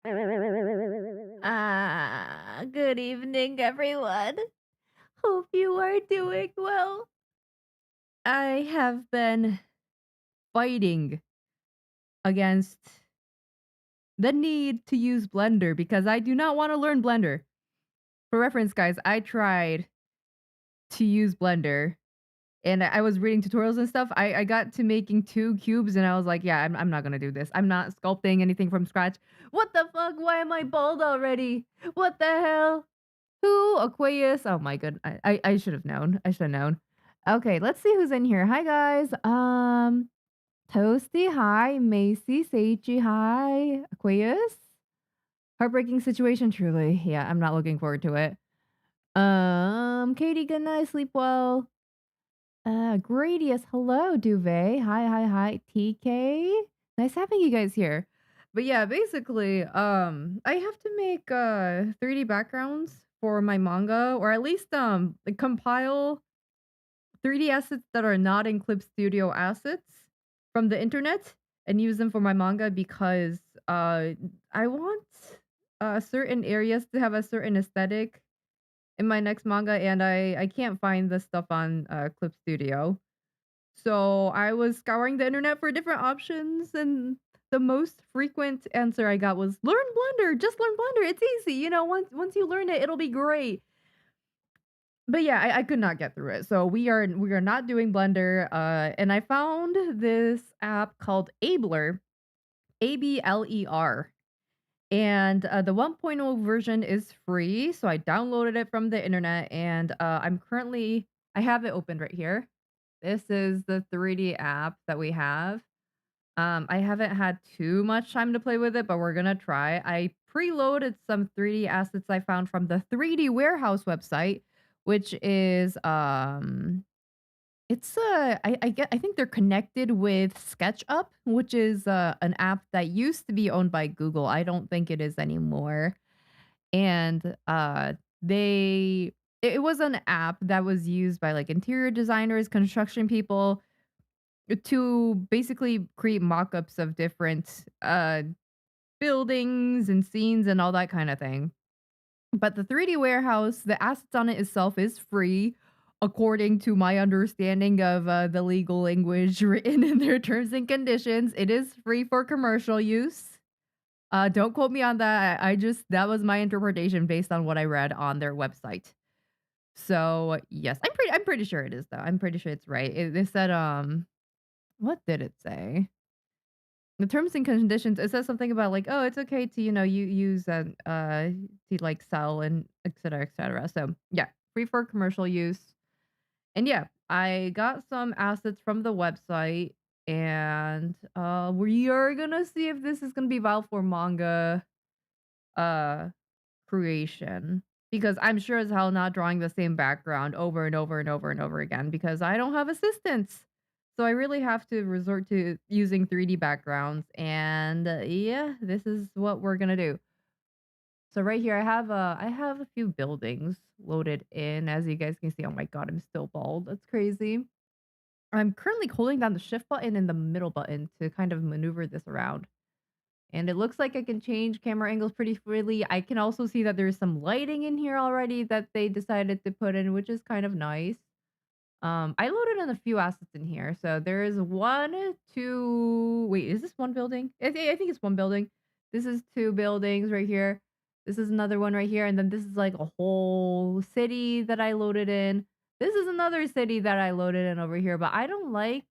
Good evening, everyone. Hope you are doing well. I have been fighting against the need to use Blender because I do not want to learn Blender. For reference, guys, I tried to use Blender and I was reading tutorials and stuff. I got to making 2 cubes and I was like, yeah, I'm not going to do this. I'm not sculpting anything from scratch. What the fuck? Why am I bald already? What the hell? Who? Aquarius? Oh my god. I should have known. I should have known. Okay, let's see who's in here. Hi guys. Toasty, hi. Macy, Seiji, hi. Aquarius? Heartbreaking situation, truly. Yeah, I'm not looking forward to it. Katie, good night, sleep well. Gradius, hello, Duvet. Hi. TK. Nice having you guys here. But yeah, basically, I have to make 3D backgrounds for my manga, or at least like, compile 3D assets that are not in clipstudio assets from the internet and use them for my manga because I want certain areas to have a certain aesthetic in my next manga, and I can't find this stuff on Clip Studio. So I was scouring the internet for different options, and the most frequent answer I got was learn Blender. Just learn Blender. It's easy. Once you learn it, it'll be great. But yeah, I could not get through it. So we are not doing Blender. And I found this app called Abler, Abler. And the 1.0 version is free, so I downloaded it from the internet, and I have it opened right here. This is the 3D app that we have. I haven't had too much time to play with it, but we're gonna try. I preloaded some 3D assets I found from the 3D Warehouse website, which is I think they're connected with SketchUp, which is an app that used to be owned by Google. I don't think it is anymore. And they it was an app that was used by like interior designers, construction people to basically create mock-ups of different buildings and scenes and all that kind of thing. But the 3D warehouse, the assets on it itself is free, according to my understanding of the legal language written in their terms and conditions. It is free for commercial use. Don't quote me on that. I just that was my interpretation based on what I read on their website. So yes, I'm pretty sure it is though. I'm pretty sure it's right. They said what did it say? The terms and conditions, it says something about like, oh, it's okay to, you use to like sell and et cetera, et cetera. So yeah, free for commercial use. And yeah, I got some assets from the website, and we are gonna see if this is gonna be valid for manga uh creation. Because I'm sure as hell not drawing the same background over and over and over and over again because I don't have assistants. So I really have to resort to using 3D backgrounds, and yeah, this is what we're gonna do. So right here, I have a few buildings loaded in, as you guys can see. Oh my god, I'm still bald. That's crazy. I'm currently holding down the shift button and the middle button to kind of maneuver this around. And it looks like I can change camera angles pretty freely. I can also see that there's some lighting in here already that they decided to put in, which is kind of nice. I loaded in a few assets in here. So there is one, two. Wait, is this one building? I think it's one building. This is two buildings right here. This is another one right here. And then this is like a whole city that I loaded in. This is another city that I loaded in over here. But I don't like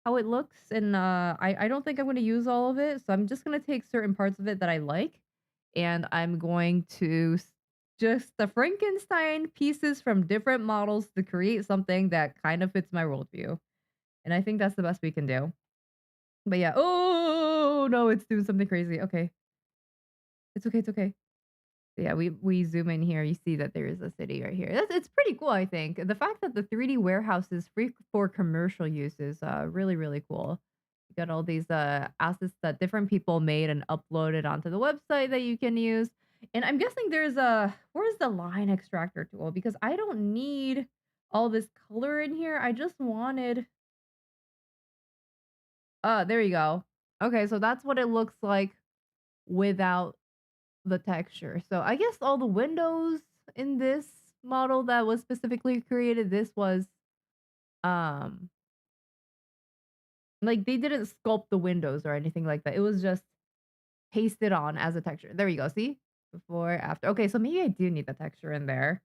how it looks, and I don't think I'm going to use all of it. So I'm just going to take certain parts of it that I like, and I'm going to just the Frankenstein pieces from different models to create something that kind of fits my worldview. And I think that's the best we can do. But yeah, oh no, it's doing something crazy. Okay, it's okay, it's okay. Yeah, we zoom in here. You see that there is a city right here. It's pretty cool. I think the fact that the 3D warehouse is free for commercial use is really cool. You got all these assets that different people made and uploaded onto the website that you can use. And I'm guessing there's a where's the line extractor tool, because I don't need all this color in here. I just wanted there you go. Okay, so that's what it looks like without the texture. So I guess all the windows in this model that was specifically created, this was um like they didn't sculpt the windows or anything like that. It was just pasted on as a texture. There you go. See? Before, after. Okay, so maybe I do need the texture in there.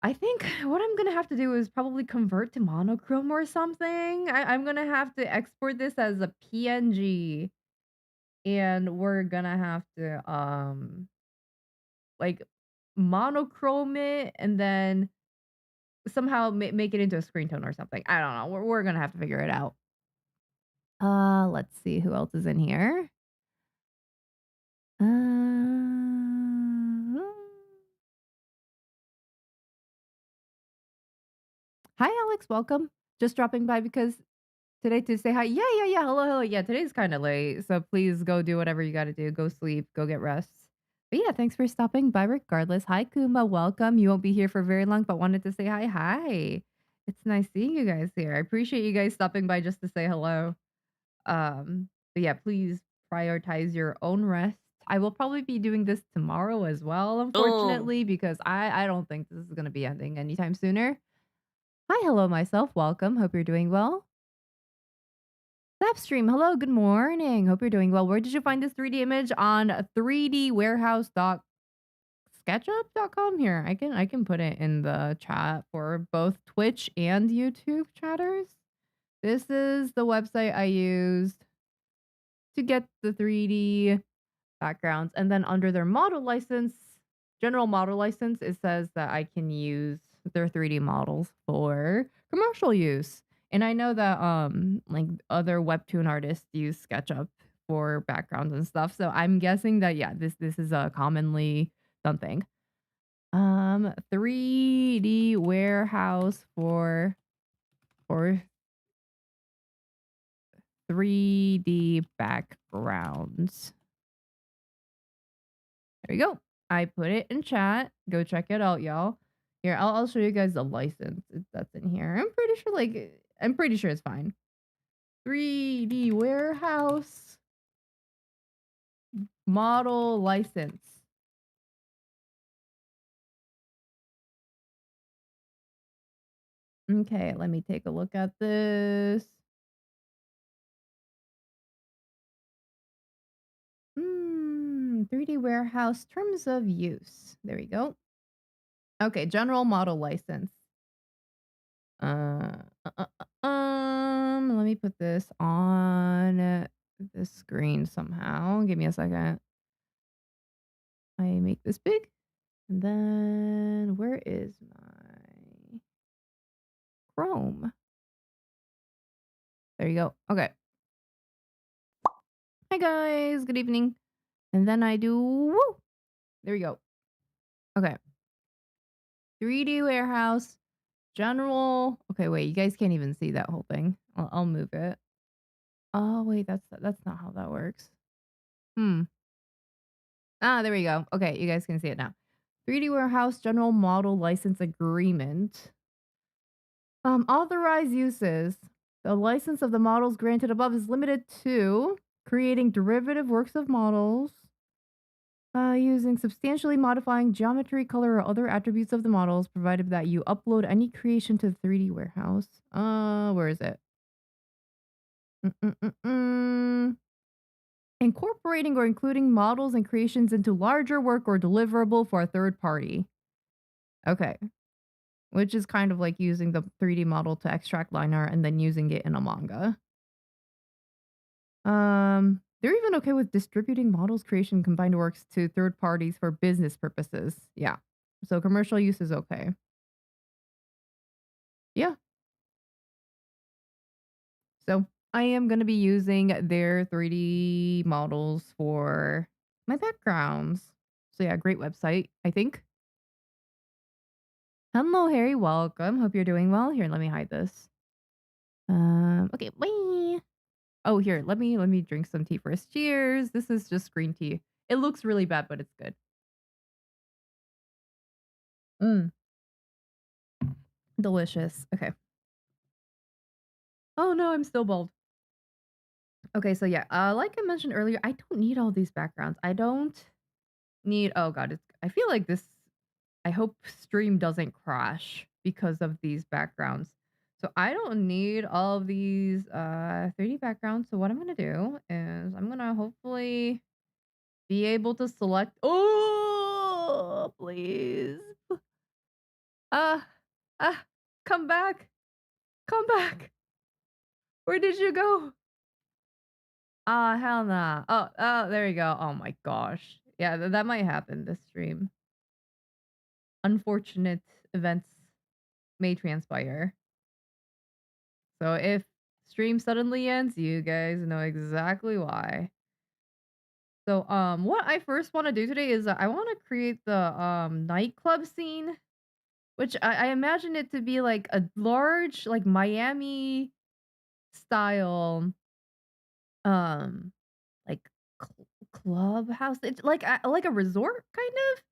I think what I'm gonna have to do is probably convert to monochrome or something. I'm gonna have to export this as a PNG, and we're gonna have to like monochrome it and then somehow make it into a screen tone or something. I don't know. We're gonna have to figure it out. Let's see who else is in here. Hi, Alex. Welcome. Just dropping by because today to say hi. Yeah. Hello, hello. Yeah, today's kind of late. So please go do whatever you got to do. Go sleep. Go get rest. But yeah, thanks for stopping by regardless. Hi, Kuma. Welcome. You won't be here for very long, but wanted to say hi. Hi. It's nice seeing you guys here. I appreciate you guys stopping by just to say hello. But yeah, please prioritize your own rest. I will probably be doing this tomorrow as well, unfortunately, because I don't think this is going to be ending anytime sooner. Hi, hello, myself. Welcome. Hope you're doing well. Zapstream, hello, good morning. Hope you're doing well. Where did you find this 3D image? On 3dwarehouse.sketchup.com. Here, I can put it in the chat for both Twitch and YouTube chatters. This is the website I used to get the 3D backgrounds. And then under their model license, general model license, it says that I can use their 3D models for commercial use. And I know that like other webtoon artists use SketchUp for backgrounds and stuff. So I'm guessing that yeah, this is a commonly done thing. 3D warehouse for 3D backgrounds. There you go. I put it in chat. Go check it out, y'all. Here, I'll show you guys the license that's in here. I'm pretty sure it's fine. 3D warehouse model license. Okay, let me take a look at this. 3D warehouse terms of use. There we go. Okay, general model license. Let me put this on the screen somehow. Give me a second. I make this big. And then where is my Chrome? There you go. Okay. Hi guys, good evening. And then I do woo. There we go. Okay. 3D warehouse, general. Okay, wait, you guys can't even see that whole thing. I'll move it. Oh wait, that's not how that works. There we go. Okay, you guys can see it now. 3D warehouse general model license agreement. Authorized uses. The license of the models granted above is limited to creating derivative works of models, using substantially modifying geometry, color, or other attributes of the models, provided that you upload any creation to the 3D warehouse. Where is it? Incorporating or including models and creations into larger work or deliverable for a third party. Okay. Which is kind of like using the 3D model to extract line art and then using it in a manga. They're even okay with distributing models creation combined works to third parties for business purposes. Yeah. So commercial use is okay. Yeah. So I am going to be using their 3D models for my backgrounds. So yeah, great website, I think. Hello, Harry. Welcome. Hope you're doing well. Here, let me hide this. Okay, bye. Oh, here, let me drink some tea first. Cheers. This is just green tea. It looks really bad, but it's good. Delicious. Okay. Oh no, I'm still bald. Okay, so yeah, like I mentioned earlier, I don't need all these backgrounds. I don't need oh god, I feel like this I hope stream doesn't crash because of these backgrounds. So I don't need all of these 3D backgrounds. So what I'm gonna do is I'm gonna hopefully be able to select oh please. Uh uh come back. Come back. Where did you go? Ah, hell nah. Oh, there you go. Oh my gosh. Yeah, that might happen this stream. Unfortunate events may transpire. So if stream suddenly ends, you guys know exactly why. So what I first want to do today is I want to create the nightclub scene, which I imagine it to be like a large like Miami style um like clubhouse. It's like a resort kind of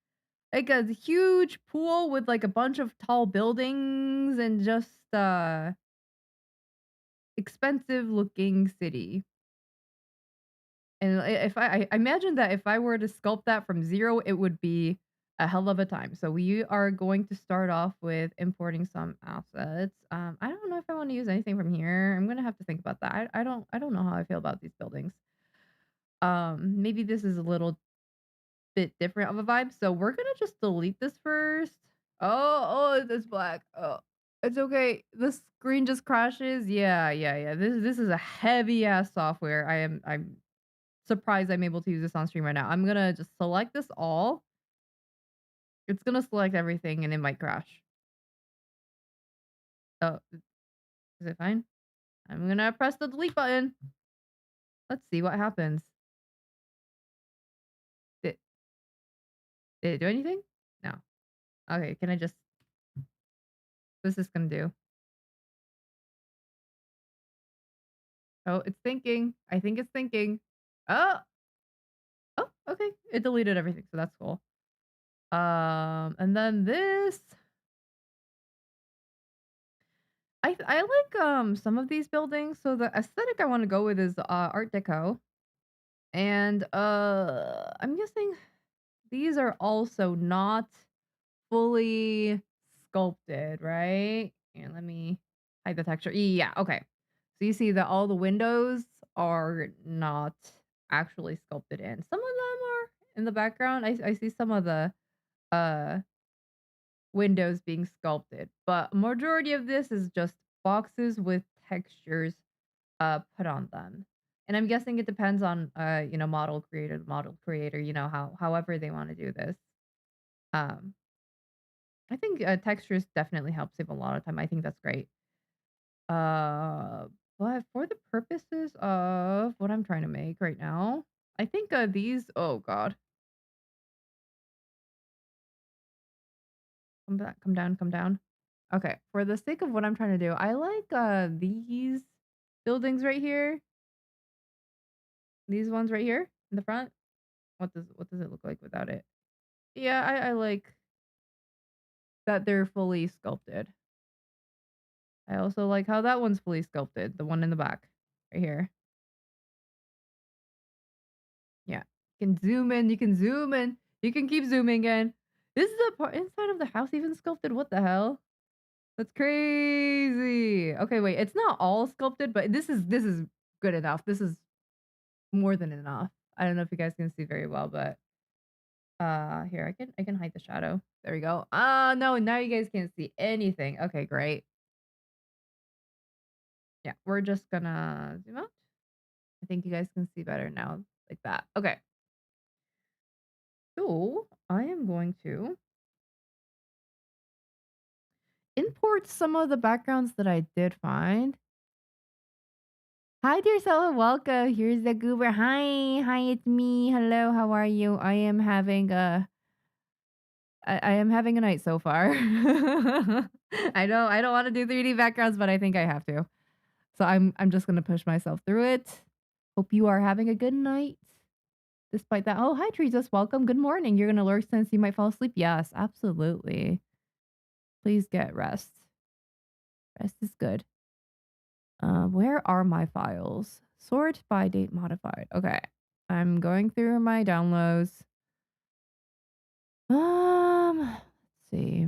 like a huge pool with like a bunch of tall buildings and just expensive looking city. And if I imagine that if I were to sculpt that from 0, it would be a hell of a time. So we are going to start off with importing some assets. I don't know if I want to use anything from here. I'm gonna have to think about that. I don't know how I feel about these buildings. Maybe this is a little bit different of a vibe. So we're gonna just delete this first. Oh, it's black. Oh, it's okay. The screen just crashes. Yeah. This is a heavy ass software. I'm surprised I'm able to use this on stream right now. I'm gonna just select this all. It's gonna select everything and it might crash. Oh, is it fine? I'm gonna press the delete button. Let's see what happens. Did, did it do anything? No. Okay, can I just what's this gonna do? Oh, it's thinking. I think it's thinking. Oh, okay. It deleted everything, so that's cool. And then this I like some of these buildings. So the aesthetic I want to go with is Art Deco. And I'm guessing these are also not fully sculpted, right? And let me hide the texture. Yeah, okay. So you see that all the windows are not actually sculpted in. Some of them are in the background. I see some of the uh windows being sculpted, but majority of this is just boxes with textures put on them. And I'm guessing it depends on model creator, however they want to do this. Um I think textures definitely help save a lot of time. I think that's great. Uh but for the purposes of what I'm trying to make right now, I think these oh god. Come back, come down, come down. Okay, for the sake of what I'm trying to do, I like these buildings right here. These ones right here in the front. What does it look like without it? Yeah, I like that they're fully sculpted. I also like how that one's fully sculpted, the one in the back right here. Yeah. You can zoom in, you can zoom in, you can keep zooming in. This is the part inside of the house even sculpted. What the hell? That's crazy. Okay, wait, it's not all sculpted, but this is good enough. This is more than enough. I don't know if you guys can see very well, but here I can hide the shadow. There we go. Ah, no, now you guys can't see anything. Okay, great. Yeah, we're just gonna zoom out. I think you guys can see better now, like that. Okay. So I am going to import some of the backgrounds that I did find. Hi dear Stella, welcome. Here's the goober. Hi, it's me. Hello, how are you? I am having a night so far. I don't want to do 3D backgrounds, but I think I have to. So I'm just gonna push myself through it. Hope you are having a good night. Despite that. Oh, hi Teresa, welcome. Good morning. You're gonna lurk since you might fall asleep. Yes, absolutely. Please get rest. Rest is good. Where are my files? Sort by date modified. Okay. I'm going through my downloads. Let's see.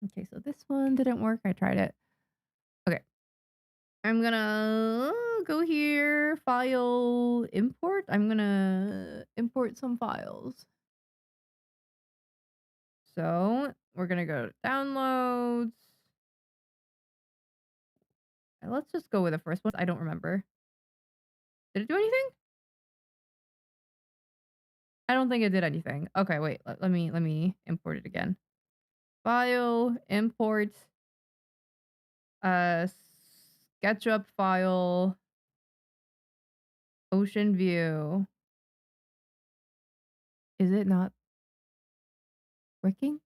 Okay, so this one didn't work. I tried it. Okay. I'm gonna go here, file, import. I'm gonna import some files. So we're gonna go to downloads. And let's just go with the first one. I don't remember. Did it do anything? I don't think it did anything. Okay, wait. Let me import it again. File, import, uh, SketchUp file, Ocean View. Is it not working?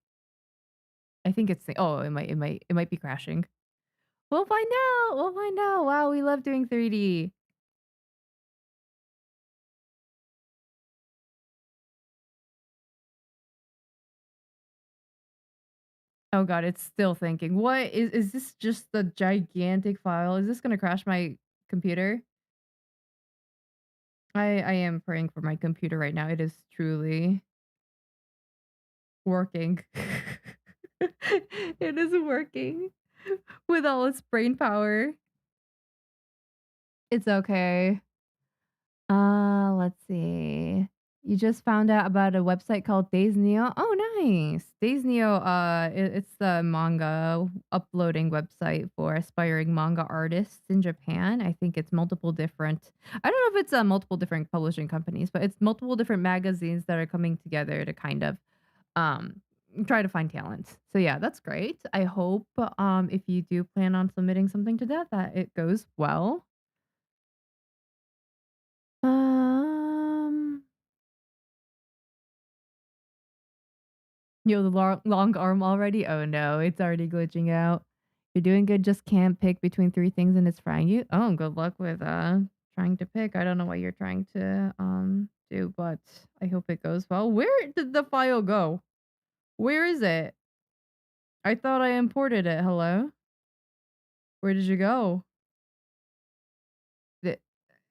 I think it's oh, it might be crashing. We'll find out. We'll find out. Wow, we love doing 3D. Oh god, it's still thinking. What is this just a gigantic file? Is this gonna crash my computer? I am praying for my computer right now. It is truly working. It is working with all its brain power. It's okay. Let's see. You just found out about a website called Days Neo. Oh, nice. Days Neo, it's the manga uploading website for aspiring manga artists in Japan. I think it's multiple different. I don't know if it's multiple different publishing companies, but it's multiple different magazines that are coming together to kind of um try to find talent. So yeah, that's great. I hope if you do plan on submitting something to that it goes well. Um Yo, the long arm already? Oh no, it's already glitching out. You're doing good, just can't pick between 3 things and it's frying you? Oh, good luck with, trying to pick. I don't know what you're trying to, do, but I hope it goes well. Where did the file go? Where is it? I thought I imported it. Hello? Where did you go? Th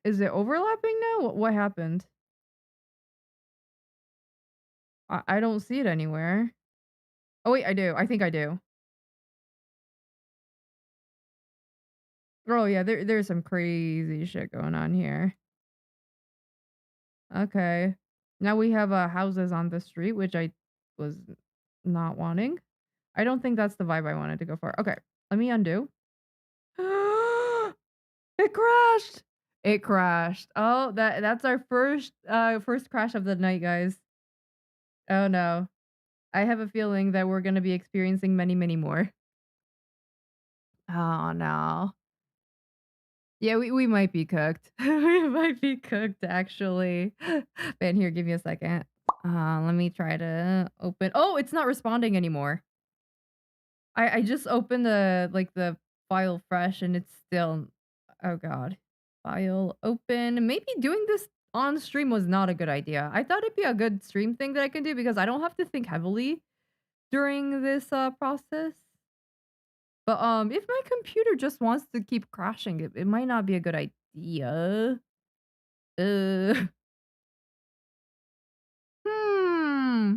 Is it overlapping now? What happened? I don't see it anywhere. Oh wait, I do. I think I do. Oh yeah, there's some crazy shit going on here. Okay. Now we have, houses on the street, which I was not wanting. I don't think that's the vibe I wanted to go for. Okay, let me undo. It crashed! It crashed. Oh, that's our first crash of the night, guys. Oh, no. I have a feeling that we're gonna be experiencing many, many more. Oh, no. Yeah, we might be cooked. We might be cooked, actually. Man, here, give me a second. Let me try to open oh, it's not responding anymore. I just opened the file fresh and it's still oh god. File open. Maybe doing this on stream was not a good idea. I thought it'd be a good stream thing that I can do because I don't have to think heavily during this, process. But, if my computer just wants to keep crashing, it might not be a good idea. Uh, hmm.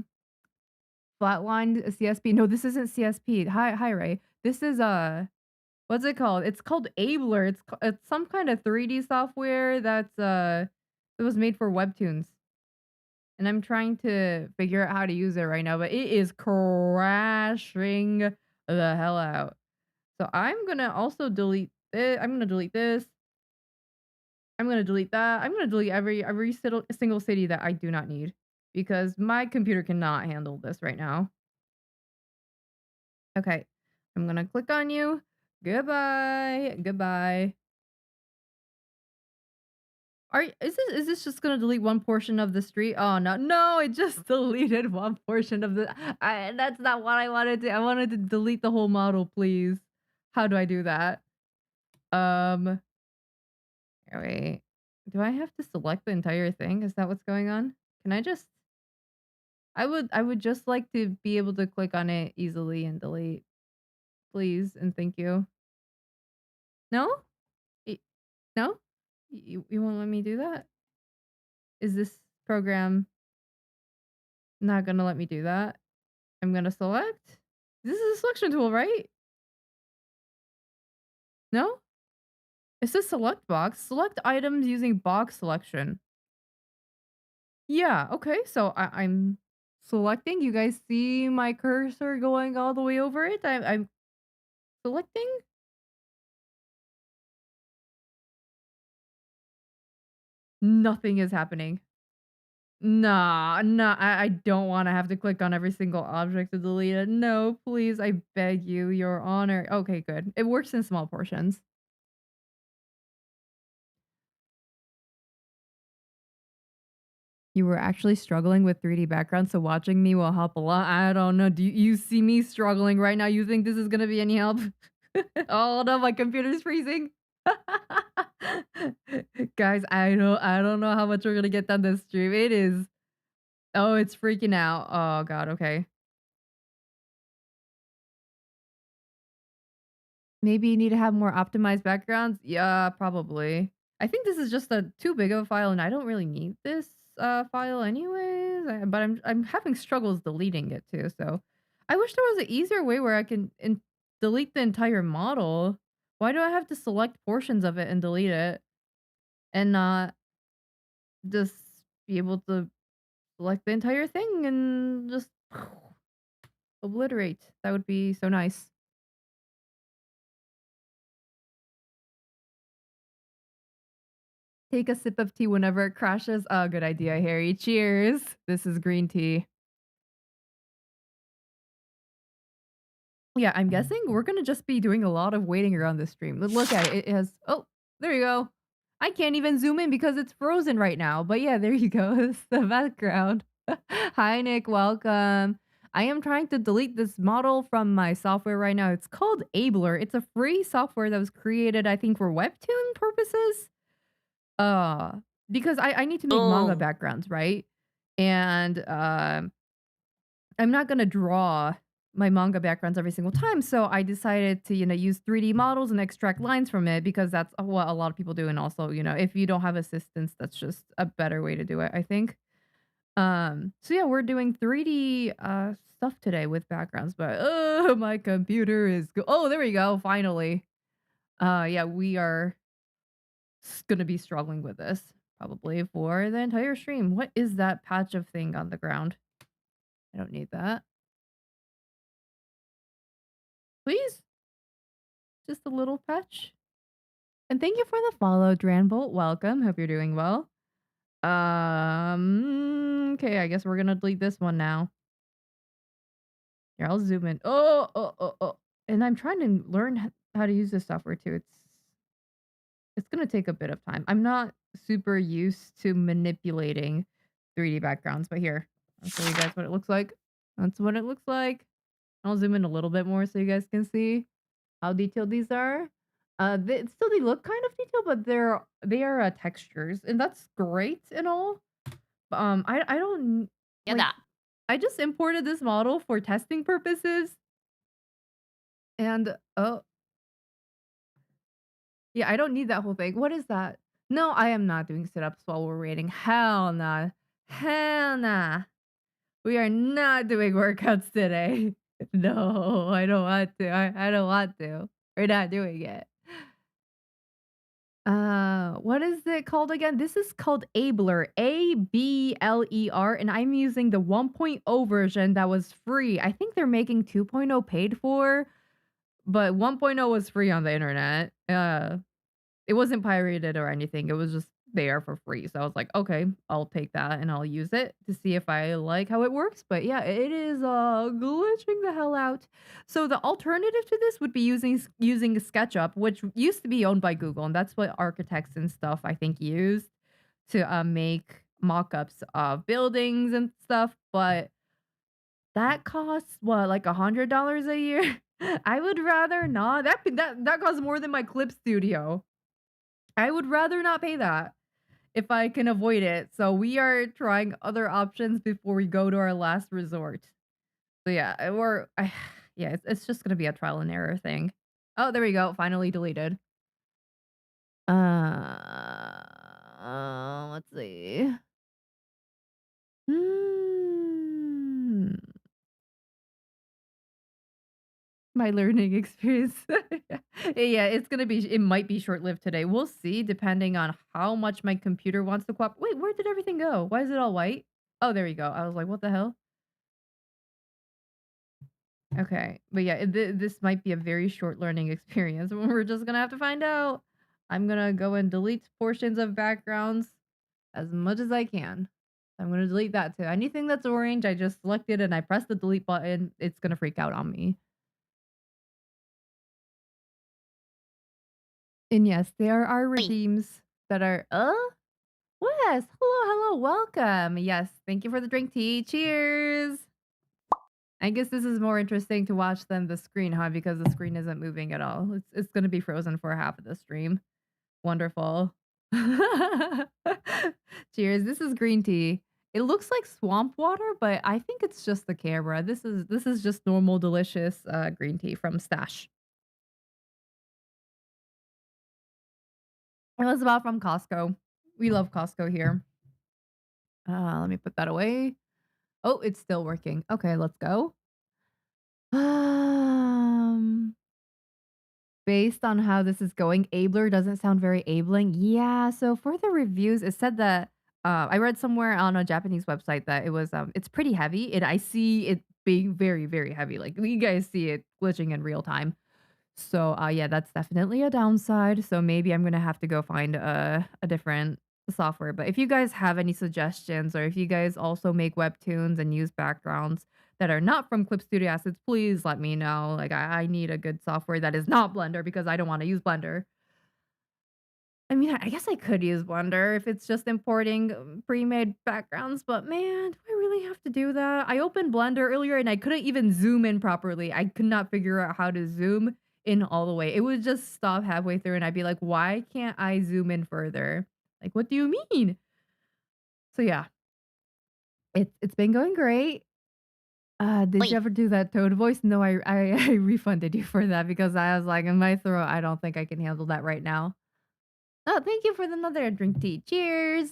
Flatlined CSP. No, this isn't CSP. Hi, Ray. This is, what's it called? It's called Abler. It's some kind of 3D software it was made for webtoons. And I'm trying to figure out how to use it right now, but it is crashing the hell out. So I'm gonna also delete it. I'm gonna delete this. I'm gonna delete that. I'm gonna delete every single city that I do not need because my computer cannot handle this right now. Okay. I'm gonna click on you. Goodbye. Goodbye. Is this just gonna delete one portion of the street? Oh no, no, it just deleted one portion of that's not what I wanted to. I wanted to delete the whole model, please. How do I do that? Um, wait. Do I have to select the entire thing? Is that what's going on? Can I just I would just like to be able to click on it easily and delete, please and thank you. No? No? You won't let me do that? Is this program not gonna let me do that? I'm gonna select? This is a selection tool, right? No? It says select box. Select items using box selection. Yeah, okay, so I'm selecting. You guys see my cursor going all the way over it? I'm selecting? Nothing is happening. Nah, nah, I don't wanna have to click on every single object to delete it. No, please, I beg you, your honor. Okay, good. It works in small portions. You were actually struggling with 3D backgrounds, so watching me will help a lot. I don't know. Do you see me struggling right now? You think this is gonna be any help? Oh no, my computer's freezing. Guys, I don't know how much we're gonna get done this stream. It is. Oh, it's freaking out. Oh god, okay. Maybe you need to have more optimized backgrounds? Yeah, probably. I think this is just a too big of a file and I don't really need this file anyways. But I'm having struggles deleting it too. So I wish there was an easier way where I can delete the entire model. Why do I have to select portions of it and delete it and not just be able to select the entire thing and just obliterate? That would be so nice. Take a sip of tea whenever it crashes. Oh, good idea, Harry. Cheers. This is green tea. Yeah, I'm guessing we're gonna just be doing a lot of waiting around this stream. Look at it. It has. Oh, there you go. I can't even zoom in because it's frozen right now. But yeah, there you go. It's the background. Hi, Nick. Welcome. I am trying to delete this model from my software right now. It's called Abler. It's a free software that was created, I think, for webtoon purposes. Uh, because I need to make manga Oh. backgrounds, right? And I'm not gonna draw my manga backgrounds every single time, so I decided to, use 3D models and extract lines from it because that's what a lot of people do, and also, if you don't have assistance, that's just a better way to do it, I think. So yeah, we're doing 3D stuff today with backgrounds, but oh, my computer is oh, there we go, finally. Yeah, we are gonna be struggling with this probably for the entire stream. What is that patch of thing on the ground? I don't need that. Please? Just a little patch? And thank you for the follow, Dranbolt. Welcome. Hope you're doing well. Okay, I guess we're gonna delete this one now. Here, I'll zoom in. Oh, oh, oh, oh. And I'm trying to learn how to use this software too. It's gonna take a bit of time. I'm not super used to manipulating 3D backgrounds, but here, I'll show you guys what it looks like. That's what it looks like. I'll zoom in a little bit more so you guys can see how detailed these are. They look kind of detailed, but they are textures, and that's great and all. But, I don't like. Yada. I just imported this model for testing purposes, and oh yeah, I don't need that whole thing. What is that? No, I am not doing sit-ups while we're waiting. Hell nah, hell nah. We are not doing workouts today. No, I don't want to. I don't want to. We're not doing it. What is it called again? This is called Abler, Abler, and I'm using the 1.0 version that was free. I think they're making 2.0 paid for, but 1.0 was free on the internet. It wasn't pirated or anything. It was just there for free. So I was like, okay, I'll take that and I'll use it to see if I like how it works. But yeah, it is glitching the hell out. So the alternative to this would be using SketchUp, which used to be owned by Google, and that's what architects and stuff I think used to make mock-ups of buildings and stuff. But that costs what, like $100 a year? I would rather not. That costs more than my clip studio. I would rather not pay that if I can avoid it. So we are trying other options before we go to our last resort. So yeah, yeah, it's just gonna be a trial and error thing. Oh, there we go. Finally deleted. Let's see. Hmm. My learning experience. Yeah, it might be short-lived today. We'll see depending on how much my computer wants to cooperate. Wait, where did everything go? Why is it all white? Oh, there you go. I was like, "What the hell?" Okay. But yeah, this might be a very short learning experience. We're just gonna have to find out. I'm gonna go and delete portions of backgrounds as much as I can. I'm gonna delete that too. Anything that's orange, I just selected and I press the delete button. It's gonna freak out on me. And yes, there are redeems that are Wes, hello, hello, welcome. Yes, thank you for the drink tea. Cheers. I guess this is more interesting to watch than the screen, huh? Because the screen isn't moving at all. It's gonna be frozen for half of the stream. Wonderful. Cheers. This is green tea. It looks like swamp water, but I think it's just the camera. This is just normal, delicious green tea from Stash. It was about from Costco. We love Costco here. Let me put that away. Oh, it's still working. Okay, let's go. Um, Based on how this is going, Abler doesn't sound very abling. Yeah, so for the reviews, it said that I read somewhere on a Japanese website that it's pretty heavy, and I see it being very, very heavy. Like you guys see it glitching in real time. So, yeah, that's definitely a downside. So maybe I'm gonna have to go find a different software. But if you guys have any suggestions, or if you guys also make webtoons and use backgrounds that are not from Clip Studio Assets, please let me know. Like, I need a good software that is not Blender because I don't want to use Blender. I mean, I guess I could use Blender if it's just importing pre-made backgrounds, but man, do I really have to do that? I opened Blender earlier and I couldn't even zoom in properly. I could not figure out how to zoom in all the way. It would just stop halfway through and I'd be like, why can't I zoom in further? Like, what do you mean? So yeah, it's been going great. Did you ever do that Toad voice? No, I refunded you for that because I was like, in my throat, I don't think I can handle that right now. Oh, thank you for the another drink tea. Cheers.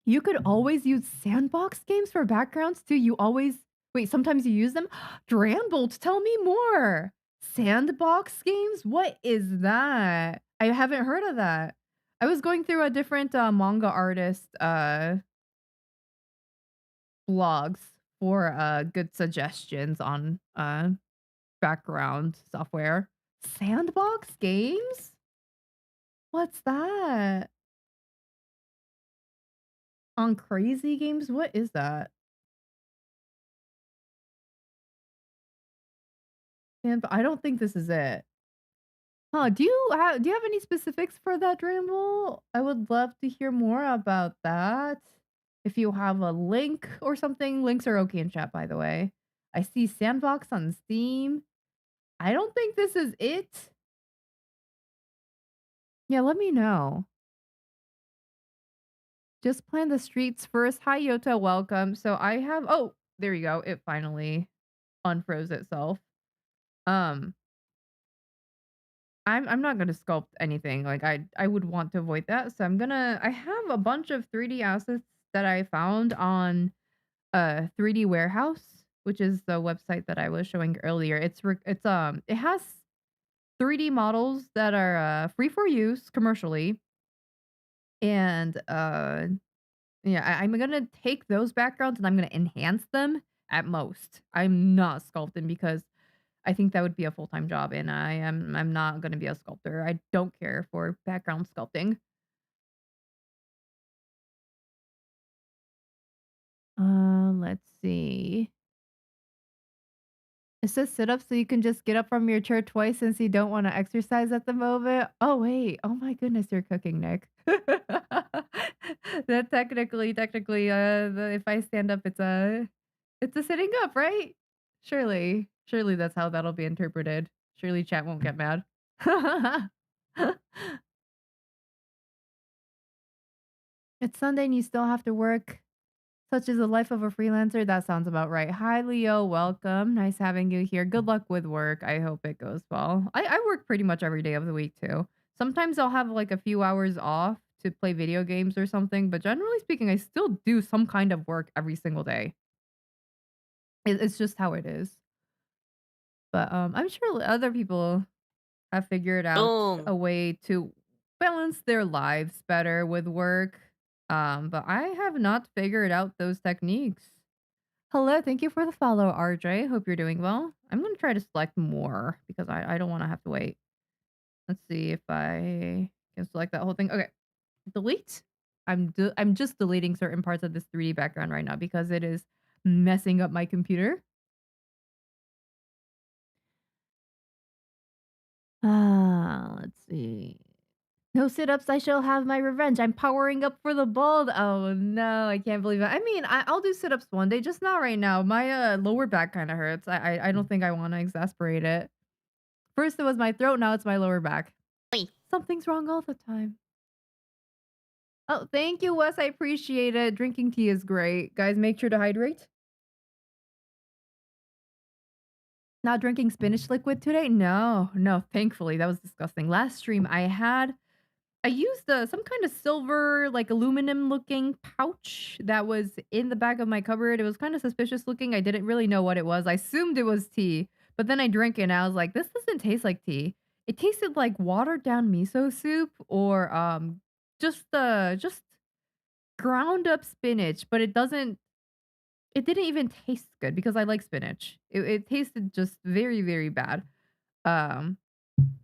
You could always use sandbox games for backgrounds too. You always wait, sometimes you use them? Drambolt, tell me more. Sandbox games? What is that? I haven't heard of that. I was going through a different manga artist blogs for good suggestions on background software. Sandbox games? What's that? On crazy games? What is that? And I don't think this is it. Huh, do you have any specifics for that, Ramble? I would love to hear more about that. If you have a link or something, links are okay in chat, by the way. I see Sandbox on Steam. I don't think this is it. Yeah, let me know. Just plan the streets first. Hi, Yota, welcome. So I have, oh, there you go. It finally unfroze itself. Um, I'm not gonna sculpt anything, like, I would want to avoid that, so I have a bunch of 3D assets that I found on, 3D Warehouse, which is the website that I was showing earlier. It has 3D models that are, free for use commercially, and, yeah, I'm gonna take those backgrounds and I'm gonna enhance them at most. I'm not sculpting because I think that would be a full-time job, and I'm not gonna be a sculptor. I don't care for background sculpting. Let's see. It says sit up so you can just get up from your chair twice since you don't want to exercise at the moment. Oh wait. Oh my goodness, you're cooking, Nick. That technically, if I stand up, it's a sitting up, right? Surely that's how that'll be interpreted. Surely chat won't get mad. It's Sunday and you still have to work. Such is the life of a freelancer. That sounds about right. Hi, Leo. Welcome. Nice having you here. Good luck with work. I hope it goes well. I work pretty much every day of the week too. Sometimes I'll have like a few hours off to play video games or something, but generally speaking, I still do some kind of work every single day. It's just how it is. But I'm sure other people have figured out a way to balance their lives better with work. But I have not figured out those techniques. Hello, thank you for the follow, RJ. Hope you're doing well. I'm gonna try to select more because I don't want to have to wait. Let's see if I can select that whole thing. Okay, delete. I'm just deleting certain parts of this 3D background right now because it is messing up my computer. Let's see. No sit-ups, I shall have my revenge. I'm powering up for the bald. Oh no, I can't believe it. I mean, I'll do sit-ups one day, just not right now. My lower back kind of hurts. I don't think I want to exasperate it. First it was my throat, now it's my lower back. Oi. Something's wrong all the time. Oh, thank you, Wes. I appreciate it. Drinking tea is great. Guys, make sure to hydrate. Not drinking spinach liquid today? No, no, thankfully. That was disgusting. Last stream I used some kind of silver, like aluminum looking pouch that was in the back of my cupboard. It was kind of suspicious looking. I didn't really know what it was. I assumed it was tea, but then I drank it and I was like, this doesn't taste like tea. It tasted like watered down miso soup or just ground up spinach, but it didn't even taste good because I like spinach. It tasted just very, very bad. Um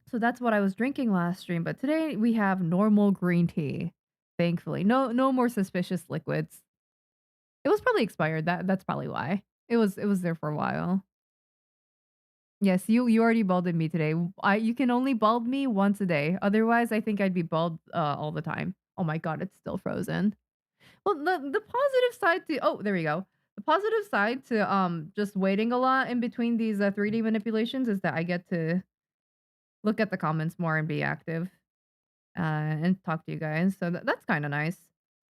so that's what I was drinking last stream, but today we have normal green tea. Thankfully. No more suspicious liquids. It was probably expired. That's probably why. It was there for a while. Yes, you already balded me today. You can only bald me once a day. Otherwise, I think I'd be bald all the time. Oh my god, it's still frozen. Well, the positive side to there we go. The positive side to just waiting a lot in between these 3D manipulations is that I get to look at the comments more and be active. And talk to you guys. So that's kind of nice.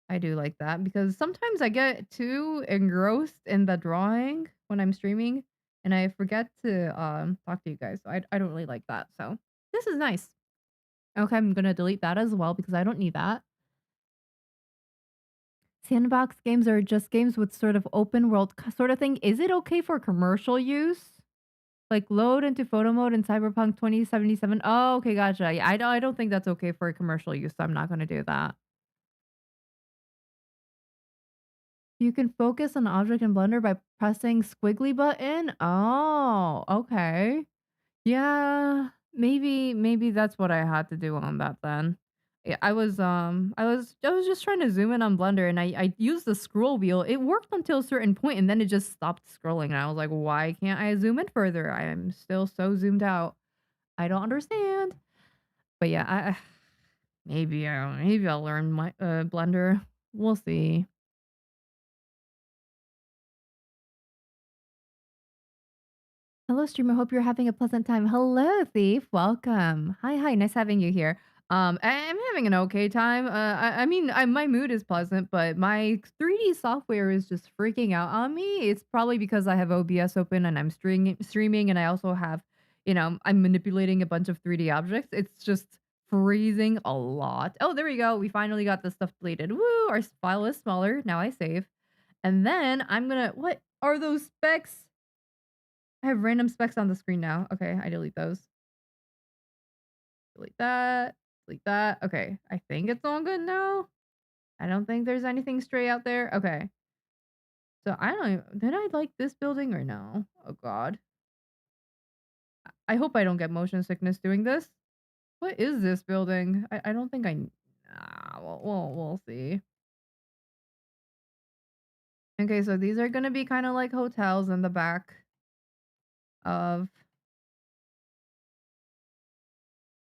I do like that because sometimes I get too engrossed in the drawing when I'm streaming and I forget to talk to you guys. So I don't really like that. So this is nice. Okay, I'm going to delete that as well because I don't need that. Sandbox games are just games with sort of open world sort of thing. Is it okay for commercial use? Like load into photo mode in Cyberpunk 2077. Oh, okay, gotcha. Yeah, I don't think that's okay for commercial use. So I'm not going to do that. You can focus on object in Blender by pressing squiggly button? Oh, okay. Yeah, maybe that's what I had to do on that then. Yeah, I was just trying to zoom in on Blender and I used the scroll wheel. It worked until a certain point and then it just stopped scrolling and I was like, "Why can't I zoom in further? I am still so zoomed out. I don't understand." But yeah, maybe I'll learn my Blender. We'll see. Hello, streamer. Hope you're having a pleasant time. Hello, thief. Welcome. Hi. Nice having you here. I'm having an okay time. I mean, my mood is pleasant, but my 3D software is just freaking out on me. It's probably because I have OBS open and I'm streaming, and I also have, I'm manipulating a bunch of 3D objects. It's just freezing a lot. Oh, there we go. We finally got this stuff deleted. Woo! Our file is smaller. Now I save, and then I'm gonna. What are those specs? I have random specs on the screen now. Okay, I delete those. Delete that. Delete that. Okay, I think it's all good now. I don't think there's anything stray out there. Okay. So I don't even, did I like this building or no? Oh god. I hope I don't get motion sickness doing this. What is this building? I don't think we'll see. Okay, so these are gonna be kind of like hotels in the back of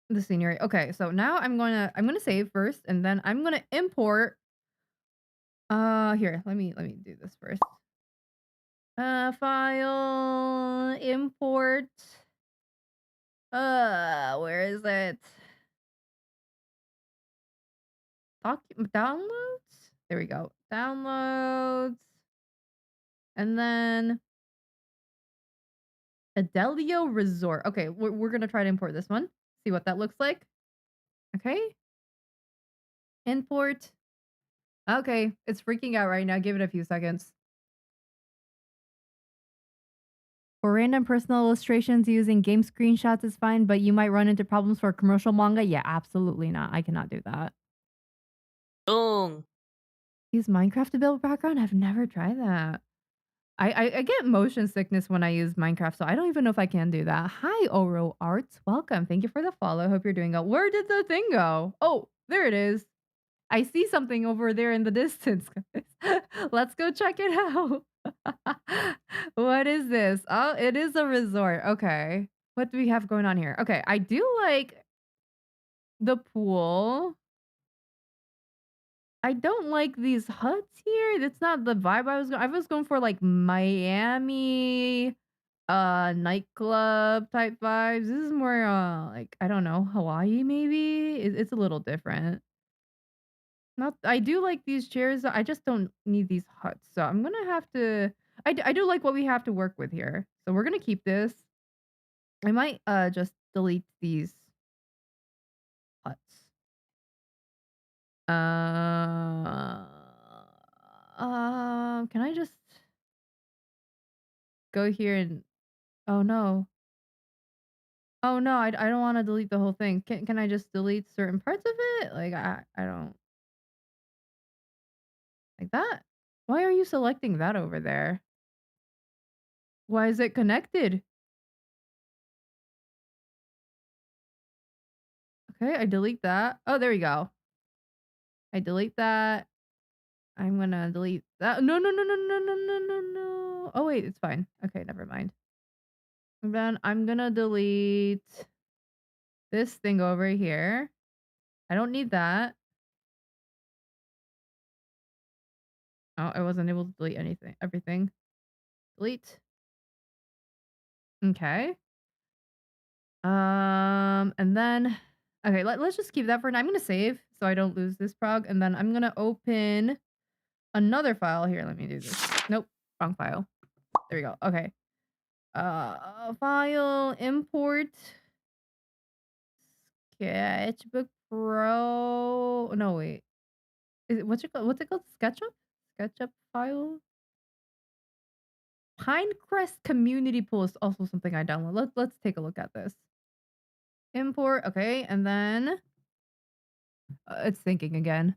the scenery. Okay, so now I'm gonna save first and then I'm gonna import. Here, let me do this first. File, import. Where is it? Downloads? There we go. Downloads. And then Adelio Resort. Okay, we're gonna try to import this one. See what that looks like. Okay. Import. Okay, it's freaking out right now. Give it a few seconds. For random personal illustrations using game screenshots is fine, but you might run into problems for commercial manga. Yeah, absolutely not. I cannot do that. Use Minecraft to build background? I've never tried that. I get motion sickness when I use Minecraft, so I don't even know if I can do that. Hi, Oro Arts. Welcome. Thank you for the follow. Hope you're doing well. Where did the thing go? Oh, there it is. I see something over there in the distance, guys. Let's go check it out. What is this? Oh, it is a resort. Okay. What do we have going on here? Okay, I do like the pool. I don't like these huts here. That's not the vibe I was going for like Miami nightclub type vibes. This is more like I don't know, Hawaii maybe. It's a little different. Not I do like these chairs. I just don't need these huts. So I'm going to have to I do like what we have to work with here. So we're going to keep this. I might just delete these huts. Can I just go here and oh no. Oh no, I don't want to delete the whole thing. Can I just delete certain parts of it? Like I don't like that. Why are you selecting that over there? Why is it connected? Okay, I delete that. Oh, there we go. I delete that. I'm gonna delete that. No, no, no, no, no, no, no, no, no. Oh wait, it's fine. Okay, never mind. And then I'm gonna delete this thing over here. I don't need that. Oh, I wasn't able to delete anything. Everything. Delete. Okay. And then okay, let's just keep that for now. I'm gonna save so I don't lose this prog, and then I'm gonna open another file here. Let me do this. Nope, wrong file. There we go. Okay. File import Sketchbook Pro. No, wait. Is it what's it called? What's it called? SketchUp? SketchUp file? Pinecrest Community Pool is also something I download. Let's take a look at this. Import, okay, and then it's thinking again.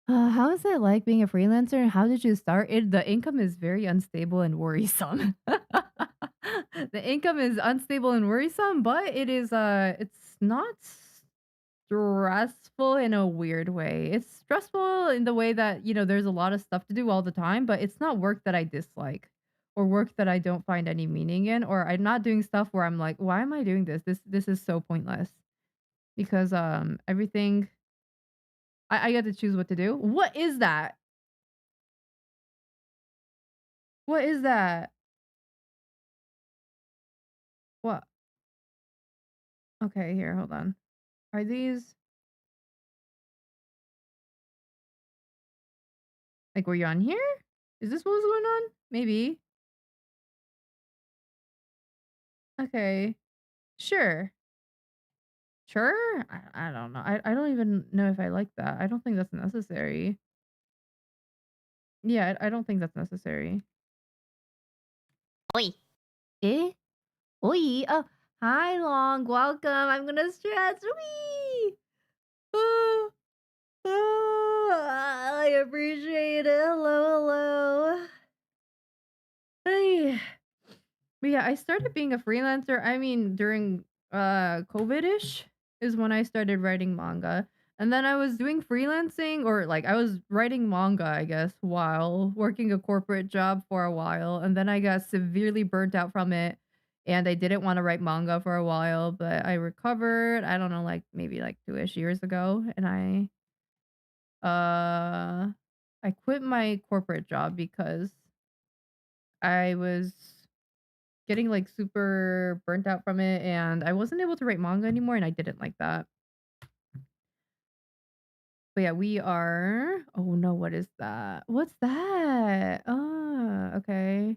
How is it like being a freelancer and how did you start it? The income is very unstable and worrisome. The income is unstable and worrisome, but it is it's not stressful in a weird way. It's stressful in the way that, there's a lot of stuff to do all the time, but it's not work that I dislike or work that I don't find any meaning in, or I'm not doing stuff where I'm like, why am I doing this? This is so pointless. Because everything I get to choose what to do. What is that? What is that? What? Okay, here, hold on. Are these like were you on here? Is this what was going on? Maybe. Okay. Sure. Sure? I don't know. I don't even know if I like that. I don't think that's necessary. Yeah, I don't think that's necessary. Oi. Eh? Oi. Oh, hi, Long. Welcome. I'm gonna stretch. Wee. Ah, I appreciate it. Hello, hello. Hey. But yeah, I started being a freelancer. I mean, during COVID-ish is when I started writing manga. And then I was doing freelancing or like I was writing manga, I guess, while working a corporate job for a while. And then I got severely burnt out from it. And I didn't want to write manga for a while, but I recovered, I don't know, like maybe like 2-ish years ago. And I quit my corporate job because I was getting like super burnt out from it and I wasn't able to write manga anymore and I didn't like that. But yeah, we are oh no, what is that? What's that? Okay.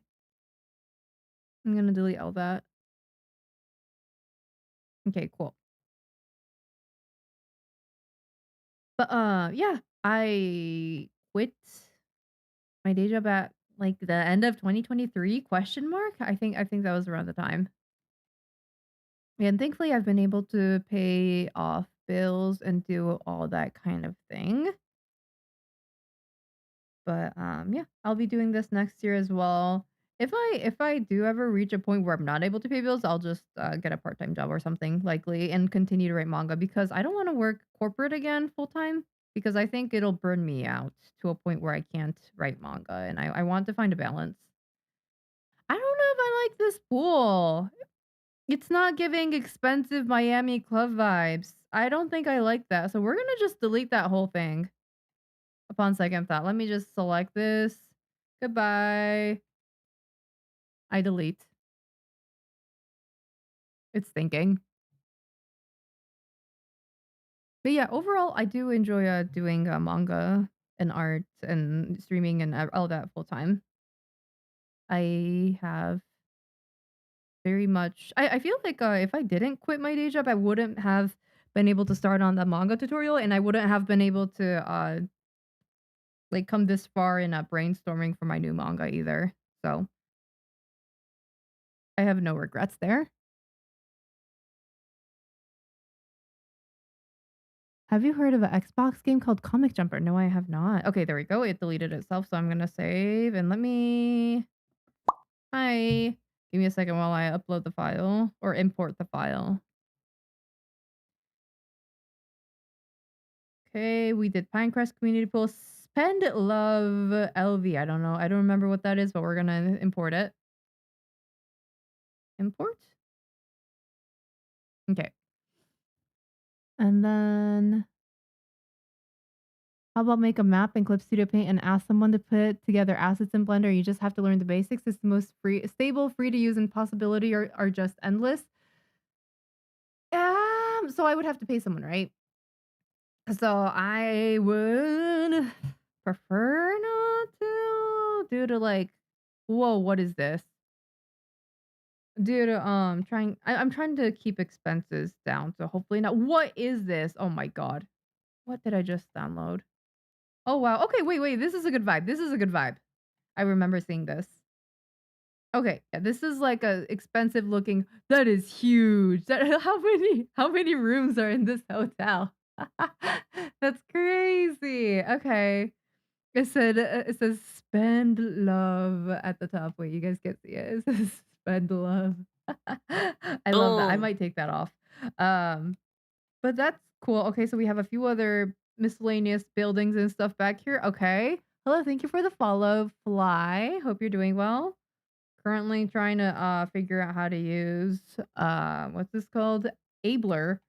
I'm gonna delete all that. Okay, cool. But yeah, I quit my day job at like the end of 2023 question mark. I think that was around the time. And thankfully I've been able to pay off bills and do all that kind of thing. But yeah, I'll be doing this next year as well. If I do ever reach a point where I'm not able to pay bills, I'll just get a part-time job or something likely and continue to write manga because I don't want to work corporate again full time because I think it'll burn me out to a point where I can't write manga and I want to find a balance. I don't know if I like this pool. It's not giving expensive Miami club vibes. I don't think I like that. So we're gonna just delete that whole thing. Upon second thought, let me just select this. Goodbye. I delete. It's thinking. But yeah, overall, I do enjoy doing manga and art and streaming and all that full time. I have very much. I feel like if I didn't quit my day job, I wouldn't have been able to start on the manga tutorial, and I wouldn't have been able to like come this far in brainstorming for my new manga either. So I have no regrets there. Have you heard of an Xbox game called Comic Jumper? No, I have not. Okay, there we go. It deleted itself, so I'm gonna save and let me. Hi. Give me a second while I upload the file or import the file. Okay, we did Pinecrest Community Pool. Spend Love LV. I don't know. I don't remember what that is, but we're gonna import it. Import. Okay, and then how about make a map in clipstudio Paint and ask someone to put together assets in Blender? You just have to learn the basics. It's the most free, stable, free to use, and possibility are just endless. So I would have to pay someone, right? So I would prefer not to due to like, whoa, what is this? Due to I'm trying to keep expenses down, so hopefully not. What is this? Oh my god. What did I just download? Oh wow. Okay, wait. This is a good vibe. This is a good vibe. I remember seeing this. Okay, yeah, this is like a expensive looking. That is huge. That how many rooms are in this hotel? That's crazy. Okay. It says spend love at the top. Wait, you guys can't see it. It says spend love. I love that. I Boom. might take that off. Um, but that's cool. Okay, so we have a few other miscellaneous buildings and stuff back here. Okay. Hello, thank you for the follow, Fly. Hope you're doing well. Currently trying to figure out how to use what's this called? Abler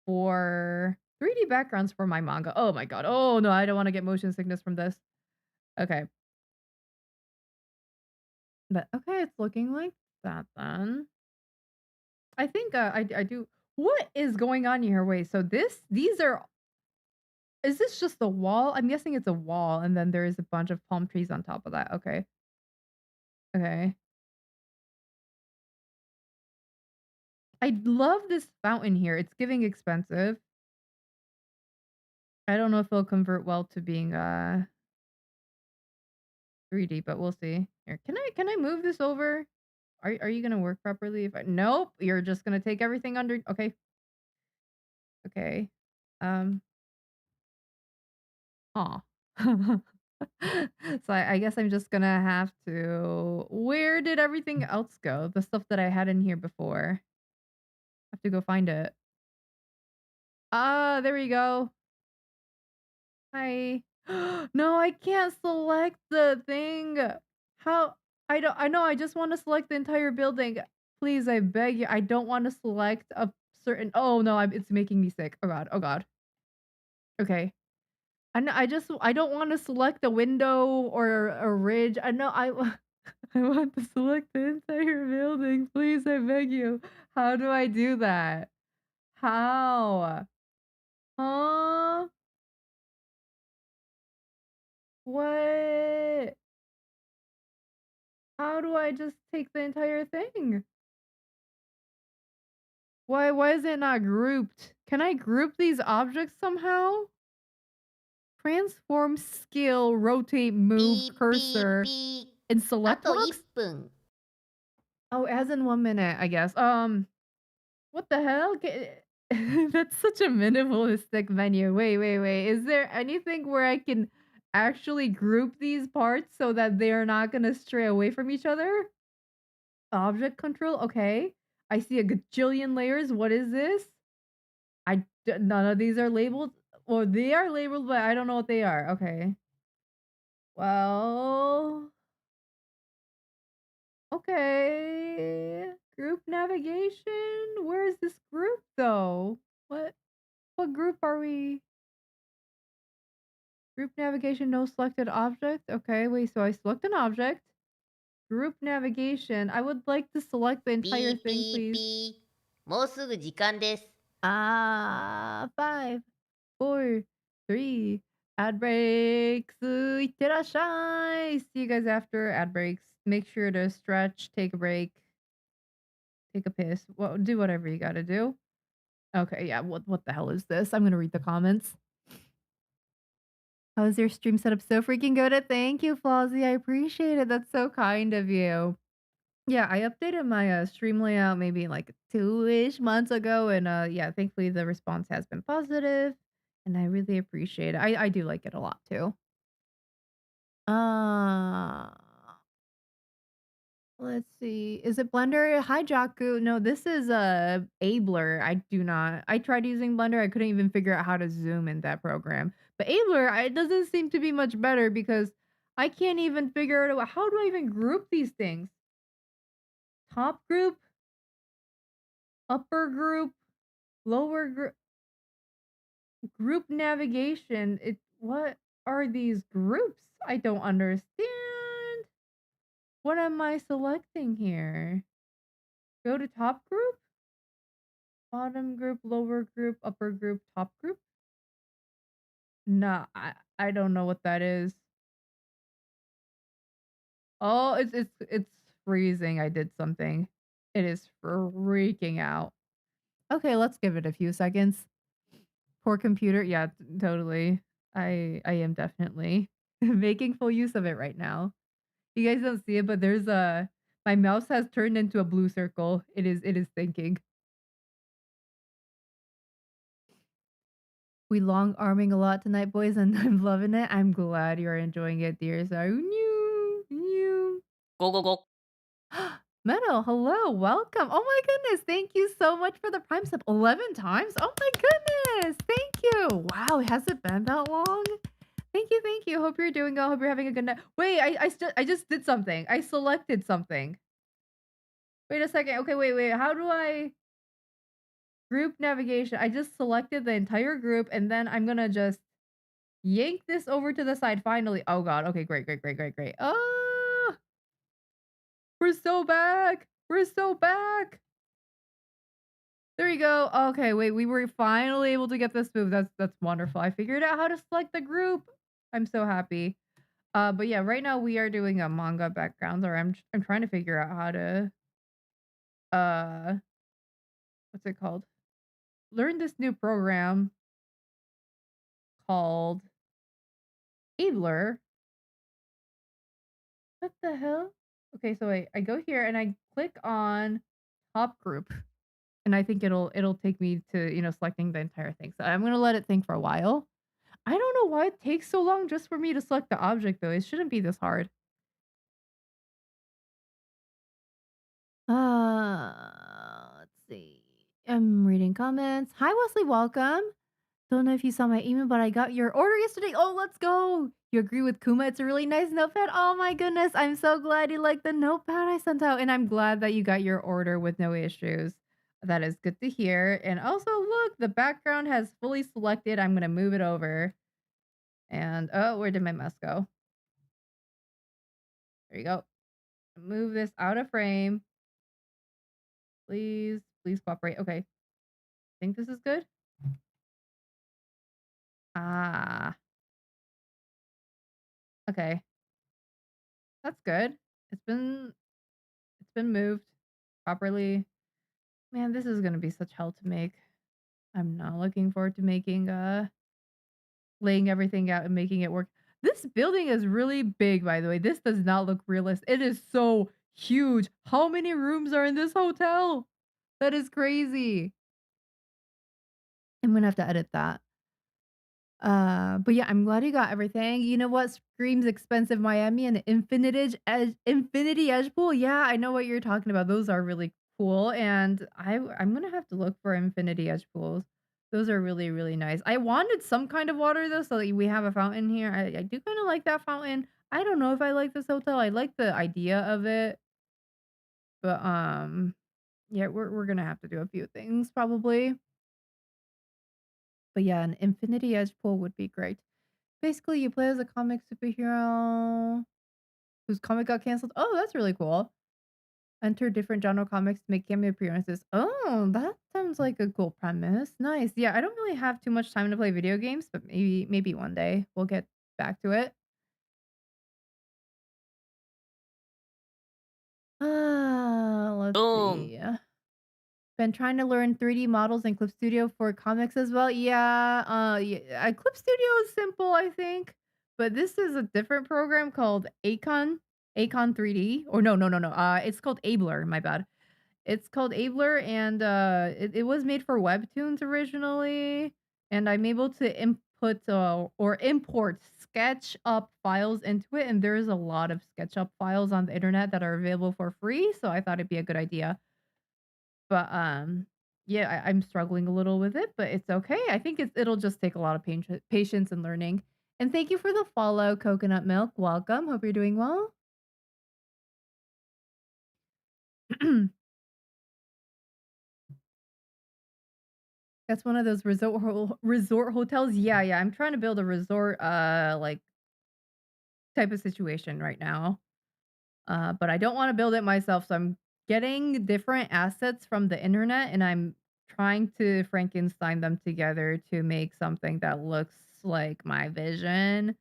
for 3D backgrounds for my manga. Oh my god. Oh no, I don't want to get motion sickness from this. Okay. But okay, it's looking like that then. I think I do. What is going on here? Wait, so these are is this just the wall? I'm guessing it's a wall and then there is a bunch of palm trees on top of that. Okay. Okay. I love this fountain here. It's giving expensive. I don't know if it'll convert well to being 3D, but we'll see. Here, can I move this over? Are you gonna work properly? If I nope, you're just gonna take everything under. Okay, okay. Um, aw. So I guess I'm just gonna have to. Where did everything else go? The stuff that I had in here before. I have to go find it. Ah, there we go. Hi. No, I can't select the thing. How? I don't. I know. I just want to select the entire building. Please, I beg you. I don't want to select a certain. Oh no, it's making me sick. Oh god. Oh god. Okay. I don't want to select a window or a ridge. I know. I want to select the entire building. Please, I beg you. How do I do that? How? Huh? What? How do I just take the entire thing? Why is it not grouped? Can I group these objects somehow? Transform, scale, rotate, move, ピーピー cursor, ピ and ー。あ select と blocks? 1分。Oh, as in 1 minute, I guess. What the hell? That's such a minimalistic menu. Wait. Is there anything where I can actually group these parts so that they are not gonna stray away from each other? Object control, okay. I see a gajillion layers. What is this? None of these are labeled. Or they are labeled, but I don't know what they are. Okay. Well, okay. Group navigation. Where is this group though? What group are we? Group navigation, no selected object. Okay, wait, so I select an object. Group navigation. I would like to select the ピ entire ー thing, ピー please. ピー。もうすぐ時間です。Five, four, three. Ad breaks. Itterashai. See you guys after ad breaks. Make sure to stretch, take a break, take a piss. Well, do whatever you gotta do. Okay, yeah. What the hell is this? I'm gonna read the comments. How is your stream setup so freaking good? Thank you, Flossie. I appreciate it. That's so kind of you. Yeah, I updated my stream layout maybe like 2-ish months ago, and yeah, thankfully the response has been positive, and I really appreciate it. I do like it a lot too. Uh let's see. Is it Blender? Hi Jaku. No, this is Abler. I tried using Blender. I couldn't even figure out how to zoom in that program. But Abler, it doesn't seem to be much better because I can't even figure it out. How do I even group these things? Top group, upper group, lower group navigation. What are these groups? I don't understand. What am I selecting here? Go to top group? Bottom group, lower group, upper group, top group? Nah, I don't know what that is. Oh, it's freezing. I did something. It is freaking out. Okay, let's give it a few seconds. Poor computer. Yeah, totally. I am definitely making full use of it right now. You guys don't see it, but there's a my mouse has turned into a blue circle. It is thinking. We long arming a lot tonight, boys, and I'm loving it. I'm glad you're enjoying it, dear. So, new. ゴゴゴ。Meadow, hello, welcome. Oh my goodness, thank you so much for the prime sub. 11 times? Oh my goodness, thank you. Wow, has it been that long? Thank you. Hope you're doing well. Hope you're having a good night. Wait, I just did something. I selected something. Wait a second. Okay, wait. How do I group navigation? I just selected the entire group, and then I'm gonna just yank this over to the side finally. Oh god. Okay, great. Ah, we're so back. We're so back. There you go. Okay, wait, we were finally able to get this move. That's wonderful. I figured out how to select the group. I'm so happy. But yeah, right now we are doing a manga backgrounds, or I'm trying to figure out how to uh what's it called? Learn this new program called Abler. What the hell? Okay, so I go here and I click on top group, and I think it'll take me to, selecting the entire thing. So I'm gonna let it think for a while. I don't know why it takes so long just for me to select the object though. It shouldn't be this hard. Let's see. I'm reading comments. Hi Wesley, welcome. Don't know if you saw my email, but I got your order yesterday. Oh, let's go. You agree with Kuma? It's a really nice notepad. Oh my goodness. I'm so glad you like the notepad I sent out. And I'm glad that you got your order with no issues. That is good to hear. And also, look, the background has fully selected. I'm going to move it over. And oh, where did my mouse go? There you go. Move this out of frame. Please cooperate. Okay. Think this is good? Ah. Okay, that's good. It's been it's been moved properly. Man, this is gonna be such hell to make. I'm not looking forward to making laying everything out and making it work. This building is really big, by the way. This does not look realistic. It is so huge. How many rooms are in this hotel? That is crazy. I'm gonna have to edit that. But yeah, I'm glad you got everything. You know what screams expensive Miami and Infinity Edge pool? Yeah, I know what you're talking about. Those are really cool, and I'm gonna have to look for Infinity Edge pools. Those are really, really nice. I wanted some kind of water though, so that we have a fountain here. I do kind of like that fountain. I don't know if I like this hotel. I like the idea of it, but yeah, we're gonna have to do a few things probably. But yeah, an Infinity Edge pool would be great. Basically, you play as a comic superhero whose comic got canceled. Oh, that's really cool. Enter different genre comics to make cameo appearances. Oh, that sounds like a cool premise. Nice. Yeah, I don't really have too much time to play video games, but maybe one day we'll get back to it. Let's Boom. see. Been trying to learn 3D models in Clip Studio for comics as well. Yeah, yeah, Clip Studio is simple, I think, but this is a different program called Acon 3D. Or no, no, no, no. It's called Abler. My bad. It's called Abler, and it was made for webtoons originally. And I'm able to input or import SketchUp files into it, and there's a lot of SketchUp files on the internet that are available for free. So I thought it'd be a good idea. But, yeah, I'm struggling a little with it, but it's okay. I think it'll just take a lot of patience and learning. And thank you for the follow, Coconut Milk. Welcome. Hope you're doing well. That's one of those resort hotels. Yeah, yeah. I'm trying to build a resort like type of situation right now. But I don't want to build it myself, so I'm getting different assets from the internet and I'm trying to Frankenstein them together to make something that looks like my vision.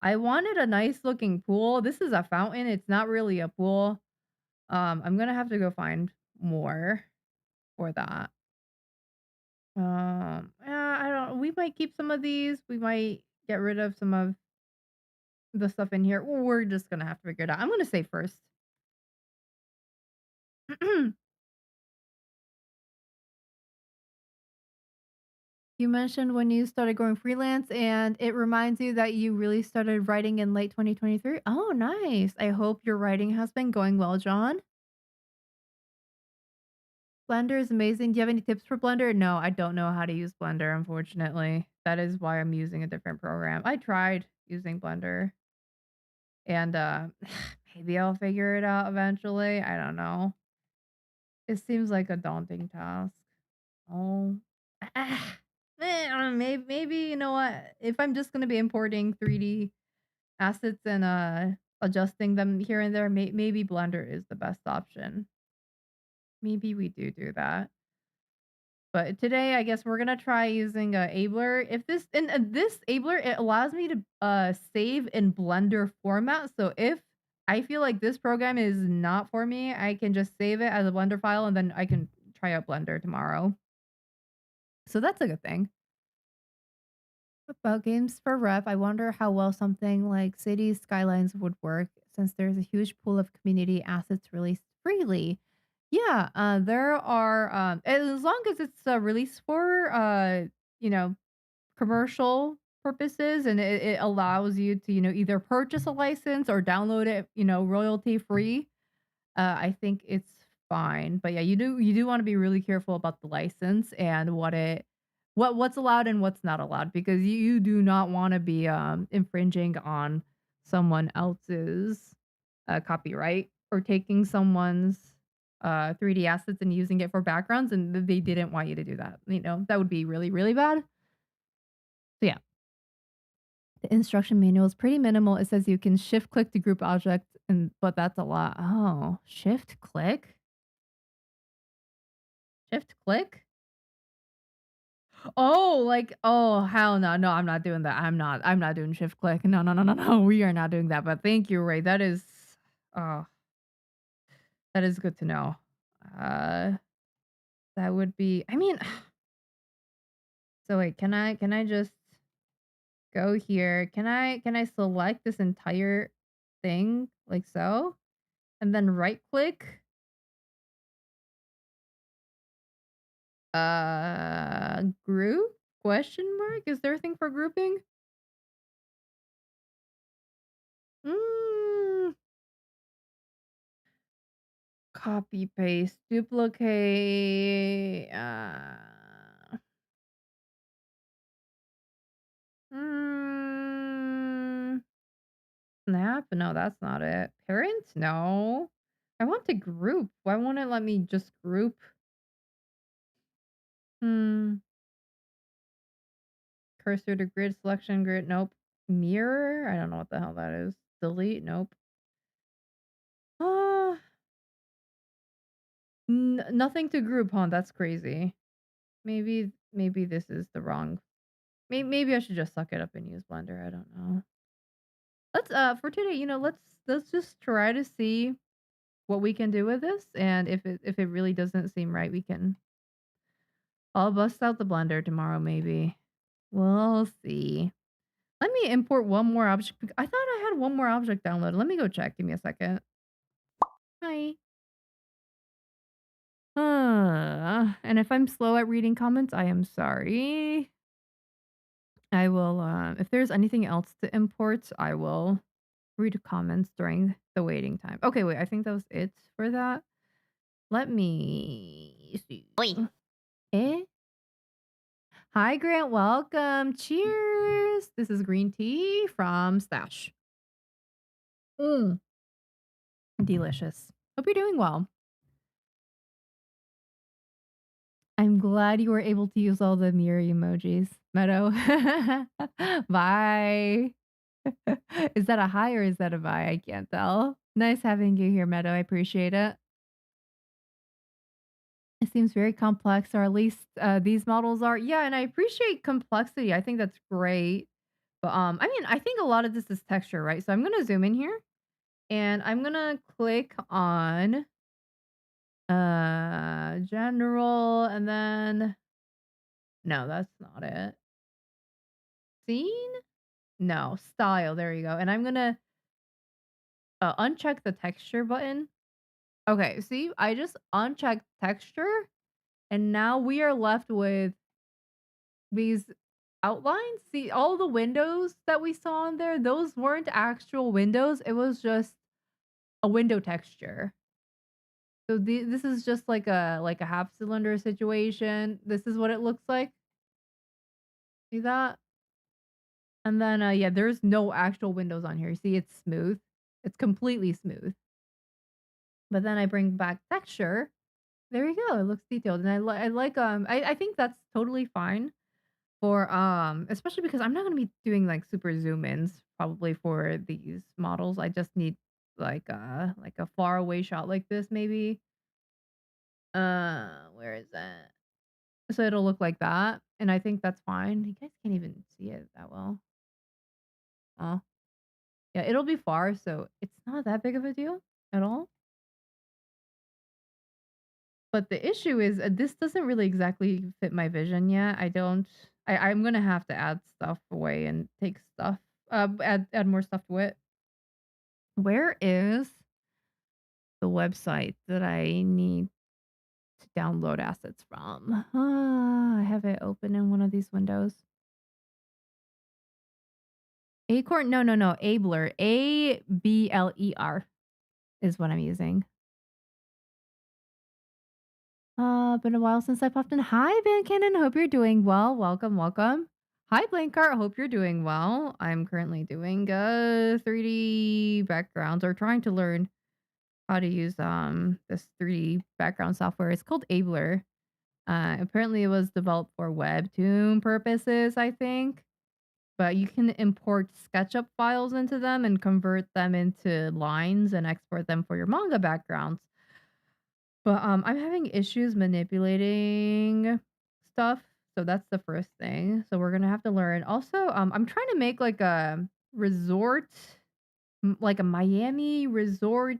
I wanted a nice looking pool. This is a fountain. It's not really a pool. I'm gonna have to go find more for that. Yeah, I don't. We might keep some of these. We might get rid of some of the stuff in here. We're just gonna have to figure it out. I'm gonna say first. You mentioned when you started going freelance, and it reminds you that you really started writing in late 2023. Oh, nice. I hope your writing has been going well, John. Blender is amazing. Do you have any tips for Blender? No, I don't know how to use Blender, unfortunately. That is why I'm using a different program. I tried using Blender and maybe I'll figure it out eventually. I don't know. It seems like a daunting task. Oh. Maybe you know what? If I'm just gonna be importing 3D assets and adjusting them here and there, maybe Blender is the best option. Maybe we do that. But today, I guess we're gonna try using Abler. If this and this Abler, it allows me to save in Blender format. So if I feel like this program is not for me, I can just save it as a Blender file and then I can try out Blender tomorrow. So that's a good thing. About games for rep, I wonder how well something like Cities Skylines would work since there's a huge pool of community assets released freely. Yeah, there are as long as it's released for you know, commercial purposes and it allows you to, either purchase a license or download it, royalty free. I think it's fine. But yeah, you do wanna be really careful about the license and what's allowed and what's not allowed because you do not wanna be, infringing on someone else's, copyright or taking someone's, 3D assets and using it for backgrounds, and they didn't want you to do that, That would be really, really bad. So, yeah. The instruction manual is pretty minimal. It says you can shift click to group objects but that's a lot. Oh, shift click? Shift click? Oh, like, oh, hell no. No, I'm not doing that. I'm not doing shift click. No, no, no, no, no. We are not doing that. But thank you, Ray. Oh, that is good to know. Uh, that would be, I mean, so wait, can I just go here? Can I select this entire thing like so? And then right click? Group? Question mark? Is there a thing for grouping? Mm, copy paste, duplicate. Mm, snap? No, that's not it. Parent? No. I want to group. Why won't it let me just group? Hmm. Cursor to grid selection grid. Nope. Mirror? I don't know what the hell that is. Delete? Nope. Uh, nothing to group, huh? That's crazy. Maybe this is the wrong. Maybe I should just suck it up and use Blender. I don't know. Let's for today, let's just try to see what we can do with this, and if it really doesn't seem right, I'll bust out the Blender tomorrow maybe. We'll see. Let me import one more object. I thought I had one more object downloaded. Let me go check. Give me a second. Hi. And if I'm slow at reading comments, I am sorry. I will, if there's anything else to import, I will read comments during the waiting time. Okay, wait, I think that was it for that. Let me see. おい。Eh? Hi, Grant. Welcome. Cheers. This is green tea from Stash. Mm, delicious. Hope you're doing well. I'm glad you were able to use all the Mieri emojis. Meadow. Bye. Is that a hi or is that a bye? I can't tell. Nice having you here, Meadow. I appreciate it. It seems very complex, or at least these models are. Yeah, and I appreciate complexity. I think that's great. But I mean, I think a lot of this is texture, right? So I'm gonna zoom in here and I'm gonna click on general and then no, that's not it. Scene? No, style. There you go. And I'm gonna uncheck the texture button. Okay, see, I just unchecked texture, and now we are left with these outlines. See, all the windows that we saw in there, those weren't actual windows. It was just a window texture. So this is just like a half cylinder situation. This is what it looks like. See that? And then yeah, there's no actual windows on here. See, it's smooth. It's completely smooth. But then I bring back texture. There you go. It looks detailed, and I like I think that's totally fine for especially because I'm not gonna be doing like super zoom ins probably for these models. I just need like a far away shot like this maybe. Where is that? So it'll look like that, and I think that's fine. You guys can't even see it that well. Oh, yeah, it'll be far, so it's not that big of a deal at all. But the issue is, this doesn't really exactly fit my vision yet. I'm gonna have to add stuff away and take stuff add more stuff to it. Where is the website that I need to download assets from? I have it open in one of these windows. Acorn? No, no, no. Abler. Abler is what I'm using. Been a while since I popped in. Hi, Van Cannon. Hope you're doing well. Welcome, welcome. Hi, Blankart. Hope you're doing well. I'm currently doing 3D backgrounds or trying to learn how to use this 3D background software. It's called Abler. Apparently it was developed for webtoon purposes, I think. But you can import SketchUp files into them and convert them into lines and export them for your manga backgrounds. But I'm having issues manipulating stuff. So that's the first thing. So we're gonna have to learn. Also, I'm trying to make like a resort, like a Miami resort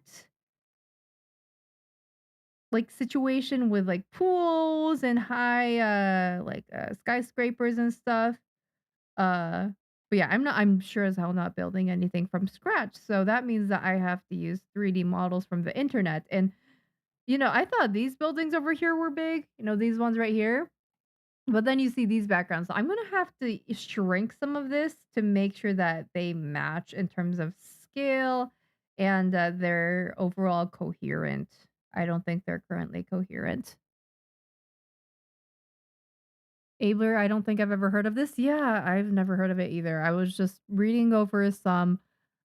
like situation with like pools and high skyscrapers and stuff. Uh but yeah, I'm sure as hell not building anything from scratch. So that means that I have to use 3D models from the internet. And I thought these buildings over here were big, these ones right here. But then you see these backgrounds. So I'm gonna have to shrink some of this to make sure that they match in terms of scale and they're overall coherent. I don't think they're currently coherent. Abler, I don't think I've ever heard of this. Yeah, I've never heard of it either. I was just reading over some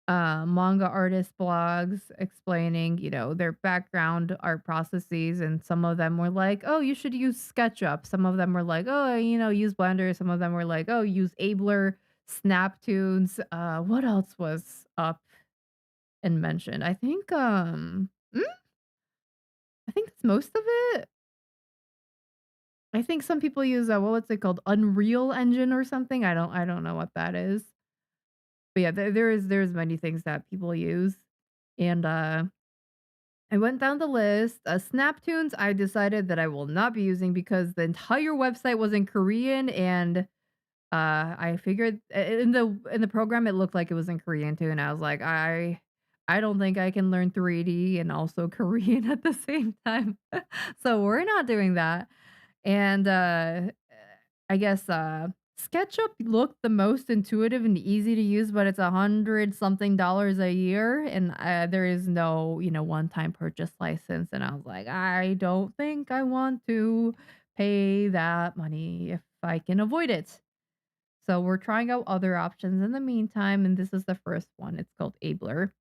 manga artist blogs explaining, their background art processes, and some of them were like, "Oh, you should use SketchUp." Some of them were like, "Oh, use Blender." Some of them were like, "Oh, use Abler, Snaptoons." What else was up and mentioned? I think that's most of it. I think some people use what's it called? Unreal Engine or something. I don't know what that is. But yeah, there's many things that people use. And I went down the list. Snaptoons, I decided that I will not be using because the entire website was in Korean, and I figured in the program it looked like it was in Korean too, and I was like, I don't think I can learn 3D and also Korean at the same time. So we're not doing that. And I guess SketchUp looked the most intuitive and easy to use, but it's 100 something dollars a year, and there is no one time purchase license. And I was like, I don't think I want to pay that money if I can avoid it. So we're trying out other options in the meantime, and this is the first one. It's called Abler.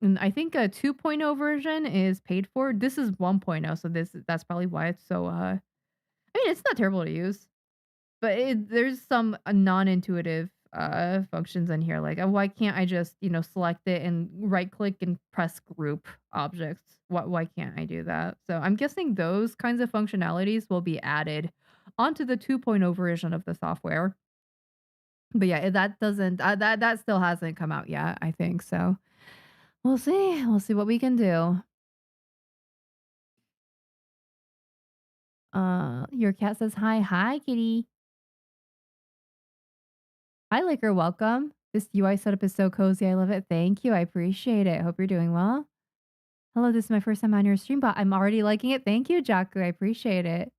And I think a 2.0 version is paid for. This is 1.0, so that's probably why it's so I mean, it's not terrible to use. But there's some non-intuitive, functions in here, like, why can't I just, select it and right click and press group objects? Why can't I do that? So I'm guessing those kinds of functionalities will be added onto the 2.0 version of the software. But yeah, that doesn't that still hasn't come out yet, I think, so we'll see. We'll see what we can do. Your cat says, "Hi. Hi, kitty." Hi, Liquor. Welcome. This UI setup is so cozy. I love it. Thank you. I appreciate it. Hope you're doing well. Hello, this is my first time on your stream, but I'm already liking it. Thank you, Jaku. I appreciate it.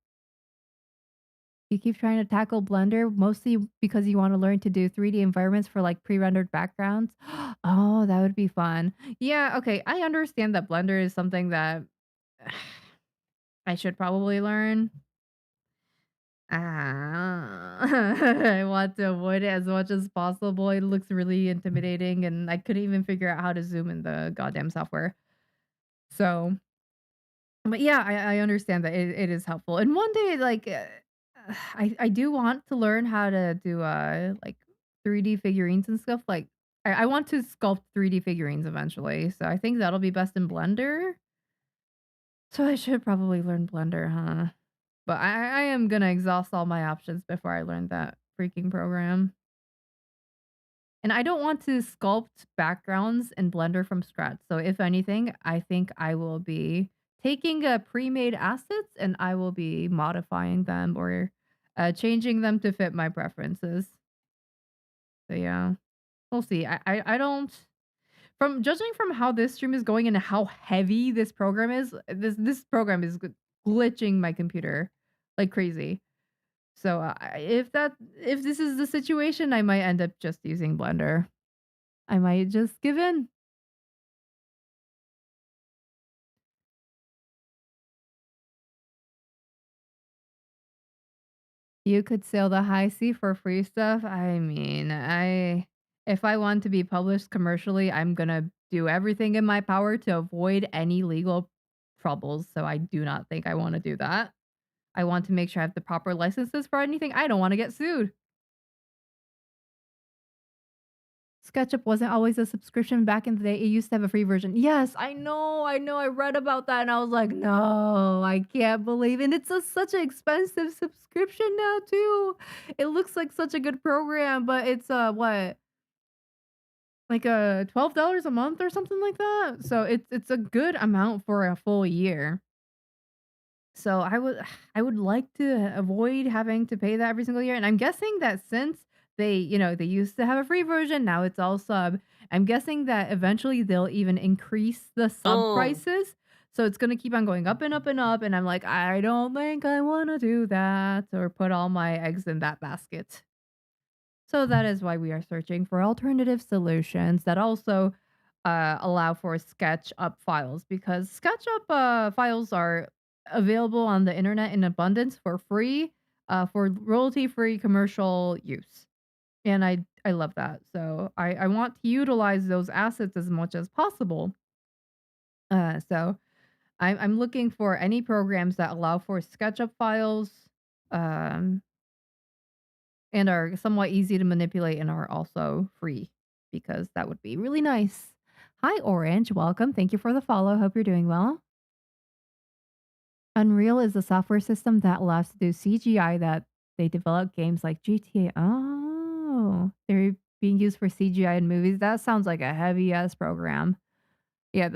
You keep trying to tackle Blender mostly because you want to learn to do 3D environments for like pre-rendered backgrounds. Oh, that would be fun. Yeah, okay. I understand that Blender is something that I should probably learn. I want to avoid it as much as possible. It looks really intimidating, and I couldn't even figure out how to zoom in the goddamn software. So, but yeah, I understand that it is helpful. And one day, like, I do want to learn how to do like 3D figurines and stuff. Like, I want to sculpt 3D figurines eventually. So I think that'll be best in Blender. So I should probably learn Blender, huh? But I am gonna exhaust all my options before I learn that freaking program. And I don't want to sculpt backgrounds in Blender from scratch. So if anything, I think I will be taking pre-made assets and I will be modifying them or changing them to fit my preferences. So yeah, we'll see. I don't from judging from how this stream is going and how heavy this program is. This program is glitching my computer like crazy. So, if this is the situation, I might end up just using Blender. I might just give in. You could sail the high sea for free stuff. I mean, I if I want to be published commercially, I'm gonna do everything in my power to avoid any legal troubles. So I do not think I want to do that. I want to make sure I have the proper licenses for anything. I don't want to get sued. SketchUp wasn't always a subscription back in the day. It used to have a free version. Yes, I know. I read about that and I was like, no, I can't believe it. And it's such an expensive subscription now too. It looks like such a good program, but it's what? Like $12 a month or something like that. So it's a good amount for a full year. So I would like to avoid having to pay that every single year, and I'm guessing that since they used to have a free version, now it's all sub. I'm guessing that eventually they'll even increase the sub うん。prices, so it's gonna keep on going up and up and up, and I'm like, "I don't think I wanna do that or put all my eggs in that basket." So that is why we are searching for alternative solutions that also allow for SketchUp files because SketchUp files are available on the internet in abundance for free, for royalty free commercial use. And I love that. So I want to utilize those assets as much as possible. So I'm looking for any programs that allow for SketchUp files. Um, and are somewhat easy to manipulate and are also free because that would be really nice. Hi, Orange. Welcome. Thank you for the follow. Hope you're doing well. Unreal is a software system that allows to do CGI that they develop games like GTA. Oh, they're being used for CGI in movies. That sounds like a heavy ass program. Yeah,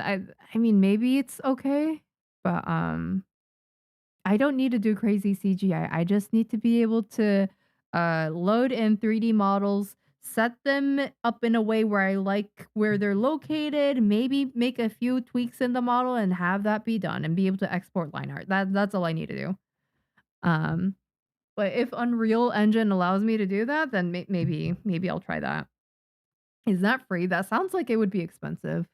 I mean maybe it's okay, but I don't need to do crazy CGI. I just need to be able to load in 3D models, set them up in a way where I like where they're located, maybe make a few tweaks in the model and have that be done and be able to export line art. That's all I need to do. Um, but if Unreal Engine allows me to do that, then maybe I'll try that. Is that free? That sounds like it would be expensive.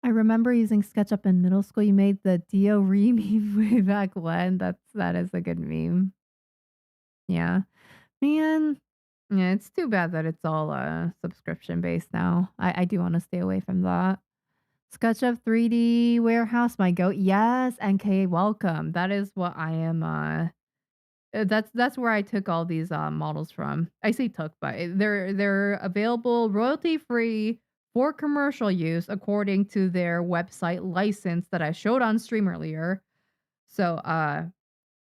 I remember using SketchUp in middle school. You made the Dio re meme way back when. That is a good meme. Yeah. Man, yeah, it's too bad that it's all subscription based now. I do want to stay away from that. SketchUp 3D warehouse, my goat. Yes, NK, welcome. That is what I am that's where I took all these models from. I say took, but they're available royalty free for commercial use according to their website license that I showed on stream earlier. So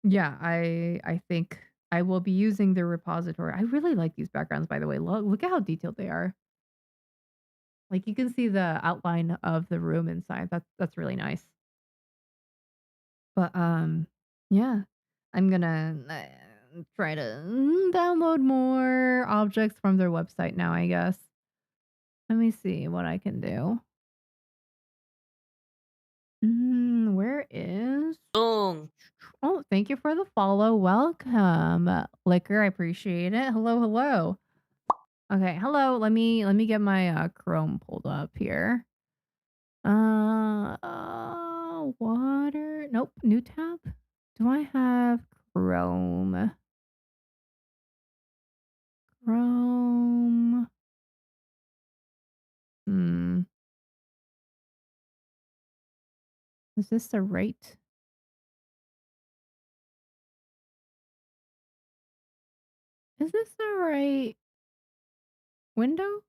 yeah, I think I will be using the repository. I really like these backgrounds by the way. Look at how detailed they are. Like you can see the outline of the room inside. That's really nice. But yeah, I'm gonna try to download more objects from their website now, I guess. Let me see what I can do. Where is? うん。Oh, thank you for the follow. Welcome, Liquor. I appreciate it. Hello, hello. Okay, hello. Let me get my Chrome pulled up here. Water. Nope. New tab. Do I have Chrome? Chrome. Hmm. Is this the right? Is this the right window?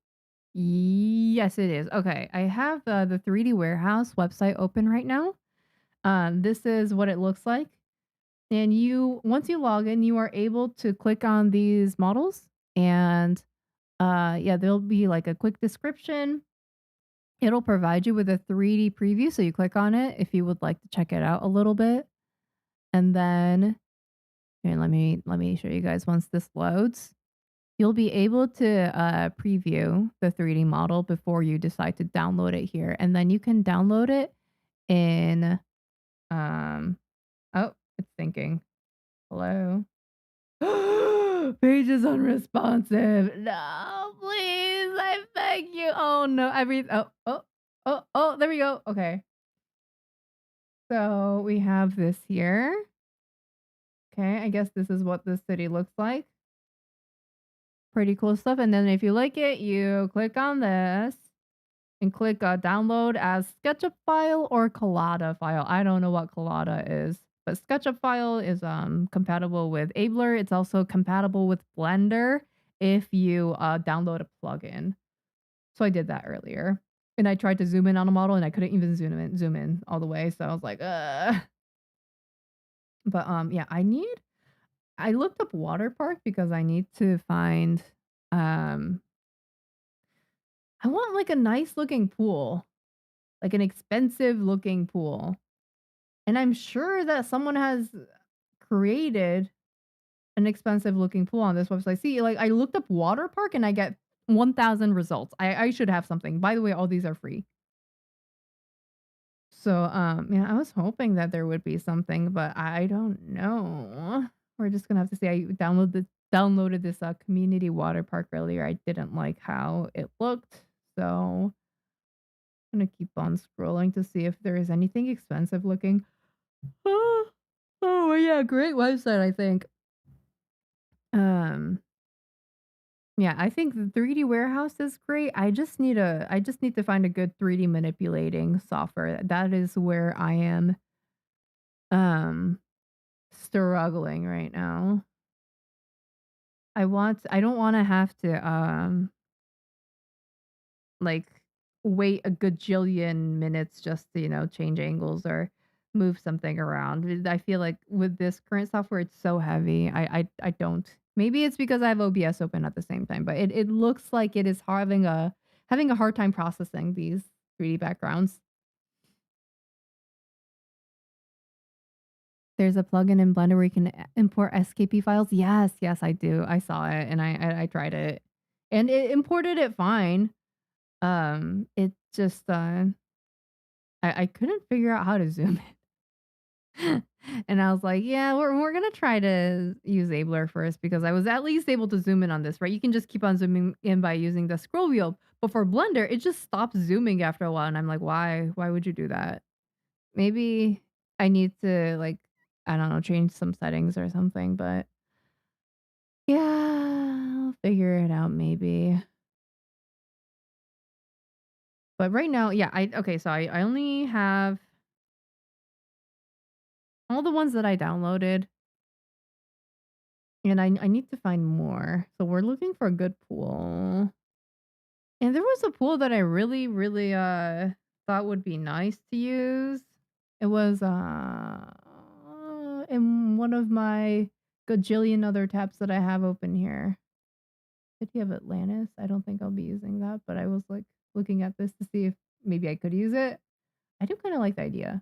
Yes, it is. Okay, I have the 3D warehouse website open right now. This is what it looks like. And once you log in, you are able to click on these models and yeah, there'll be like a quick description. It'll provide you with a 3D preview, so you click on it if you would like to check it out a little bit. And then here, let me show you guys once this loads. You'll be able to preview the 3D model before you decide to download it here. And then you can download it in oh, it's thinking. Hello. Page is unresponsive. No, please, I beg you. Oh no, oh, there we go. Okay. So we have this here. Okay, I guess this is what this city looks like. Pretty cool stuff. And then if you like it, you click on this and click download as SketchUp file or Collada file. I don't know what Collada is. But SketchUp file is compatible with Abler. It's also compatible with Blender if you download a plugin. So I did that earlier. And I tried to zoom in on a model and I couldn't even zoom in all the way. So I was like, But yeah, I looked up water park because I need to find um I want like a nice looking pool, like an expensive looking pool. And I'm sure that someone has created an expensive looking pool on this website. See, like I looked up water park and I get 1,000 results. I should have something. By the way, all these are free. So, yeah, I was hoping that there would be something, but I don't know. We're just gonna have to see. I downloaded this community water park earlier. I didn't like how it looked, so I'm gonna keep on scrolling to see if there is anything expensive looking. Oh, oh yeah, great website, I think. Um, yeah, I think the 3D warehouse is great. I just need to find a good 3D manipulating software. That is where I am um struggling right now. I don't want to have to like wait a gajillion minutes just to, change angles or move something around. I feel like with this current software it's so heavy. I don't. Maybe it's because I have OBS open at the same time, but it looks like it is having a hard time processing these 3D backgrounds. There's a plugin in Blender where you can import SKP files. Yes, yes, I do. I saw it and I tried it. And it imported it fine. It just I couldn't figure out how to zoom in. And I was like, yeah, we're gonna try to use Abler first because I was at least able to zoom in on this, right? You can just keep on zooming in by using the scroll wheel. But for Blender, it just stops zooming after a while. And I'm like, why? Why would you do that? Maybe I need to like, I don't know, change some settings or something, but yeah, I'll figure it out maybe. But right now, yeah, so I only have all the ones that I downloaded and I need to find more. So we're looking for a good pool. And there was a pool that I really, really thought would be nice to use. It was in one of my gajillion other tabs that I have open here. City of Atlantis. I don't think I'll be using that, but I was like looking at this to see if maybe I could use it. I do kind of like the idea.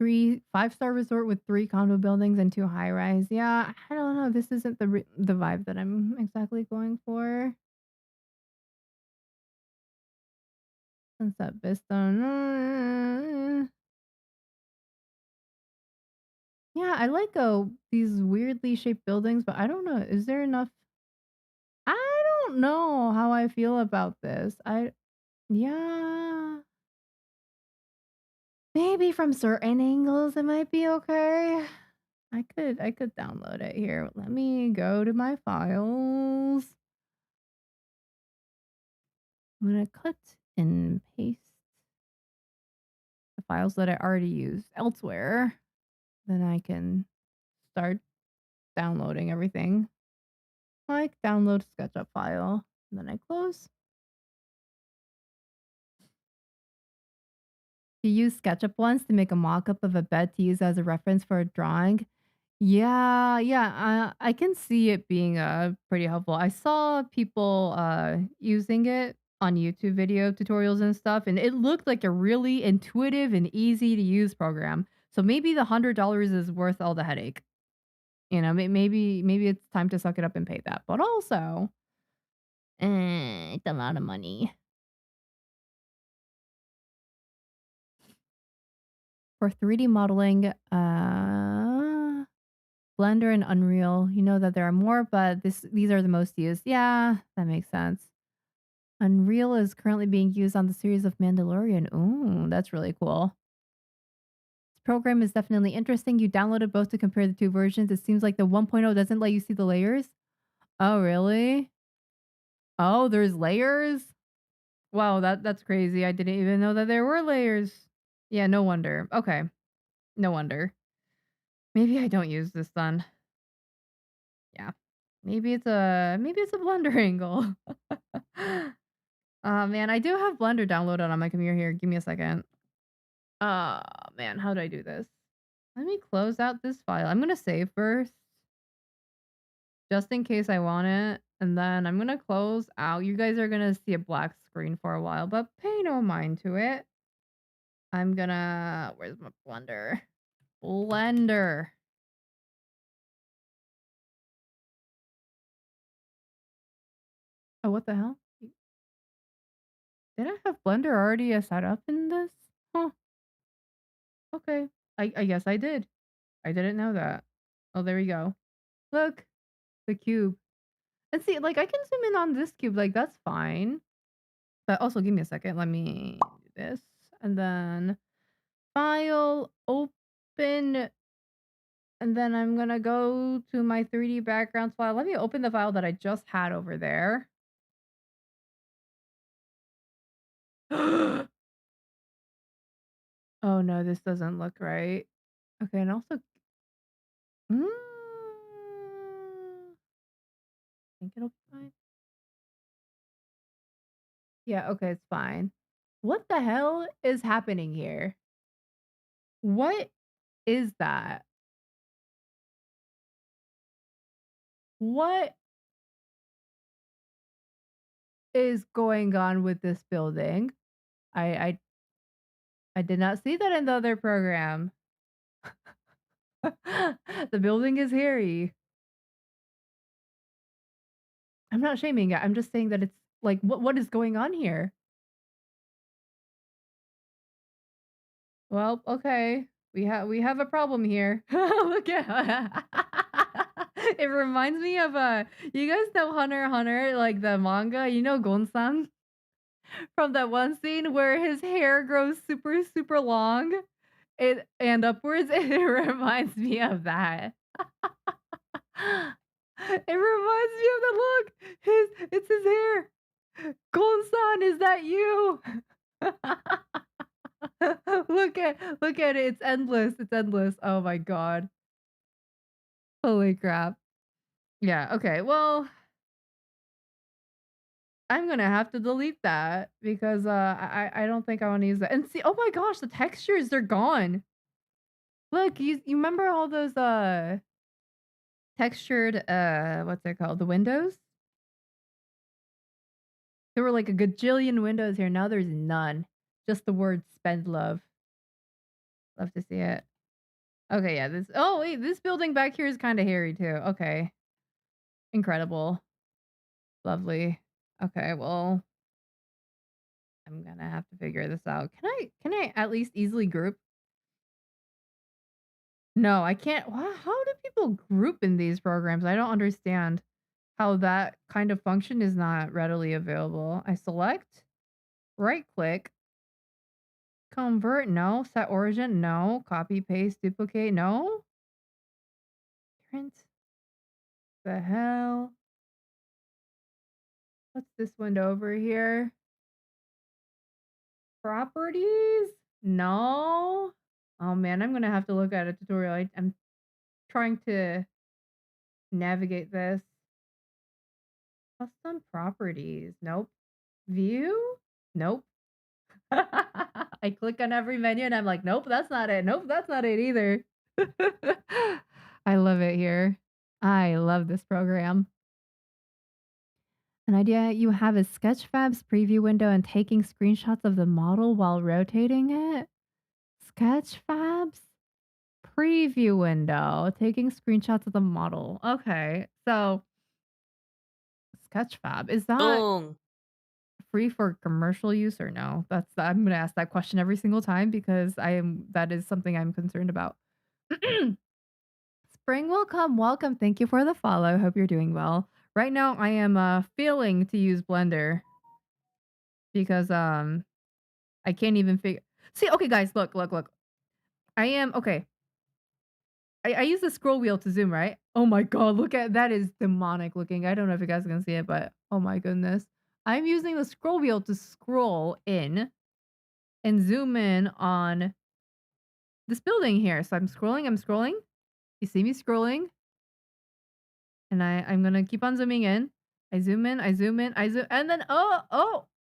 5-star resort with 3 condo buildings and 2 high rise. Yeah, I don't know. This isn't the vibe that I'm exactly going for. Sunset Vista. Yeah, I like these weirdly shaped buildings, but I don't know. Is there enough? I don't know how I feel about this. Yeah. Maybe from certain angles it might be okay. I could download it here. Let me go to my files. I'm gonna cut and paste the files that I already used elsewhere. Then I can start downloading everything. Like download SketchUp file. And then I close. You use SketchUp once to make a mock-up of a bed to use as a reference for a drawing. Yeah, yeah, I can see it being, pretty helpful. I saw people, using it on YouTube video tutorials and stuff, and it looked like a really intuitive and easy to use program. So maybe the $100 is worth all the headache. Maybe it's time to suck it up and pay that. But also, it's a lot of money. For 3D modeling, Blender and Unreal, you know that there are more, but these are the most used. Yeah, that makes sense. Unreal is currently being used on the series of Mandalorian. Ooh, that's really cool. This program is definitely interesting. You downloaded both to compare the two versions. It seems like the 1.0 doesn't let you see the layers. Oh, really? Oh, there's layers? Wow, that's crazy. I didn't even know that there were layers. Yeah, no wonder. Okay, no wonder. Maybe I don't use this then. Yeah. Maybe it's a Blender angle. Man, I do have Blender downloaded on my computer here. Give me a second. Oh, man, how do I do this? Let me close out this file. I'm gonna save first, just in case I want it, and then I'm gonna close out. You guys are gonna see a black screen for a while, but pay no mind to it. I'm gonna where's my Blender? Blender. Oh, what the hell? Did I have Blender already set up in this? Huh, okay. I guess I did. I didn't know that. Oh, there we go. Look, the cube. And see, like, I can zoom in on this cube, like, that's fine. But also, give me a second. Let me do this. And then file, open, and then I'm gonna go to my 3D backgrounds file. Let me open the file that I just had over there. Oh no, this doesn't look right. Okay, and also, mm, think it'll be fine. Yeah, okay, it's fine. What the hell is happening here? What is that? What is going on with this building? I I I did not see that in the other program. The building is hairy. I'm not shaming it. I'm just saying that it's like what is going on here? Well, okay. We have a problem here. Look at it reminds me of you guys know Hunter x Hunter, like the manga, you know Gon-san from that one scene where his hair grows super super long and upwards. It reminds me of that. It reminds me of the look. It's his hair. Gon-san, is that you? Look at it. It's endless. It's endless. Oh my god. Holy crap. Yeah, okay. Well, I'm gonna have to delete that because I don't think I want to use that. And see, oh my gosh, the textures they're gone. Look, you remember all those textured what's it called? The windows? There were like a gajillion windows here. Now there's none. Just the word spend love. Love to see it. Okay, yeah, this oh wait, this building back here is kind of hairy too. Okay. Incredible. Lovely. Okay, well, I'm gonna have to figure this out. Can I at least easily group? No, I can't. How do people group in these programs? I don't understand how that kind of function is not readily available. I select, right click, convert, no, set origin, no, copy, paste, duplicate, no. Print. The hell? What's this window over here? Properties? No. Oh man, I'm gonna have to look at a tutorial. I'm trying to navigate this. Custom properties. Nope. View? Nope. I click on every menu and I'm like, nope, that's not it. Nope, that's not it either. I love it here. I love this program. An idea you have is Sketchfab's preview window and taking screenshots of the model while rotating it. Sketchfab's preview window, taking screenshots of the model. Okay, so Sketchfab, is that Dong. free for commercial use or no? I'm gonna ask that question every single time because that is something I'm concerned about. Spring will come. Welcome. Thank you for the follow. Hope you're doing well. Right now I am failing to use Blender because I can't even figure. See, okay guys, look. I am okay. I use the scroll wheel to zoom, right? Oh my god, look at that is demonic looking. I don't know if you guys can see it, but oh my goodness. I'm using the scroll wheel to scroll in and zoom in on this building here. So I'm scrolling. You see me scrolling, and I'm gonna keep on zooming in. I zoom in, and then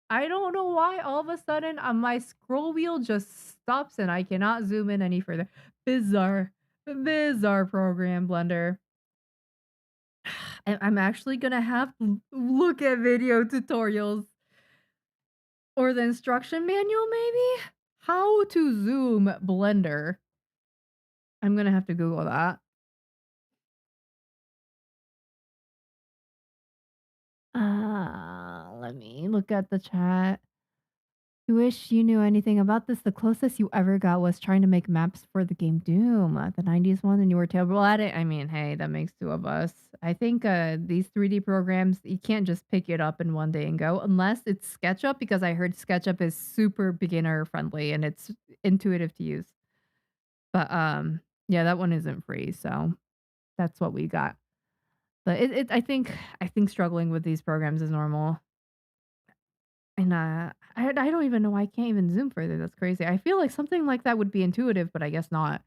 I don't know why all of a sudden my scroll wheel just stops and I cannot zoom in any further. Bizarre, bizarre program, Blender. I'm actually gonna have to look at video tutorials or the instruction manual, maybe? How to zoom Blender. I'm gonna have to Google that. Let me look at the chat. You wish you knew anything about this. The closest you ever got was trying to make maps for the game Doom, the 90s one, and you were terrible at it. I mean, hey, that makes two of us. I think these 3D programs, you can't just pick it up in one day and go, unless it's SketchUp, because I heard SketchUp is super beginner friendly and it's intuitive to use. But yeah, that one isn't free, so that's what we got. But I think struggling with these programs is normal. And, I don't even know why I can't even zoom further, that's crazy. I feel like something like that would be intuitive, but I guess not.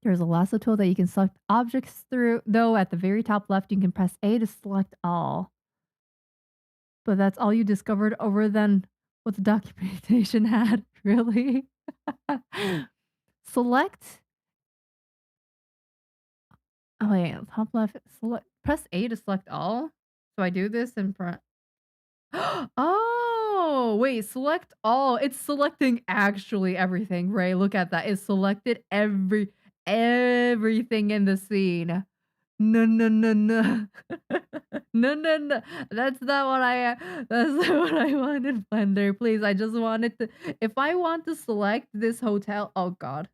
There's a lasso tool that you can select objects through, though at the very top left, you can press A to select all. But that's all you discovered over then what the documentation had, really? Select oh, wait, top left, press A to select all? So I do this in front. Oh, wait, select all. It's selecting actually everything, Ray. Look at that. It selected everything in the scene. No, no, no, no. No, no, no. That's not what that's not what I wanted, Blender. Please, I just wanted to if I want to select this hotel, oh god.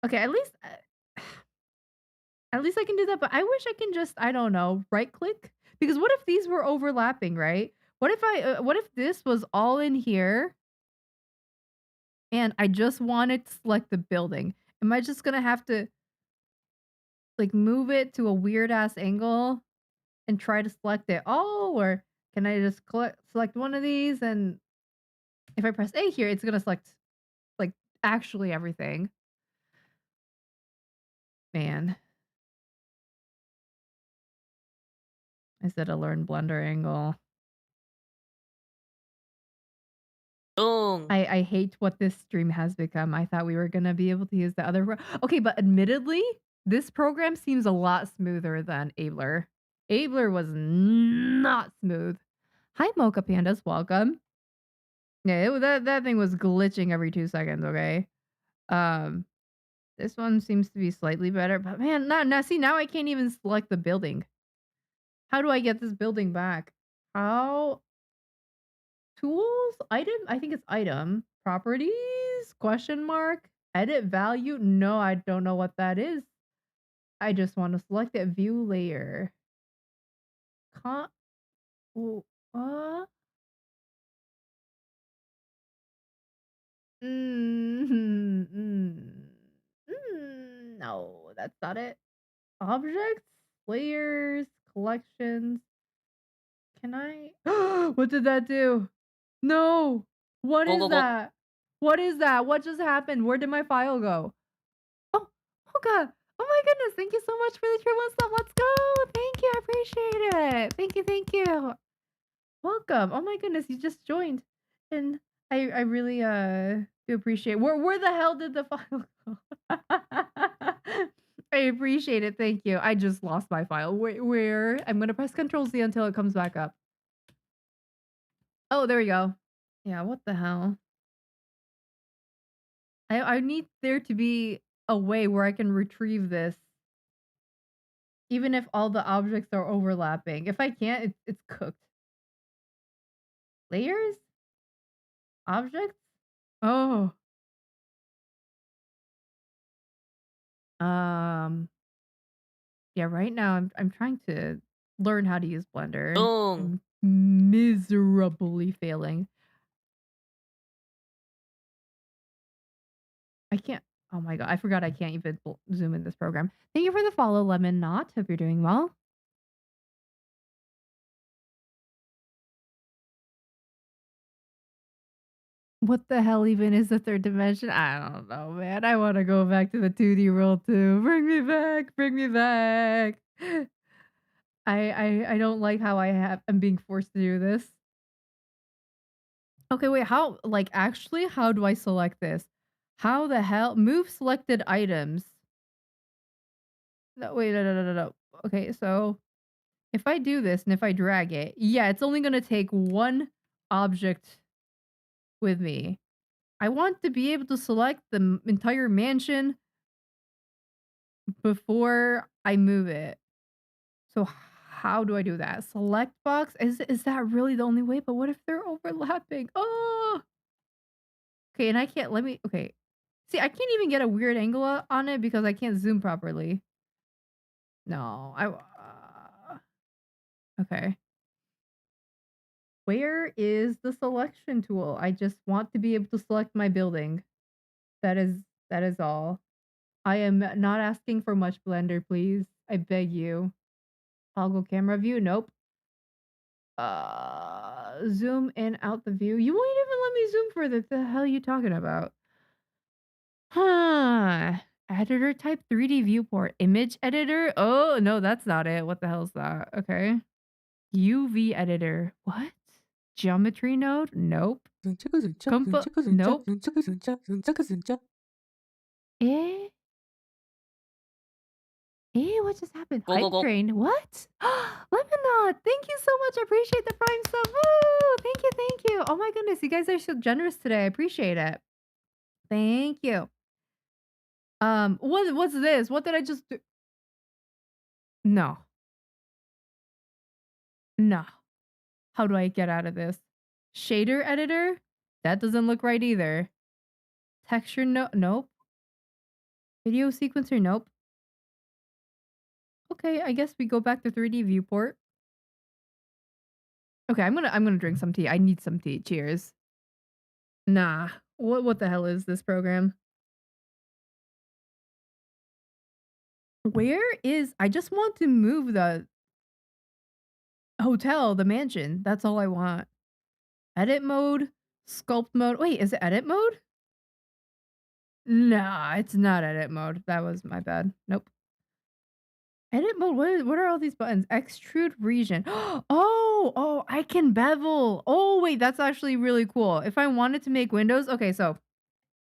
Okay, at least I can do that, but I wish I can just, I don't know, right click? Because what if these were overlapping, right? What if this was all in here and I just wanted to select the building? Am I just gonna have to like move it to a weird ass angle and try to select it all? Or can I just select one of these and if I press A here, it's gonna select like actually everything. Man, I said a learn Blender angle. I hate what this stream has become. I thought we were gonna be able to use the other okay, but admittedly, this program seems a lot smoother than Abler. Abler was not smooth. Hi, Mocha Pandas, welcome. Yeah, that thing was glitching every 2 seconds, okay? Um, this one seems to be slightly better, but man, now see, now I can't even select the building. How do I get this building back? How Tools? Item? I think it's item. Properties? Question mark? Edit value? No, I don't know what that is. I just want to select it. View layer. Con oh, uh? Mm, mm, no, that's not it. Objects? Layers? Collections? Can I what did that do? No! What is that? What is that? What just happened? Where did my file go? Oh, oh god. Oh my goodness. Thank you so much for the triple stuff. Let's go. Thank you. I appreciate it. Thank you. Welcome. Oh my goodness, you just joined. And I really do appreciate where the hell did the file go? I appreciate it. Thank you. I just lost my file. Where? I'm gonna press Control Z until it comes back up. Oh, there we go. Yeah, what the hell? I need there to be a way where I can retrieve this. Even if all the objects are overlapping. If I can't, it's cooked. Layers? Objects? Oh. Um, yeah, right now I'm trying to learn how to use Blender. I'm miserably failing. I can't oh my god, I forgot I can't even zoom in this program. Thank you for the follow, Lemon Knot. Hope you're doing well. What the hell even is the third dimension? I don't know, man. I want to go back to the 2D world too. Bring me back. Bring me back. I don't like how I'm being forced to do this. Okay, wait, how like actually how do I select this? How the hell move selected items? No, wait, no. Okay, so if I do this and if I drag it, yeah, it's only gonna take one object with me. I want to be able to select the entire mansion before I move it. So how do I do that? Select box? Is that really the only way? But what if they're overlapping? Oh, okay, and I can't let me okay. See, I can't even get a weird angle on it because I can't zoom properly. No, okay. Where is the selection tool? I just want to be able to select my building. That is that is all. I am not asking for much, Blender, please. I beg you. Toggle camera view? Nope. Zoom in out the view. You won't even let me zoom further. The hell are you talking about? Huh. Editor type 3D viewport. Image editor? Oh, no, that's not it. What the hell is that? Okay. UV editor. What? Geometry node? Nope. Nope. Eh? What just happened? Go, go, Hype go. train. What? Lemonade. Thank you so much. I appreciate the prime sub. Woo! Thank you. Thank you. Oh my goodness. You guys are so generous today. I appreciate it. Thank you. What's this? What did I just do? No. No. How do I get out of this? Shader editor? That doesn't look right either. Texture no nope. Video sequencer, nope. Okay, I guess we go back to 3D viewport. Okay, I'm gonna drink some tea. I need some tea. Cheers. Nah. What the hell is this program? Where is I just want to move the hotel, the mansion. That's all I want. Edit mode, sculpt mode. Wait, is it edit mode? Nah, it's not edit mode. That was my bad. Nope. Edit mode. What are all these buttons? Extrude region. Oh, I can bevel. Oh, wait, that's actually really cool. If I wanted to make windows, okay, so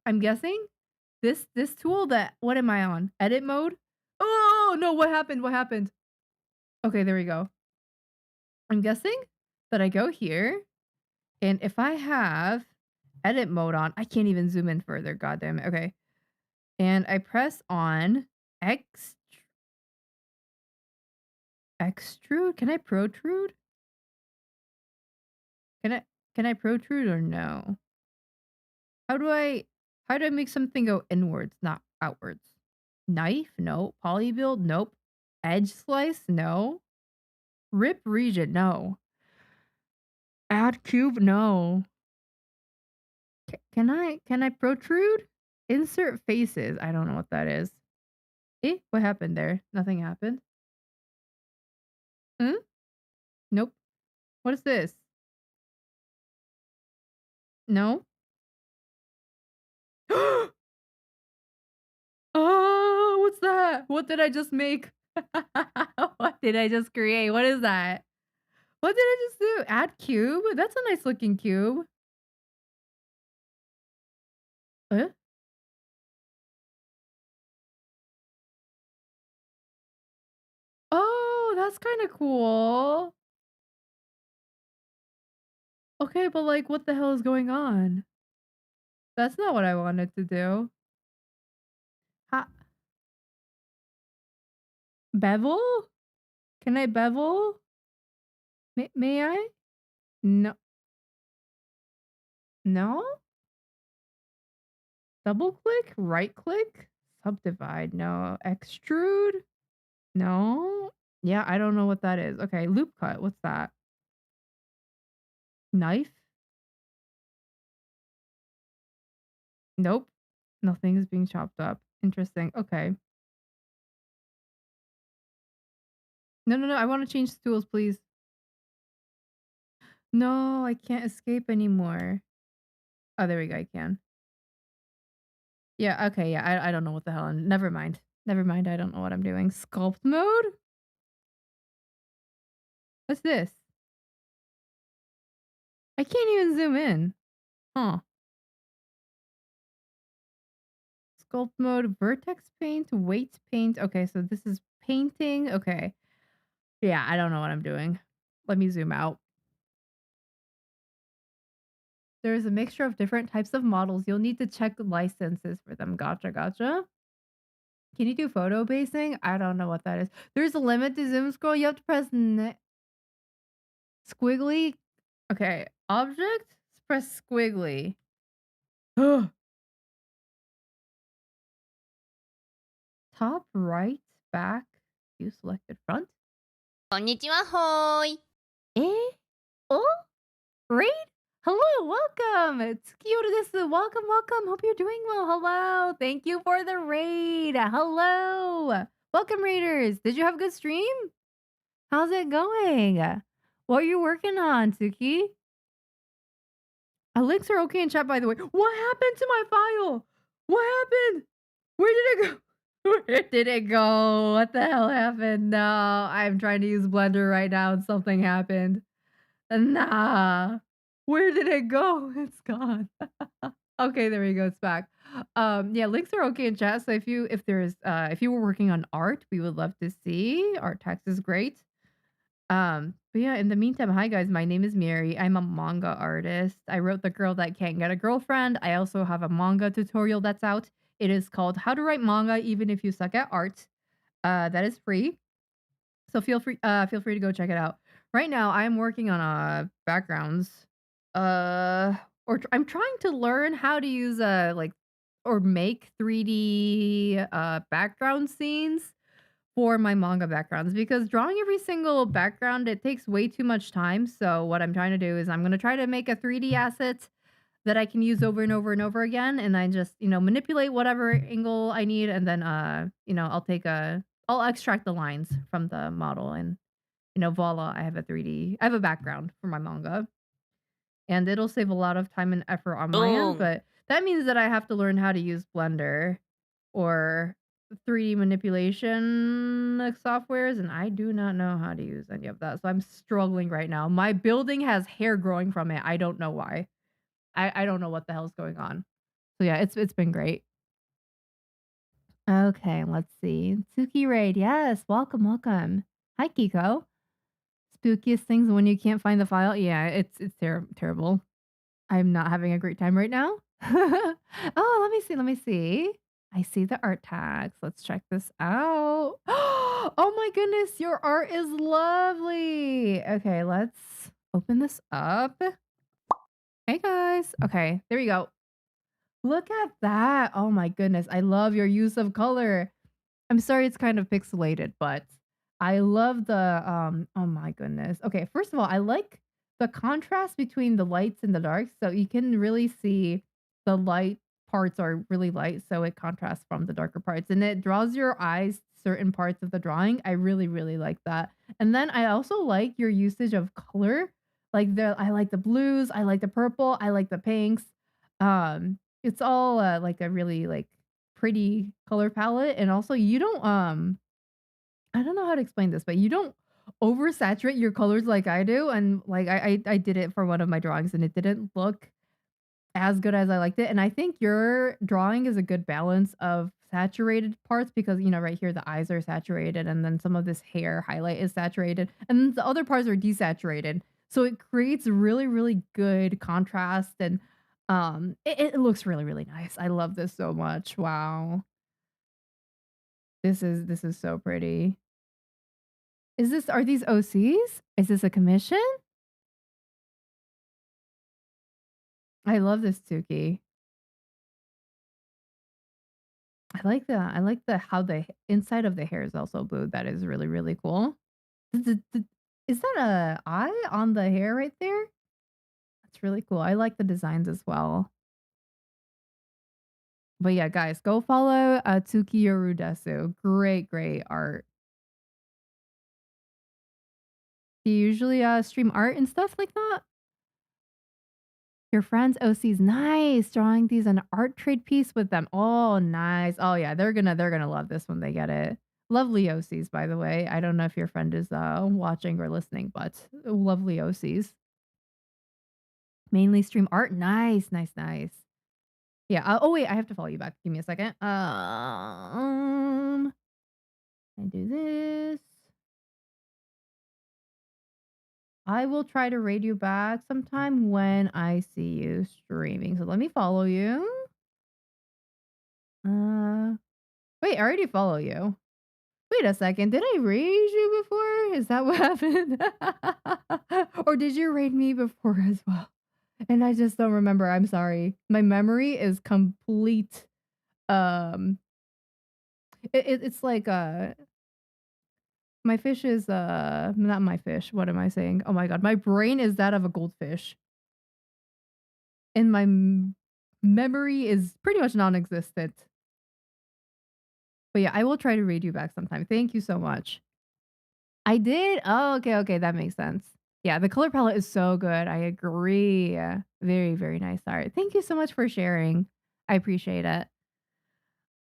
I'm guessing this tool that what am I on? Edit mode? Oh no, what happened? What happened? Okay, there we go. I'm guessing that I go here, and if I have edit mode on, I can't even zoom in further. God damn it. Okay. And I press on extrude. Can I protrude? Can I can I protrude or no? How do I make something go inwards, not outwards? Knife? No. Poly build? Nope. Edge slice? No. Rip region? No. Add cube? No. Can I protrude? Insert faces. I don't know what that is. Eh? What happened there? Nothing happened. Hmm? Nope. What is this? No. Oh, what's that? What did I just make? What did I just create? What is that? What did I just do? Add cube? That's a nice looking cube. Huh? Oh, that's kind of cool. Okay, but like, what the hell is going on? That's not what I wanted to do. Ha- bevel? Can I bevel? May I? No. No? Double click? Right click? Subdivide? No. Extrude? No. Yeah, I don't know what that is. Okay, loop cut. What's that? Knife? Nope. Nothing is being chopped up. Interesting. Okay. No. I want to change the tools, please. No, I can't escape anymore. Oh, there we go, I can. Yeah, okay, yeah, I don't know what the hell never mind. Never mind, I don't know what I'm doing. Sculpt mode? What's this? I can't even zoom in. Huh. Sculpt mode, vertex paint, weight paint. Okay, so this is painting. Okay. Yeah, I don't know what I'm doing. Let me zoom out. There's a mixture of different types of models. You'll need to check licenses for them. Gotcha, gotcha. Can you do photo basing? I don't know what that is. There's a limit to zoom scroll. You have to press squiggly. Okay, object. Press squiggly. Top right, back. You selected front. こんにちは、ほーい。Eh? Oh? Raid? Hello, welcome. Tsukiyoru desu. Welcome, welcome. Hope you're doing well. Hello. Thank you for the raid. Hello. Welcome, raiders. Did you have a good stream? How's it going? What are you working on, Tsuki? Links are okay in chat, by the way. What happened to my file? What happened? Where did it go? Where did it go? What the hell happened? No, I'm trying to use Blender right now and something happened. Nah. Where did it go? It's gone. Okay, there we go. It's back. Yeah, links are okay in chat. So if you were working on art, we would love to see. Art text is great. But yeah, in the meantime, hi guys, my name is Mieri. I'm a manga artist. I wrote The Girl That Can't Get a Girlfriend. I also have a manga tutorial that's out. It is called How to Write Manga Even If You Suck at Art. That is free. So feel free to go check it out. Right now, I'm working on backgrounds. I'm trying to learn how to use or make 3D background scenes for my manga backgrounds because drawing every single background it takes way too much time. So what I'm trying to do is I'm going to try to make a 3D asset that I can use over and over and over again and I just, manipulate whatever angle I need and then I'll extract the lines from the model and voila, I have a background for my manga. And it'll save a lot of time and effort on my end, ドーン。but that means that I have to learn how to use Blender or 3D manipulation softwares, and I do not know how to use any of that. So I'm struggling right now. My building has hair growing from it. I don't know why. I don't know what the hell's going on. So yeah, it's been great. Okay, let's see. Tsuki Raid, yes, welcome, welcome. Hi, Kiko. Spookiest things when you can't find the file. Yeah, it's terrible. I'm not having a great time right now. Oh, let me see. I see the art tags. Let's check this out. Oh my goodness, your art is lovely. Okay, let's open this up. Hey guys. Okay, there we go. Look at that. Oh my goodness. I love your use of color. I'm sorry it's kind of pixelated, but I love the oh my goodness. Okay, first of all, I like the contrast between the lights and the darks. So you can really see the light parts are really light, so it contrasts from the darker parts and it draws your eyes to certain parts of the drawing. I really, really like that. And then I also like your usage of color. I like the blues, I like the purple, I like the pinks. It's all like a really like pretty color palette and also you don't I don't know how to explain this, but you don't oversaturate your colors like I do and like I did it for one of my drawings and it didn't look as good as I liked it and I think your drawing is a good balance of saturated parts because right here the eyes are saturated and then some of this hair highlight is saturated and the other parts are desaturated. So it creates really really good contrast and it looks really really nice. I love this so much. Wow. This is so pretty. Are these OCs? Is this a commission? I love this Tuki. I like the how the inside of the hair is also blue. That is really, really cool. Is that a eye on the hair right there? That's really cool. I like the designs as well. But yeah, guys, go follow Tsuki Yorudesu. Great, great art. Do you usually stream art and stuff like that? Your friends OCs, nice. Drawing these an art trade piece with them. Oh, nice. Oh yeah, they're gonna love this when they get it. Lovely OCs, by the way. I don't know if your friend is watching or listening, but lovely OCs. Mainly stream art. Nice, nice, nice. Yeah. Oh wait, I have to follow you back. Give me a second. I do this. I will try to raid you back sometime when I see you streaming. So let me follow you. Uh, wait, I already follow you. Wait a second. Did I raid you before? Is that what happened? Or did you raid me before as well? And I just don't remember. I'm sorry. My memory is complete. Um, it's like my fish is not my fish. What am I saying? Oh my god, my brain is that of a goldfish, and my memory is pretty much non-existent. But yeah, I will try to read you back sometime. Thank you so much. I did. Oh, okay, okay, that makes sense. Yeah, the color palette is so good. I agree. Very, very nice art. Thank you so much for sharing. I appreciate it.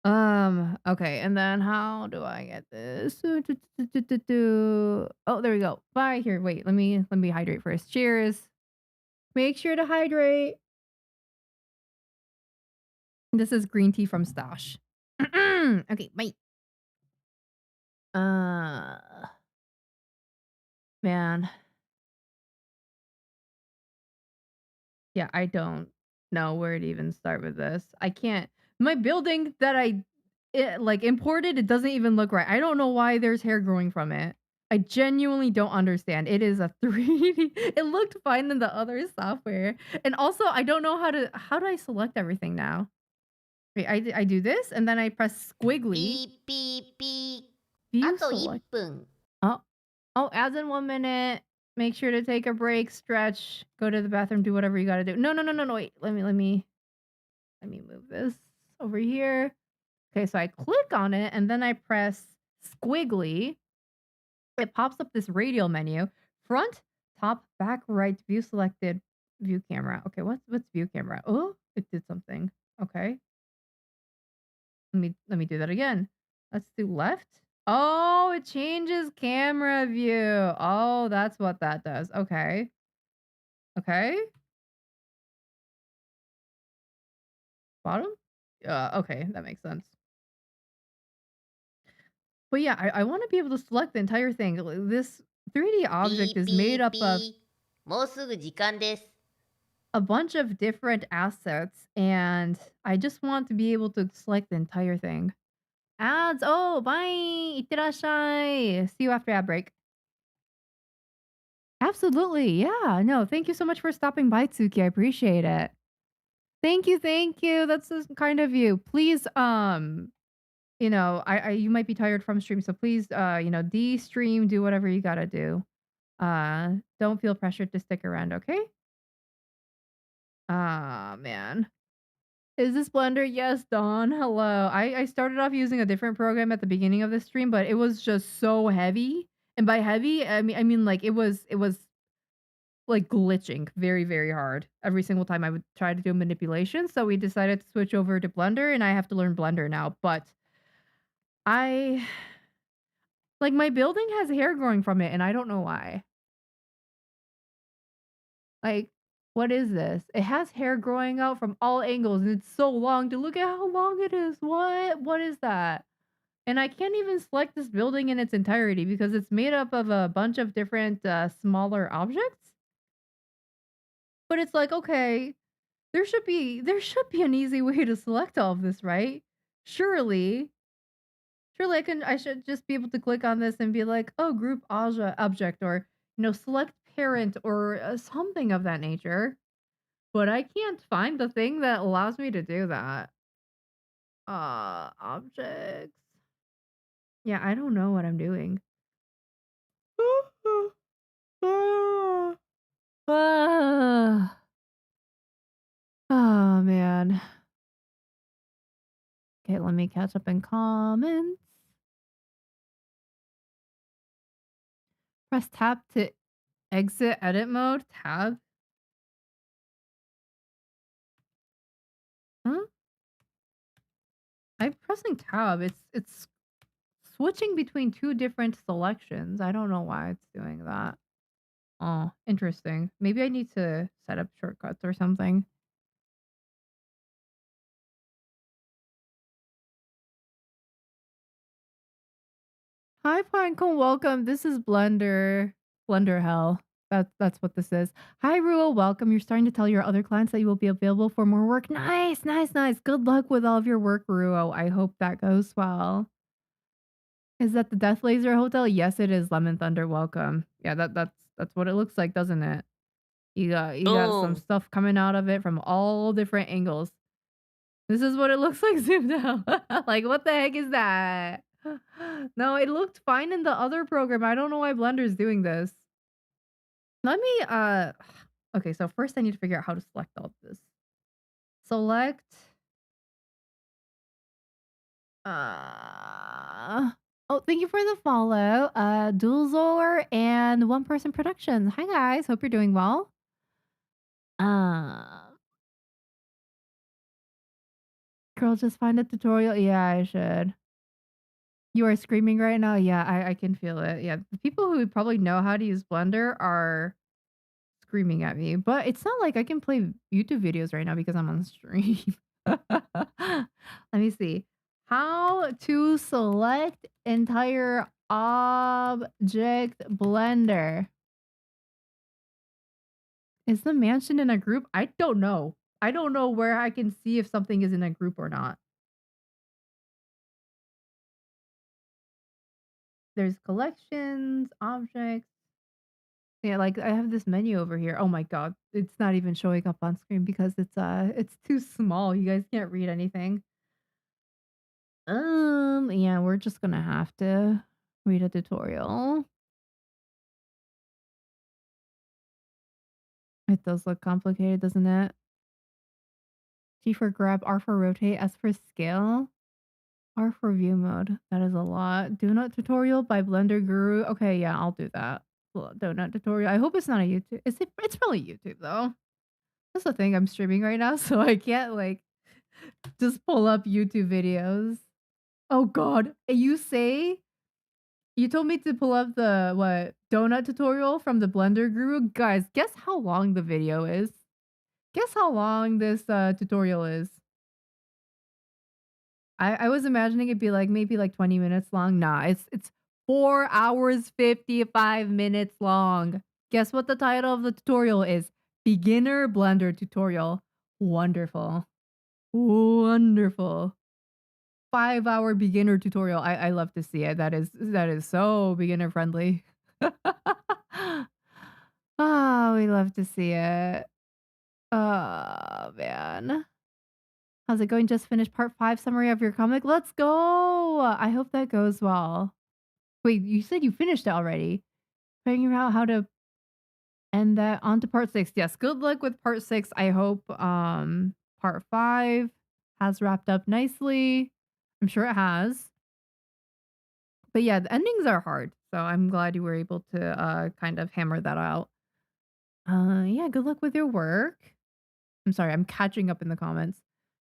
Okay, and then how do I get this? Oh, there we go. Bye here. Wait, let me hydrate first. Cheers. Make sure to hydrate. This is green tea from Stash. Okay, bye. Uh Man. Yeah, I don't know where to even start with this. I can't my building that like imported, it doesn't even look right. I don't know why there's hair growing from it. I genuinely don't understand. It is a 3D. It looked fine in the other software. And also, I don't know how do I select everything now? Wait, I do this and then I press squiggly. ピーピーピー。あ View と select. 1分。Oh, oh, as in 1 minute. Make sure to take a break, stretch, go to the bathroom, do whatever you gotta do. No, no, no, no, no. Wait. Let me move this over here. Okay, so I click on it and then I press squiggly. It pops up this radial menu. Front, top, back, right, view selected, view camera. Okay, what's view camera? Oh, it did something. Okay. Let me do that again. Let's do left. Oh, it changes camera view. Oh, that's what that does. Okay. Okay. Bottom? Okay, that makes sense. But yeah, I want to be able to select the entire thing. This 3D ピ object ー is ピ made ー up ピ of ー。もうすぐ時間です。a bunch of different assets, and I just want to be able to select the entire thing. Ads. Oh, bye. いってらっしゃい. See you after ad break. Absolutely. Yeah. No, thank you so much for stopping by, Tsuki. I appreciate it. Thank you. Thank you. That's so kind of you. Please, I you might be tired from stream, so please, de-stream, do whatever you gotta do. Don't feel pressured to stick around, okay? Ah, man. Is this Blender? Yes, Dawn. Hello. I started off using a different program at the beginning of the stream, but it was just so heavy. And by heavy, I mean like it was like glitching very, very hard every single time I would try to do manipulation. So we decided to switch over to Blender, and I have to learn Blender now. But I like my building has hair growing from it, and I don't know why. Like, what is this? It has hair growing out from all angles, and it's so long to look at how long it is. What? What is that? And I can't even select this building in its entirety because it's made up of a bunch of different smaller objects. But it's like, okay, there should be an easy way to select all of this, right? Surely, surely I should just be able to click on this and be like, oh, group object, or select parent, or something of that nature. But I can't find the thing that allows me to do that. Objects. Yeah, I don't know what I'm doing. Ah. Oh, man. Okay, let me catch up in comments. Press tab to exit edit mode. Tab. I'm pressing tab. It's switching between two different selections. I don't know why it's doing that. Oh, interesting. Maybe I need to set up shortcuts or something. Hi, Pinecone. Welcome. This is Blender. Blender Hell. That's what this is. Hi, Ruel. Welcome. You're starting to tell your other clients that you will be available for more work. Nice, nice, nice. Good luck with all of your work, Ruel. I hope that goes well. Is that the Death Laser Hotel? Yes, it is. Lemon Thunder. Welcome. Yeah, that's what it looks like, doesn't it? You got some Boom. stuff coming out of it from all different angles. This is what it looks like zoomed out. Like, what the heck is that? No, it looked fine in the other program. I don't know why Blender's doing this. Let me okay, so first I need to figure out how to select all of this. Select oh, thank you for the follow. Dulzor and One Person Productions. Hi guys, hope you're doing well. Uh Girl, just find a tutorial. Yeah, I should. You are screaming right now? Yeah, I can feel it. Yeah, the people who probably know how to use Blender are screaming at me, but it's not like I can play YouTube videos right now because I'm on stream. Let me see. How to select entire object Blender. Is the mansion in a group? I don't know. I don't know where I can see if something is in a group or not. There's collections, objects. Yeah, like I have this menu over here. Oh my god, it's not even showing up on screen because it's too small. You guys can't read anything. Yeah, we're just gonna have to read a tutorial. It does look complicated, doesn't it? G for grab, R for rotate, S for scale, R for view mode. That is a lot. Donut tutorial by Blender Guru. Okay, yeah, I'll do that. Donut tutorial. I hope it's not a YouTube. Is it? It's probably YouTube though. That's the thing. I'm streaming right now, so I can't like just pull up YouTube videos. Oh God, you told me to pull up the what donut tutorial from the Blender Guru. Guys, guess how long the video is? Guess how long this tutorial is? I was imagining it'd be like maybe like 20 minutes long. Nah, it's 4 hours 55 minutes long. Guess what the title of the tutorial is? Beginner Blender tutorial. Wonderful. Wonderful. 5-hour beginner tutorial. I love to see it. That is so beginner friendly. Oh, we love to see it. Oh man. How's it going? Just finished part 5 summary of your comic. Let's go. I hope that goes well. Wait, you said you finished it already. Figuring out how to end that on to part 6. Yes, good luck with part 6. I hope part 5 has wrapped up nicely. I'm sure it has. But yeah, the endings are hard. So I'm glad you were able to kind of hammer that out. Yeah, good luck with your work. I'm sorry, I'm catching up in the comments.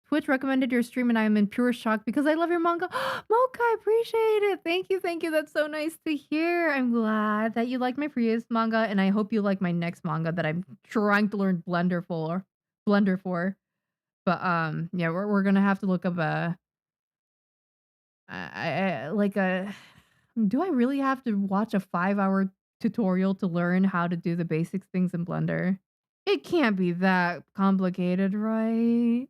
Twitch recommended your stream and I am in pure shock because I love your manga. Mocha, I appreciate it. Thank you, thank you. That's so nice to hear. I'm glad that you like my previous manga and I hope you like my next manga that I'm trying to learn Blender for. Blender for. But yeah, we're gonna have to look up a like a do I really have to watch a 5-hour tutorial to learn how to do the basic things in Blender? It can't be that complicated, right?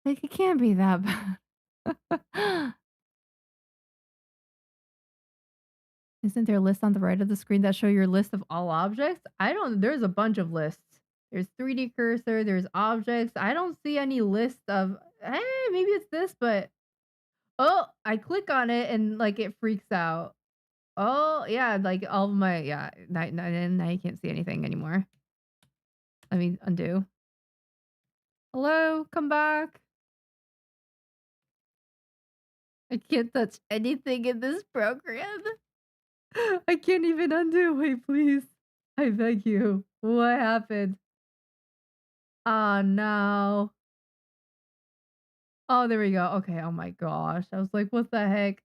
Like, it can't be that bad. Isn't there a list on the right of the screen that show your list of all objects? I don't there's a bunch of lists. There's 3D cursor, there's objects. I don't see any list of maybe it's this, but oh, I click on it and like it freaks out. Oh, yeah, like all of my yeah, now you can't see anything anymore. Let me undo. Hello, come back. I can't touch anything in this program. I can't even undo. Wait, please. I beg you. What happened? Oh no. Oh, there we go. Okay. Oh my gosh. I was like, what the heck?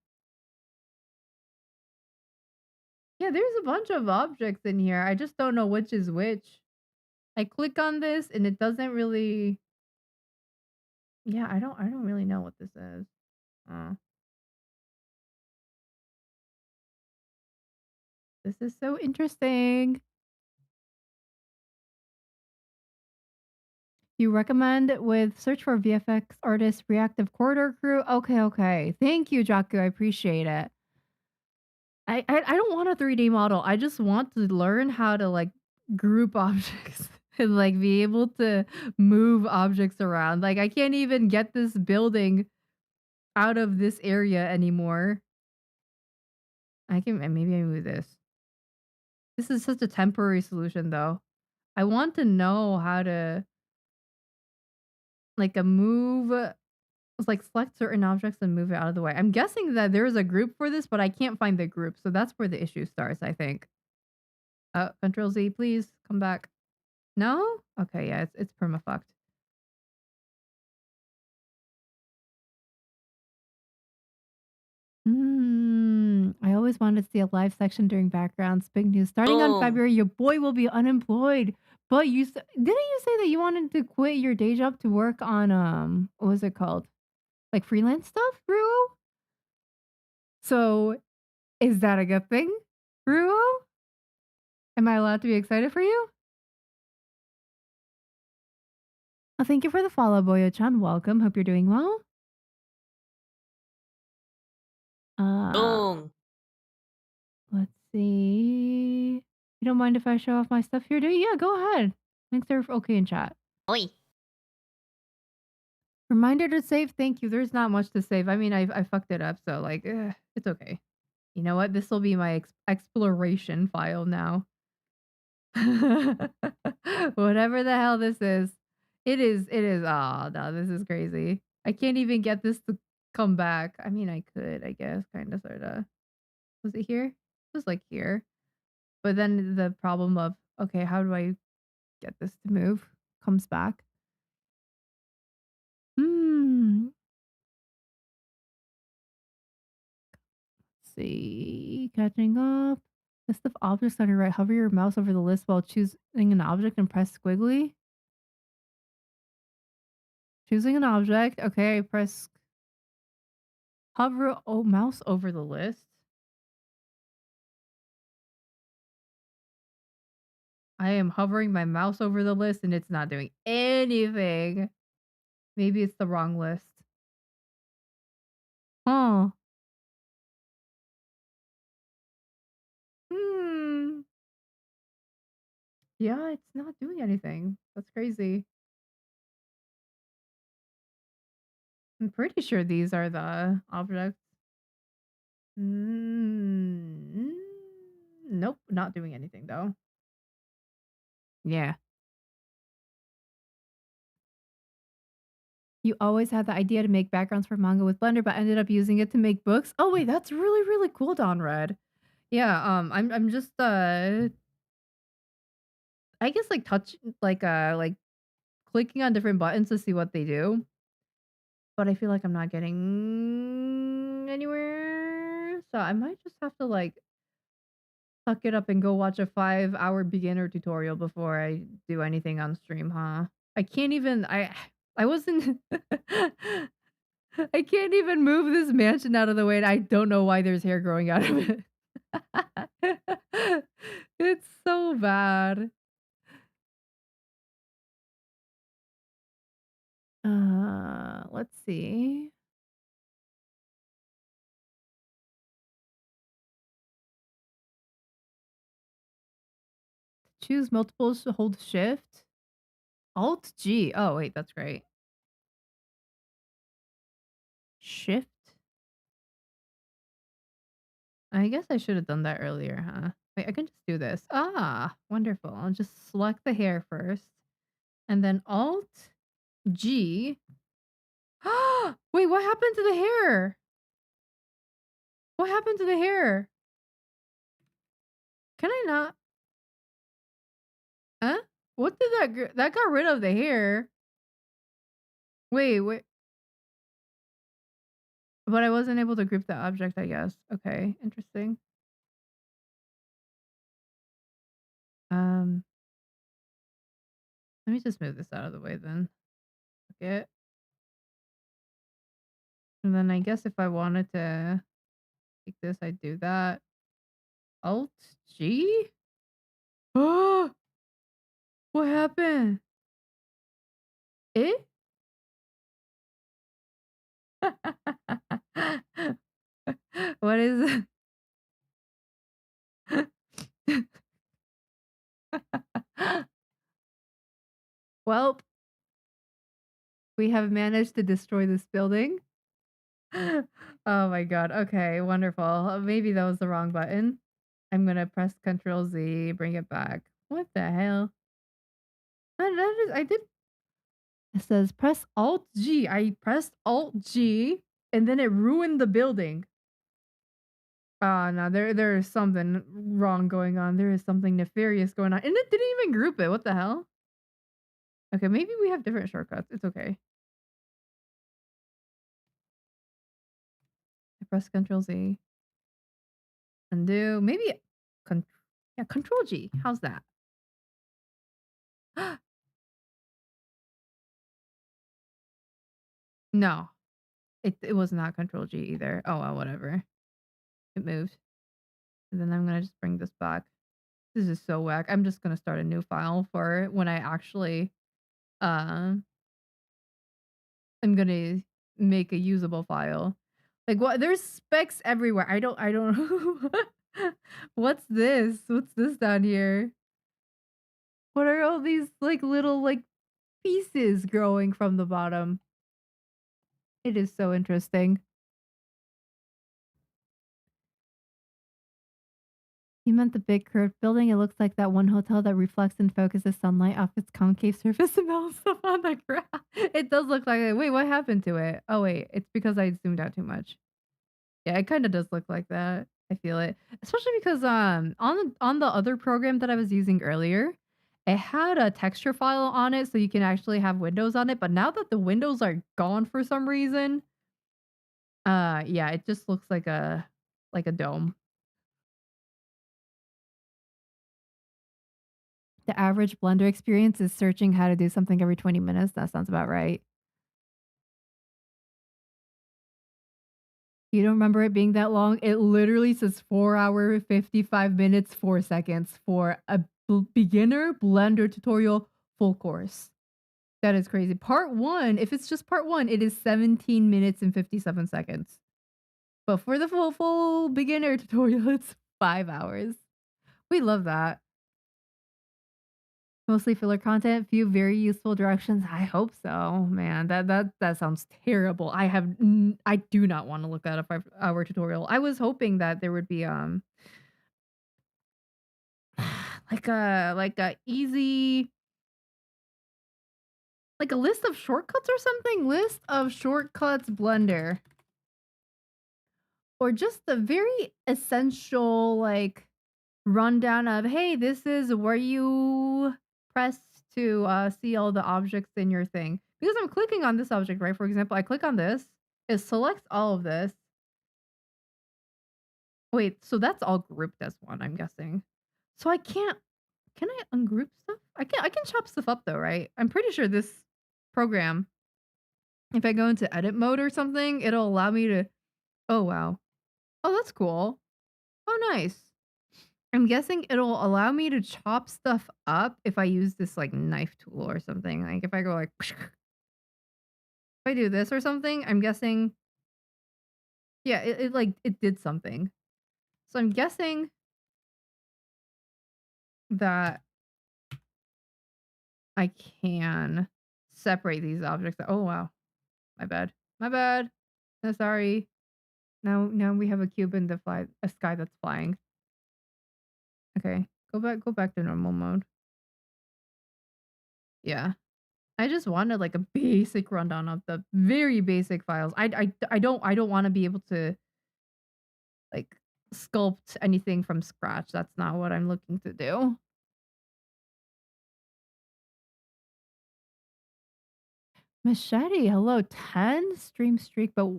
Yeah, there's a bunch of objects in here. I just don't know which is which. I click on this and it doesn't really. Yeah, I don't really know what this is. Uh, this is so interesting. You recommend with search for VFX artist, reactive corridor crew. Okay, okay. Thank you, Jaku. I appreciate it. I don't want a 3D model. I just want to learn how to like group objects and like be able to move objects around. Like I can't even get this building out of this area anymore. I can maybe I move this. This is such a temporary solution though. I want to know how to like a move like select certain objects and move it out of the way. I'm guessing that there is a group for this, but I can't find the group. So that's where the issue starts, I think. Control Z, please come back. No? Okay, yeah, it's perma fucked. I always wanted to see a live section during backgrounds. Big news. Starting on Boom. February, your boy will be unemployed. But didn't you say that you wanted to quit your day job to work on what was it called? Like freelance stuff, Ruo? So is that a good thing, Ruo? Am I allowed to be excited for you? Thank you for the follow, Boyo-chan. Welcome. Hope you're doing well. Uh, Boom. let's see. You don't mind if I show off my stuff here, do you? Yeah, go ahead. Thanks, they're okay in chat. Oi. Reminder to save. Thank you. There's not much to save. I mean, I fucked it up, so like, it's okay. You know what? This will be my exploration file now. Whatever the hell this is. It is. It is. Oh, no, this is crazy. I can't even get this to come back. I mean, I could, I guess, kind of, sort of. Was it here? It was like here. But then the problem of, okay, how do I get this to move comes back. Hmm. Let's see. Catching up. List of objects on your right. Hover your mouse over the list while choosing an object and press squiggly. Choosing an object. Okay, press hover mouse over the list. I am hovering my mouse over the list and it's not doing anything. Maybe it's the wrong list. Huh. Hmm. Yeah, it's not doing anything. That's crazy. I'm pretty sure these are the objects. Mm, nope, not doing anything though. Yeah. You always had the idea to make backgrounds for manga with Blender, but ended up using it to make books. Oh wait, that's really really cool, Don Red. Yeah, I'm just I guess like like clicking on different buttons to see what they do. But I feel like I'm not getting anywhere. So I might just have to like suck it up and go watch a 5-hour beginner tutorial before I do anything on stream, huh? I can't even I wasn't I can't even move this mansion out of the way and I don't know why there's hair growing out of it. It's so bad. Let's see. Choose multiples to hold shift. Alt G. Oh wait, that's great. Shift. I guess I should have done that earlier, huh? Wait, I can just do this. Ah, wonderful. I'll just select the hair first. And then Alt G. Wait, what happened to the hair? What happened to the hair? Can I not? Huh? What did that that got rid of the hair? Wait, wait. But I wasn't able to group the object, I guess. Okay, interesting. Um, Let me just move this out of the way then. Okay. And then I guess if I wanted to take this, I'd do that. Alt G? Oh, what happened? It? What is it? Well, we have managed to destroy this building. Oh my god. Okay, wonderful. Maybe that was the wrong button. I'm gonna press Control Z, bring it back. What the hell? I did. It says press Alt G. I pressed Alt G, and then it ruined the building. No, there is something wrong going on. There is something nefarious going on, and it didn't even group it. What the hell? Okay, maybe we have different shortcuts. It's okay. I press Control Z. Undo. Maybe con- yeah, Control G. How's that? No, it was not Control G either. Oh well, whatever. It moved. And then I'm gonna just bring this back. This is so whack. I'm just gonna start a new file for when I actually um I'm gonna make a usable file. Like what there's specs everywhere. I don't What's this? What's this down here? What are all these like little like pieces growing from the bottom? It is so interesting. You meant the big curved building? It looks like that one hotel that reflects and focuses sunlight off its concave surface and melts up on the ground. It does look like it. Wait, what happened to it? Oh wait, it's because I zoomed out too much. Yeah, it kinda does look like that. I feel it. Especially because, on the other program that I was using earlier, it had a texture file on it so you can actually have windows on it, but now that the windows are gone for some reason, yeah, it just looks like a dome. The average Blender experience is searching how to do something every 20 minutes. That sounds about right. You don't remember it being that long? It literally says 4 hour, 55 minutes, 4 seconds for a beginner Blender tutorial full course. That is crazy. Part 1, if it's just part 1, it is 17 minutes and 57 seconds. But for the full beginner tutorial, it's 5 hours. We love that. Mostly filler content, few very useful directions. I hope so. Man, that sounds terrible. I do not want to look at a 5-hour tutorial. I was hoping that there would be like a easy like a list of shortcuts or something. List of shortcuts Blender. Or just a very essential like rundown of, hey, this is where you press to see all the objects in your thing. Because I'm clicking on this object, right? For example, I click on this, it selects all of this. Wait, so that's all grouped as one, I'm guessing. So can I ungroup stuff? I can chop stuff up though, right? I'm pretty sure this program, if I go into edit mode or something, it'll allow me to, oh wow. Oh, that's cool. Oh nice. I'm guessing it'll allow me to chop stuff up if I use this, like, knife tool or something, like, if I go, like, if I do this or something, I'm guessing yeah, it did something. So I'm guessing that I can separate these objects. Oh, wow. My bad. My bad. No, sorry. Now we have a cube in the a sky that's flying. Okay. Go back to normal mode. Yeah. I just wanted, like, a basic rundown of the very basic files. I don't wanna be able to, like, sculpt anything from scratch. That's not what I'm looking to do. Machete, hello, 10 stream streak, but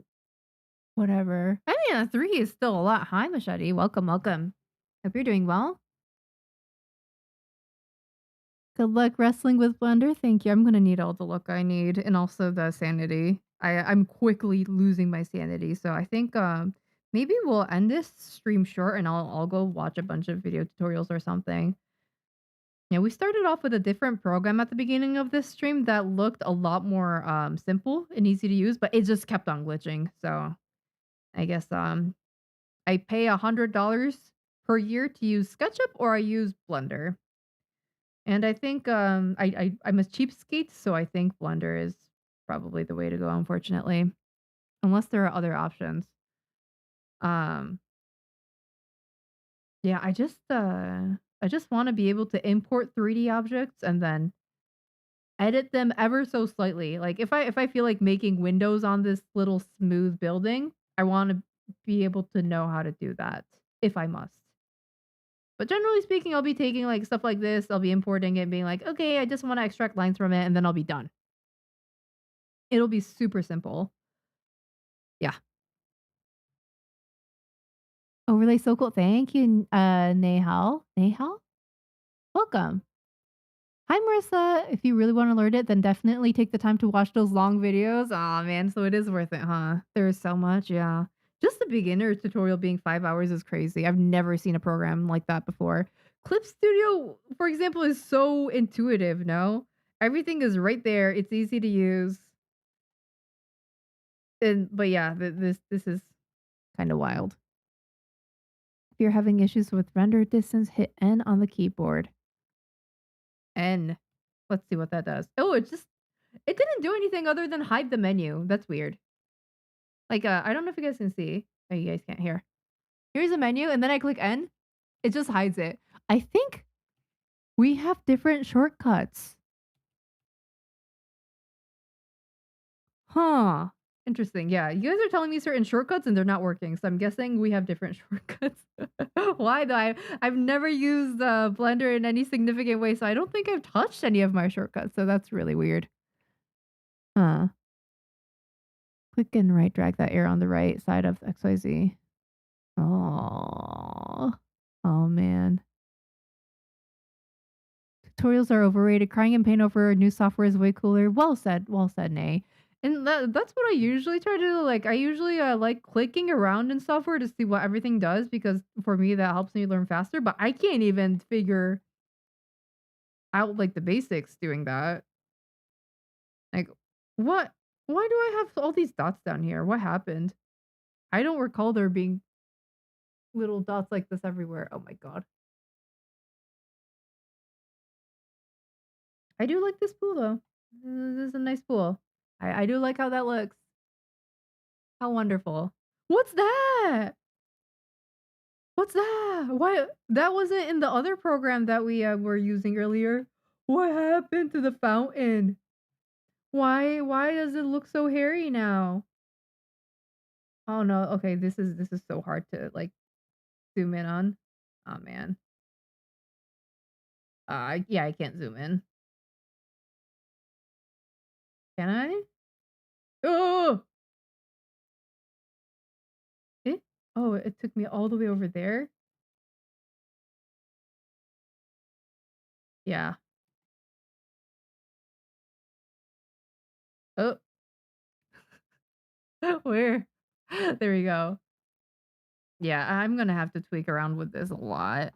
Whatever. I mean, a 3 is still a lot. Hi, Machete. Welcome, welcome. Hope you're doing well. Good luck wrestling with Blender. Thank you. I'm gonna need all the luck I need and also the sanity. I'm quickly losing my sanity, so I think maybe we'll end this stream short and I'll go watch a bunch of video tutorials or something. Yeah, we started off with a different program at the beginning of this stream that looked a lot more simple and easy to use, but it just kept on glitching. So I guess I pay $100 per year to use SketchUp or I use Blender. And I think I'm a cheapskate, so I think Blender is probably the way to go, unfortunately, unless there are other options. Um, yeah, I just want to be able to import 3D objects and then edit them ever so slightly. Like if I feel like making windows on this little smooth building, I want to be able to know how to do that if I must. But generally speaking, I'll be taking like stuff like this, I'll be importing it and being like, okay, I just want to extract lines from it, and then I'll be done. It'll be super simple. Yeah. Overlay so cool. Thank you, Nehal. Nehal? Welcome. Hi, Marissa. If you really want to learn it, then definitely take the time to watch those long videos. Aw, man, so it is worth it, huh? There's so much, yeah. Just the beginner tutorial being 5 hours is crazy. I've never seen a program like that before. Clip Studio, for example, is so intuitive, no? Everything is right there. It's easy to use. And but yeah, this is kind of wild. If you're having issues with render distance, hit N on the keyboard. N. Let's see what that does. Oh, it didn't do anything other than hide the menu. That's weird. Like, I don't know if you guys can see. Oh, you guys can't hear. Here's a menu, and then I click N. It just hides it. I think we have different shortcuts. Huh. Interesting. Yeah, you guys are telling me certain shortcuts and they're not working, so I'm guessing we have different shortcuts. Why though? I've never used Blender in any significant way, so I don't think I've touched any of my shortcuts. So that's really weird. Huh. Click and right drag that arrow on the right side of XYZ. Oh. Oh man. Tutorials are overrated. Crying in pain over new software is way cooler. Well said, Nay. And that's what I usually try to do. Like I usually like clicking around in software to see what everything does because for me that helps me learn faster. But I can't even figure out like the basics doing that. Like what? Why do I have all these dots down here? What happened? I don't recall there being little dots like this everywhere. Oh my god. I do like this pool though. This is a nice pool. I do like how that looks. How wonderful. What's that? What's that? Why that wasn't in the other program that we were using earlier. What happened to the fountain? Why does it look so hairy now? Oh no. Okay, this is so hard to like zoom in on. Oh man. Yeah, I can't zoom in. Can I? Oh! Eh? Oh, it took me all the way over there. Yeah. Oh, where? There we go. Yeah, I'm gonna have to tweak around with this a lot.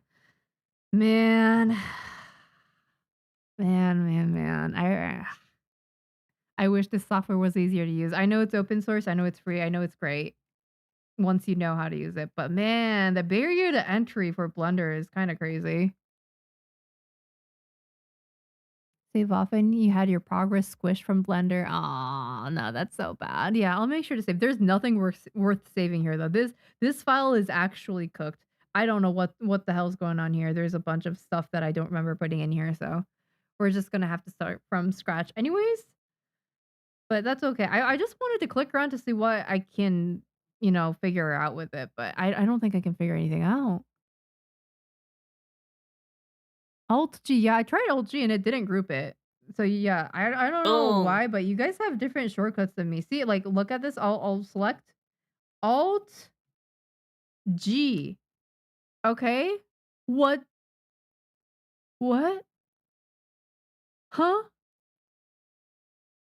Man. Man. I wish this software was easier to use. I know it's open source, I know it's free, I know it's great once you know how to use it, but man, the barrier to entry for Blender is kinda crazy. Save often, you had your progress squished from Blender. Aw, no, that's so bad. Yeah, I'll make sure to save. There's nothing worth saving here though. This file is actually cooked. I don't know what the hell's going on here. There's a bunch of stuff that I don't remember putting in here, so we're just gonna have to start from scratch anyways. But that's okay. I just wanted to click around to see what I can, figure out with it, but I don't think I can figure anything out. Alt G, yeah, I tried Alt G and it didn't group it. So yeah, I don't know Boom. why, but you guys have different shortcuts than me. See, like look at this. I'll select. Alt G. Okay. What? What? Huh?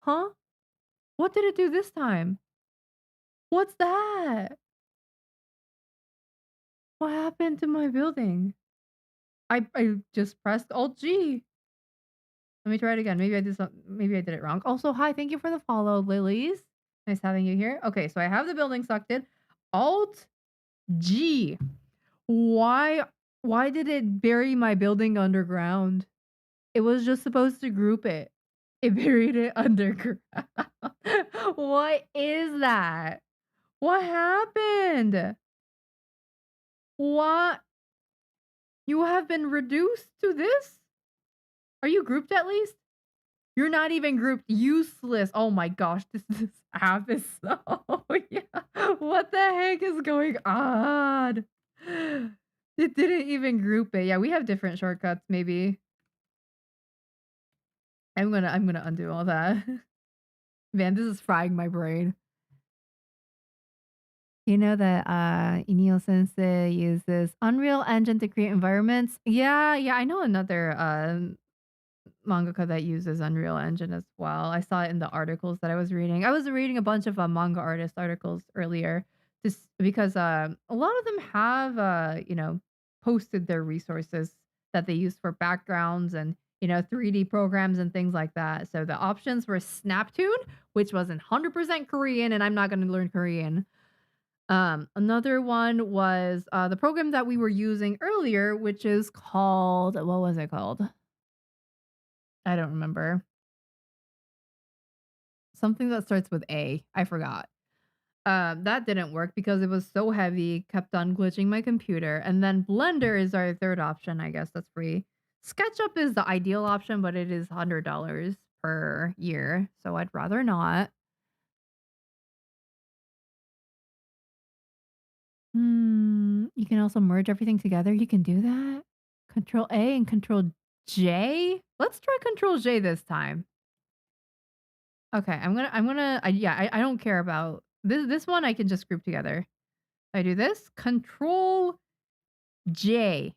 Huh? What did it do this time? What's that? What happened to my building? I just pressed Alt G. Let me try it again. Maybe I did it wrong. Also, hi, thank you for the follow, Lilies. Nice having you here. Okay, so I have the building selected. Alt G. Why why did it bury my building underground? It was just supposed to group it. It buried it underground. What is that? What happened? What? You have been reduced to this? Are you grouped at least? You're not even grouped. Useless. Oh my gosh, this app is so yeah. What the heck is going on? It didn't even group it. Yeah, we have different shortcuts maybe. I'm gonna undo all that. Man, this is frying my brain. You know that Inio Sensei uses Unreal Engine to create environments? Yeah, I know another mangaka that uses Unreal Engine as well. I saw it in the articles that I was reading. I was reading a bunch of manga artist articles earlier because a lot of them have posted their resources that they use for backgrounds and 3D programs and things like that. So the options were Snaptoon, which was 100% Korean, and I'm not going to learn Korean. Another one was the program that we were using earlier, which is called what was it called? I don't remember. Something that starts with A. I forgot. That didn't work because it was so heavy, kept on glitching my computer. And then Blender is our third option. I guess that's free. SketchUp is the ideal option, but it is $100 per year. So I'd rather not. You can also merge everything together. You can do that. Control A and Control J. Let's try Control J this time. Okay, I don't care about this one. I can just group together. I do this. Control J.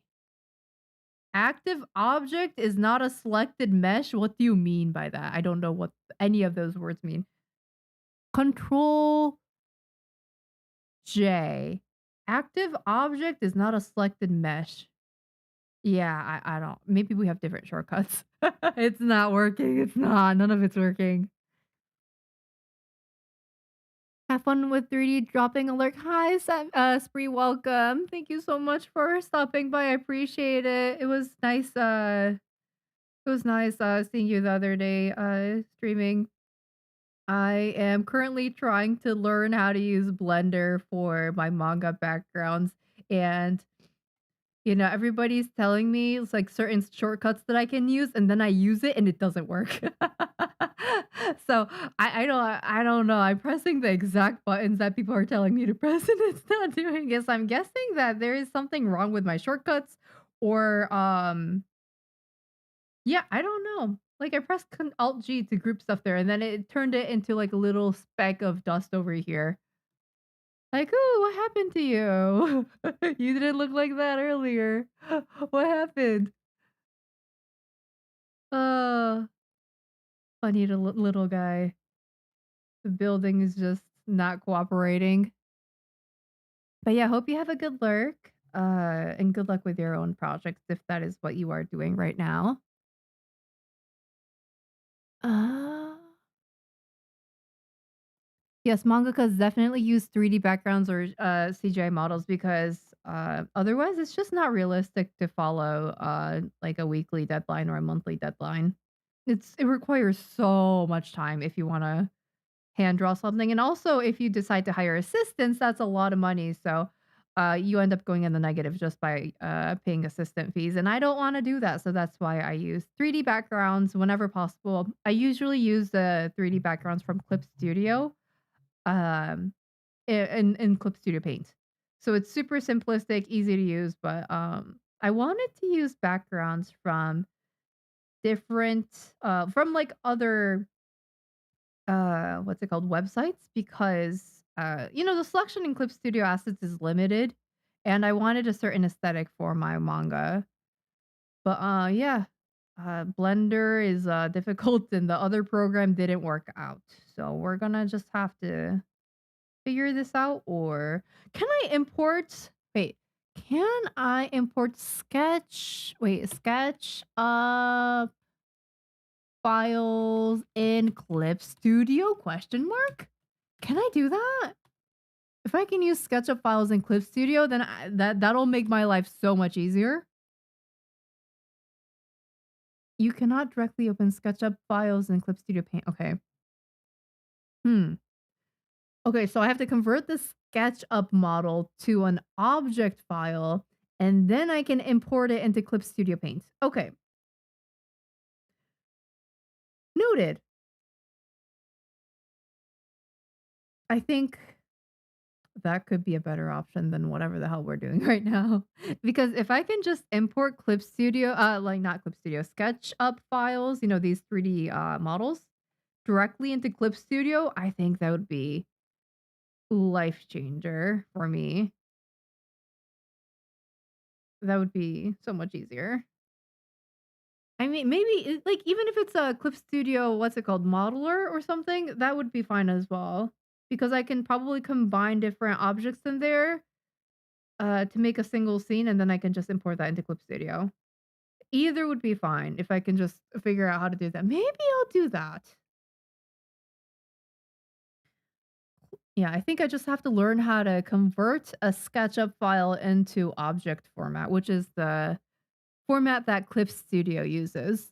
Active object is not a selected mesh. What do you mean by that? I don't know what any of those words mean. Control J. Active object is not a selected mesh. Yeah, I don't. Maybe we have different shortcuts. It's not working. It's not. None of it's working. Have fun with 3D dropping alert. Hi, Spree, welcome. Thank you so much for stopping by. I appreciate it. It was nice seeing you the other day streaming. I am currently trying to learn how to use Blender for my manga backgrounds and everybody's telling me it's like certain shortcuts that I can use, and then I use it and it doesn't work. So I don't know. I'm pressing the exact buttons that people are telling me to press, and it's not doing it. So I'm guessing that there is something wrong with my shortcuts, or yeah, I don't know. Like I pressed Alt G to group stuff there, and then it turned it into like a little speck of dust over here. Like, oh, what happened to you? You didn't look like that earlier. What happened? Uh, funny little guy. The building is just not cooperating. But yeah, hope you have a good lurk. And good luck with your own projects if that is what you are doing right now. Uh Yes, mangakas definitely use 3D backgrounds or CGI models because otherwise it's just not realistic to follow like a weekly deadline or a monthly deadline. It requires so much time if you want to hand draw something, and also if you decide to hire assistants, that's a lot of money. So you end up going in the negative just by paying assistant fees, and I don't want to do that. So that's why I use 3D backgrounds whenever possible. I usually use the 3D backgrounds from Clip Studio um, in Clip Studio Paint. So it's super simplistic, easy to use, but I wanted to use backgrounds from different from like other what's it called websites because the selection in Clip Studio assets is limited, and I wanted a certain aesthetic for my manga. But yeah, Blender is difficult, and the other program didn't work out. So we're gonna just have to figure this out. Or can I import? Wait, can I import Sketch? Wait, Sketch files in Clip Studio? Question mark. Can I do that? If I can use SketchUp files in Clip Studio, then that'll make my life so much easier. You cannot directly open SketchUp files in Clip Studio Paint. Okay. Hmm. Okay, so I have to convert the SketchUp model to an object file, and then I can import it into Clip Studio Paint. Okay. Noted. I think that could be a better option than whatever the hell we're doing right now. Because if I can just import Clip Studio, like not Clip Studio, SketchUp files, these 3D models directly into Clip Studio, I think that would be life changer for me. That would be so much easier. I mean, maybe like even if it's a Clip Studio, what's it called, modeler or something, that would be fine as well. Because I can probably combine different objects in there to make a single scene, and then I can just import that into Clip Studio. Either would be fine if I can just figure out how to do that. Maybe I'll do that. Yeah, I think I just have to learn how to convert a SketchUp file into object format, which is the format that Clip Studio uses.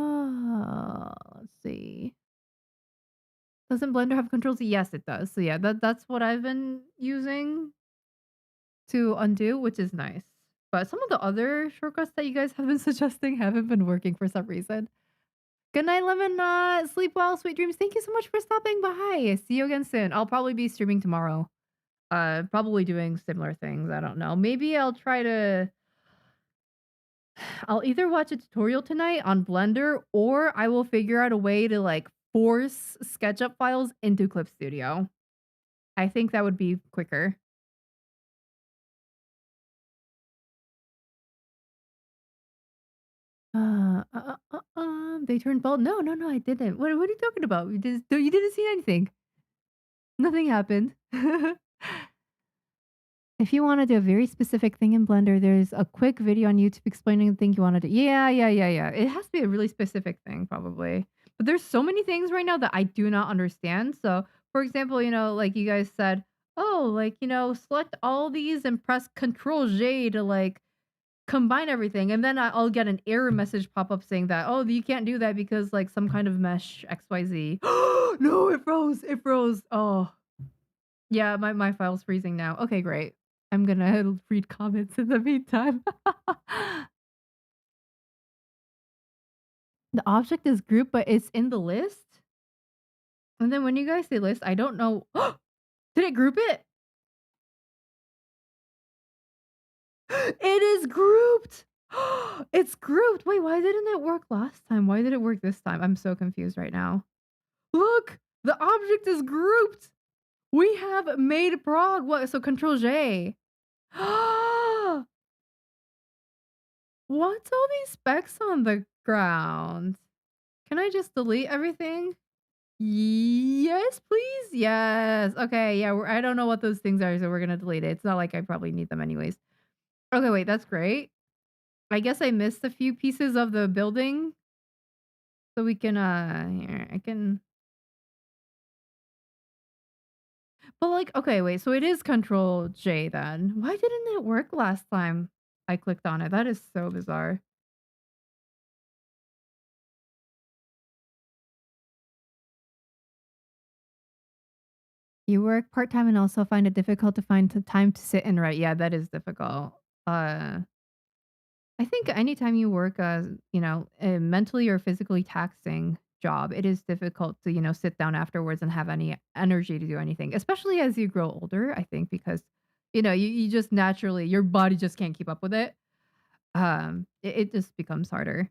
Let's see. Doesn't Blender have controls? Yes, it does. So yeah, that's what I've been using to undo, which is nice. But some of the other shortcuts that you guys have been suggesting haven't been working for some reason. Good night, Lemon Knot. Sleep well, sweet dreams. Thank you so much for stopping by. See you again soon. I'll probably be streaming tomorrow. Probably doing similar things. I don't know. Maybe I'll either watch a tutorial tonight on Blender, or I will figure out a way to like force SketchUp files into Clip Studio. I think that would be quicker. They turned bald. No, no, no, I didn't. What are you talking about? You didn't see anything. Nothing happened. If you wanna do a very specific thing in Blender, there's a quick video on YouTube explaining the thing you wanna do. Yeah, yeah, yeah, yeah. It has to be a really specific thing probably. But there's so many things right now that I do not understand. So, for example, like you guys said, "Oh, like, select all these and press Control J to, like, combine everything." And then I'll get an error message pop up saying that, "Oh, you can't do that because, like, some kind of mesh XYZ." No, it froze, it froze. Oh. Yeah, my file's freezing now. Okay, great. I'm gonna read comments in the meantime. The object is group, but it's in the list? And then when you guys say list, I don't know. Did it group it? It is grouped! It's grouped! Wait, why didn't it work last time? Why did it work this time? I'm so confused right now. Look! The object is grouped! We have made prog. What? So Control J. What's all these specks on the ground? Can I just delete everything? Yes, please. Yes. Okay. Yeah. I don't know what those things are, so we're gonna delete it. It's not like I probably need them anyways. Okay. Wait. That's great. I guess I missed a few pieces of the building, so we can. Here I can. But like, okay, wait. So it is Control J then. Why didn't it work last time I clicked on it? That is so bizarre. You work part-time and also find it difficult to find the time to sit and write. Yeah, that is difficult. Uh, I think anytime you work a mentally or physically taxing job, it is difficult to, sit down afterwards and have any energy to do anything, especially as you grow older, I think, because, you just naturally, your body just can't keep up with it. It just becomes harder.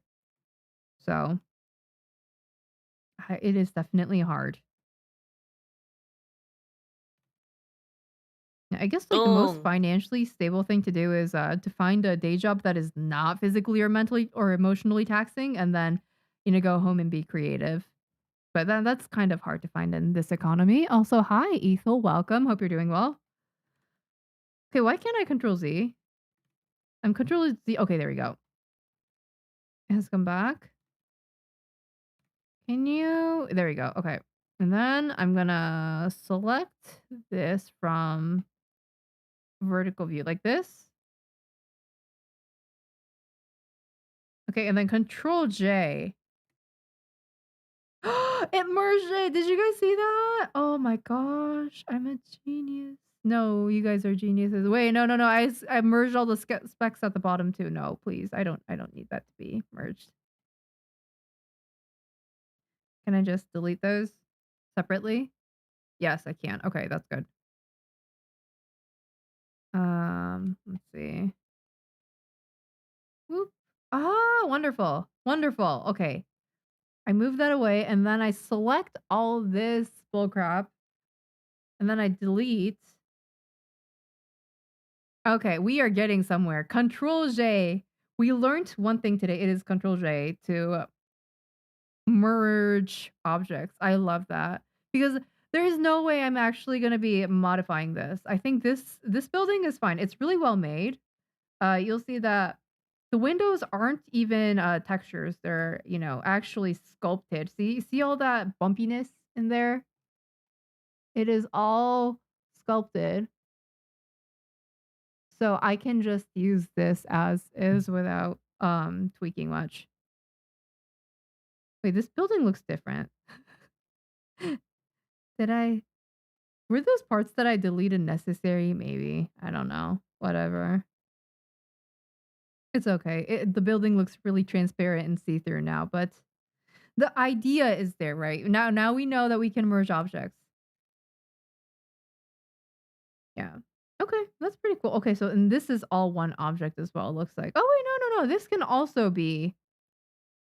So, It is definitely hard. Yeah, I guess like the most Boom. financially stable thing to do is to find a day job that is not physically or mentally or emotionally taxing, and then go home and be creative. But that's kind of hard to find in this economy. Also, hi Ethel, welcome. Hope you're doing well. Okay, why can't I control Z? I'm controlling Z. Okay, there we go. It has come back. Can you? There we go. Okay. And then I'm gonna select this from vertical view like this. Okay, and then control J. It merged it. Did you guys see that? Oh my gosh, I'm a genius. No, you guys are geniuses. Wait, no, no, no. I merged all the specs at the bottom too. No, please. I don't need that to be merged. Can I just delete those separately? Yes, I can. Okay, that's good. Let's see. Whoop. Ah, wonderful. Wonderful. Okay. I move that away and then I select all this bullcrap and then I delete. Okay, we are getting somewhere. Control J. We learned one thing today. It is Control J to merge objects. I love that because there is no way I'm actually going to be modifying this. I think this building is fine. It's really well made. You'll see that the windows aren't even textures. They're, actually sculpted. See all that bumpiness in there? It is all sculpted. So I can just use this as is without tweaking much. Wait, this building looks different. Did I Were those parts that I deleted necessary? Maybe. I don't know. Whatever. It's okay. The building looks really transparent and see-through now, but the idea is there, right? Now we know that we can merge objects. Yeah. Okay, that's pretty cool. Okay, so and this is all one object as well, it looks like. Oh wait, no, no, no. This can also be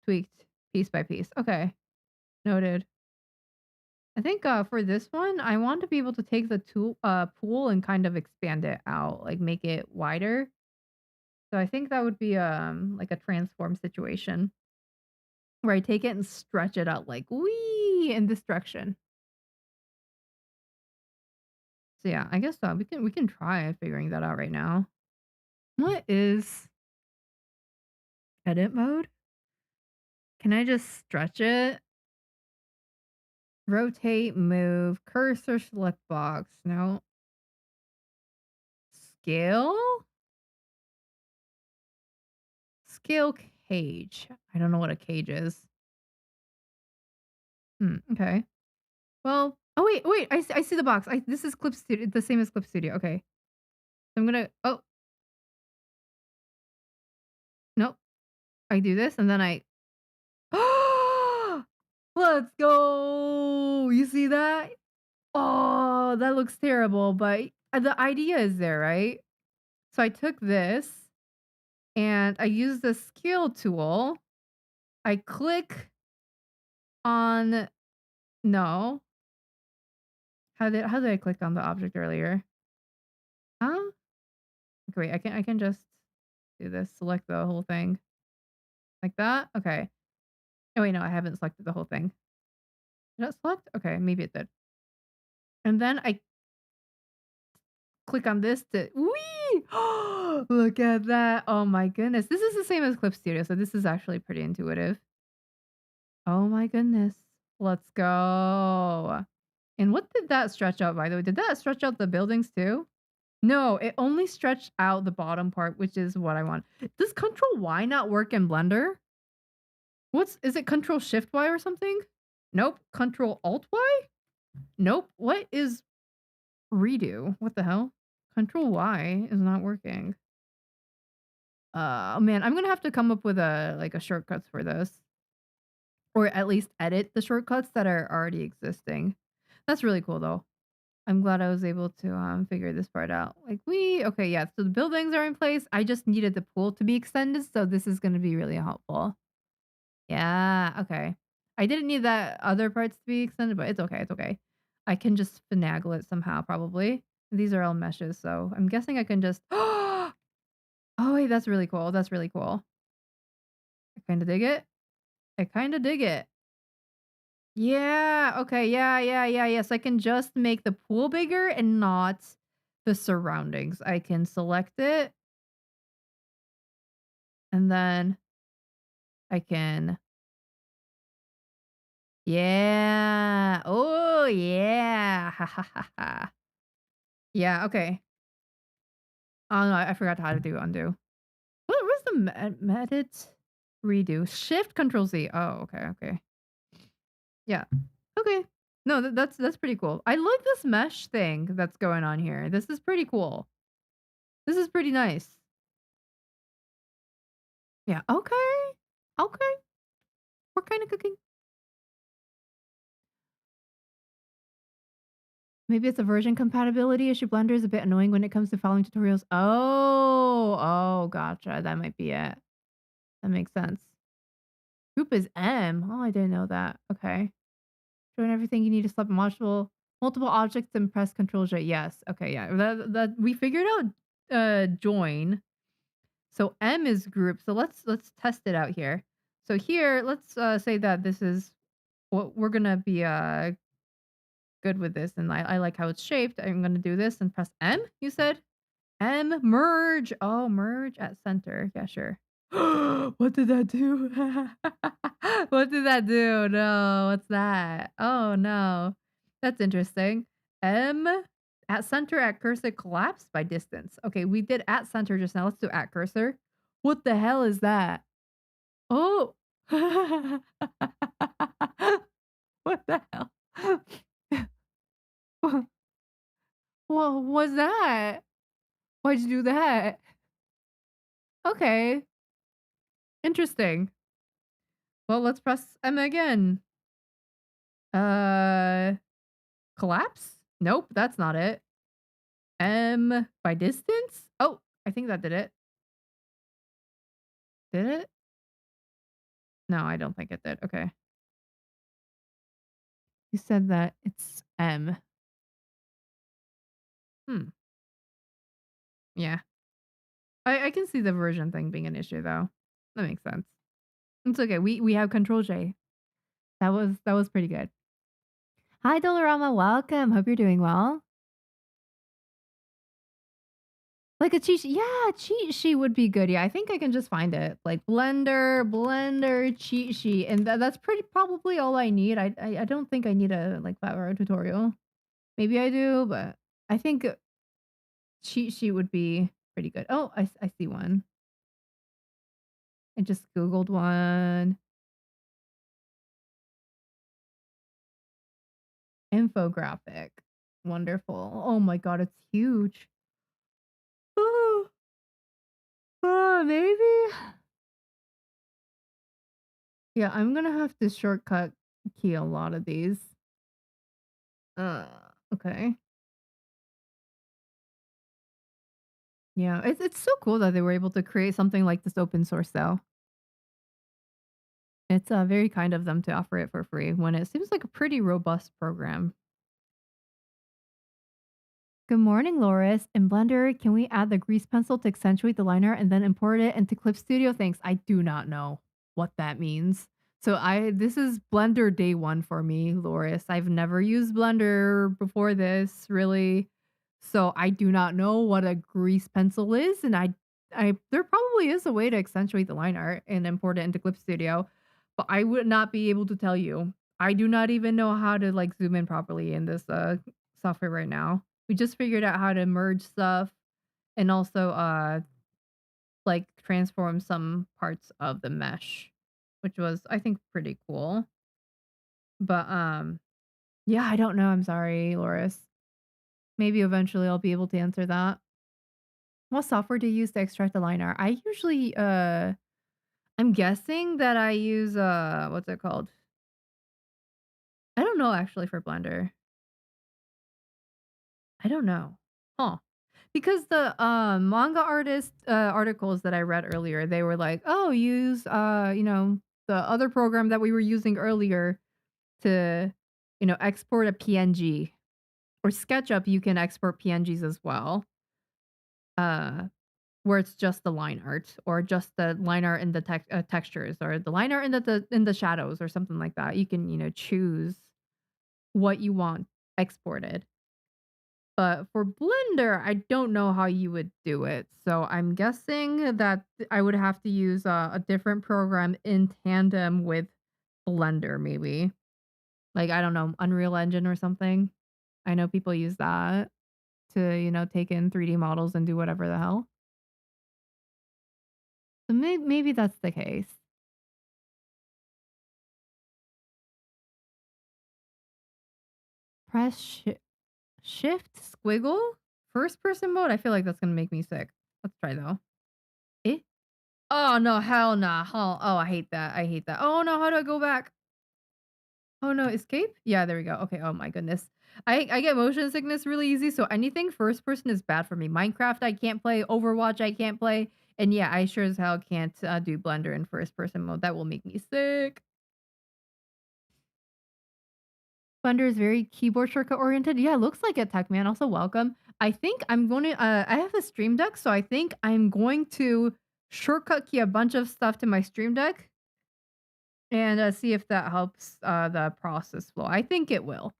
tweaked piece by piece. Okay. Noted. I think for this one, I want to be able to take the pool and kind of expand it out, like make it wider. So I think that would be like a transform situation where I take it and stretch it out like wee in this direction. So yeah, I guess we can try figuring that out right now. What is edit mode? Can I just stretch it? Rotate, move, cursor, select box. No. Scale? Scale cage. I don't know what a cage is. Okay. Well, oh wait, wait. I see the box. This is Clip Studio, the same as Clip Studio. Okay. So I'm gonna. Oh nope. I do this and then I. Let's go. You see that? Oh, that looks terrible, but the idea is there, right? So I took this and I use the scale tool. I click on no. How did I click on the object earlier? Huh? Okay, wait, I can just do this. Select the whole thing like that. Okay. Oh wait, no, I haven't selected the whole thing. Did it select? Okay, maybe it did. And then I click on this to wee! Look at that. Oh my goodness. This is the same as Clip Studio, so this is actually pretty intuitive. Oh my goodness. Let's go. And what did that stretch out, by the way? Did that stretch out the buildings too? No, it only stretched out the bottom part, which is what I want. Does Control Y not work in Blender? Is it Control Shift Y or something? Nope. Control Alt Y? Nope. What is redo? What the hell? Control Y is not working. Oh man, I'm gonna have to come up with a shortcuts for this, or at least edit the shortcuts that are already existing. That's really cool though. I'm glad I was able to figure this part out. Like okay, yeah. So the buildings are in place. I just needed the pool to be extended, so this is gonna be really helpful. Yeah. Okay. I didn't need that other parts to be extended, but it's okay, it's okay. I can just finagle it somehow probably. These are all meshes, so I'm guessing I can just Oh, wait, that's really cool, that's really cool. I kinda dig it. I kinda dig it. Yeah, okay, yes, I can just make the pool bigger and not the surroundings. I can select it, and then I can yeah. Oh, yeah. Ha, ha, ha, ha. Yeah, okay. Oh, no, I forgot how to do undo. What's the edit? Redo. Shift Control Z. Oh, okay, okay. Yeah. Okay. No, that's pretty cool. I like this mesh thing that's going on here. This is pretty cool. This is pretty nice. Yeah. Okay. Okay. We're kind of cooking. Maybe it's a version compatibility issue. Blender is a bit annoying when it comes to following tutorials. Oh, gotcha. That might be it. That makes sense. Group is M. Oh, I didn't know that. Okay. Join everything you need to select multiple objects and press Control J. Yes. Okay. Yeah. That we figured out. Join. So M is group. So let's test it out here. So here, let's say that this is what we're gonna be good with this, and I like how it's shaped. I'm gonna do this and press M. You said M merge. Oh, merge at center. Yeah, sure. What did that do? What did that do? No, what's that? Oh no, that's interesting. M at center at cursor collapsed by distance. Okay, we did at center just now. Let's do at cursor. What the hell is that? Oh, what the hell? What was that? Why'd you do that? Okay, interesting. Well, let's press M again. Uh, collapse? Nope, that's not it. M by distance? Oh, I think that did it. Did it? No, I don't think it did. Okay. You said that it's M. Hmm. Yeah. I can see the version thing being an issue though. That makes sense. It's okay. We have Control J. That was pretty good. Hi Dolorama, welcome. Hope you're doing well. Like a cheat sheet. Yeah, cheat sheet would be good. Yeah, I think I can just find it. Like Blender cheat sheet, and that's pretty probably all I need. I don't think I need a like 5-hour tutorial. Maybe I do, but I think cheat sheet would be pretty good. Oh, I see one. I just googled one. Infographic. Wonderful. Oh my god, it's huge. Oh, maybe. Yeah, I'm gonna have to shortcut key a lot of these. Uh, okay. Yeah, it's so cool that they were able to create something like this open source though. It's very kind of them to offer it for free when it seems like a pretty robust program. Good morning, Loris. In Blender, can we add the grease pencil to accentuate the liner and then import it into Clip Studio? Thanks. I do not know what that means. So this is Blender day one for me, Loris. I've never used Blender before this, really. So I do not know what a grease pencil is, and I there probably is a way to accentuate the line art and import it into Clip Studio, but I would not be able to tell you. I do not even know how to like zoom in properly in this software right now. We just figured out how to merge stuff and also like transform some parts of the mesh, which was I think pretty cool. But yeah, I don't know. I'm sorry, Loris. Maybe eventually I'll be able to answer that. What software do you use to extract the line art? I usually I'm guessing that I use what's it called? I don't know actually for Blender. I don't know. Huh. Because the manga artist articles that I read earlier, they were like, "Oh, use the other program that we were using earlier to, export a PNG. Or SketchUp, you can export PNGs as well. Where it's just the line art or just the line art in the textures or the line art in the shadows or something like that. You can, choose what you want exported. But for Blender, I don't know how you would do it. So I'm guessing that I would have to use a different program in tandem with Blender, maybe. Like, I don't know, Unreal Engine or something. I know people use that to, take in 3D models and do whatever the hell. So maybe that's the case. Press shift squiggle? First person mode? I feel like that's gonna make me sick. Let's try though. Eh? Oh no, hell nah. Oh, I hate that. I hate that. Oh no, how do I go back? Oh no, escape? Yeah, there we go. Okay, oh my goodness. I get motion sickness really easy, so anything first person is bad for me. Minecraft I can't play, Overwatch I can't play, and yeah, I sure as hell can't do Blender in first person mode. That will make me sick. Blender is very keyboard shortcut oriented. Yeah, looks like it, Tech Man. Also, welcome. I think I'm going to. I have a Stream Deck, so I think I'm going to shortcut key a bunch of stuff to my Stream Deck and see if that helps the process flow. I think it will.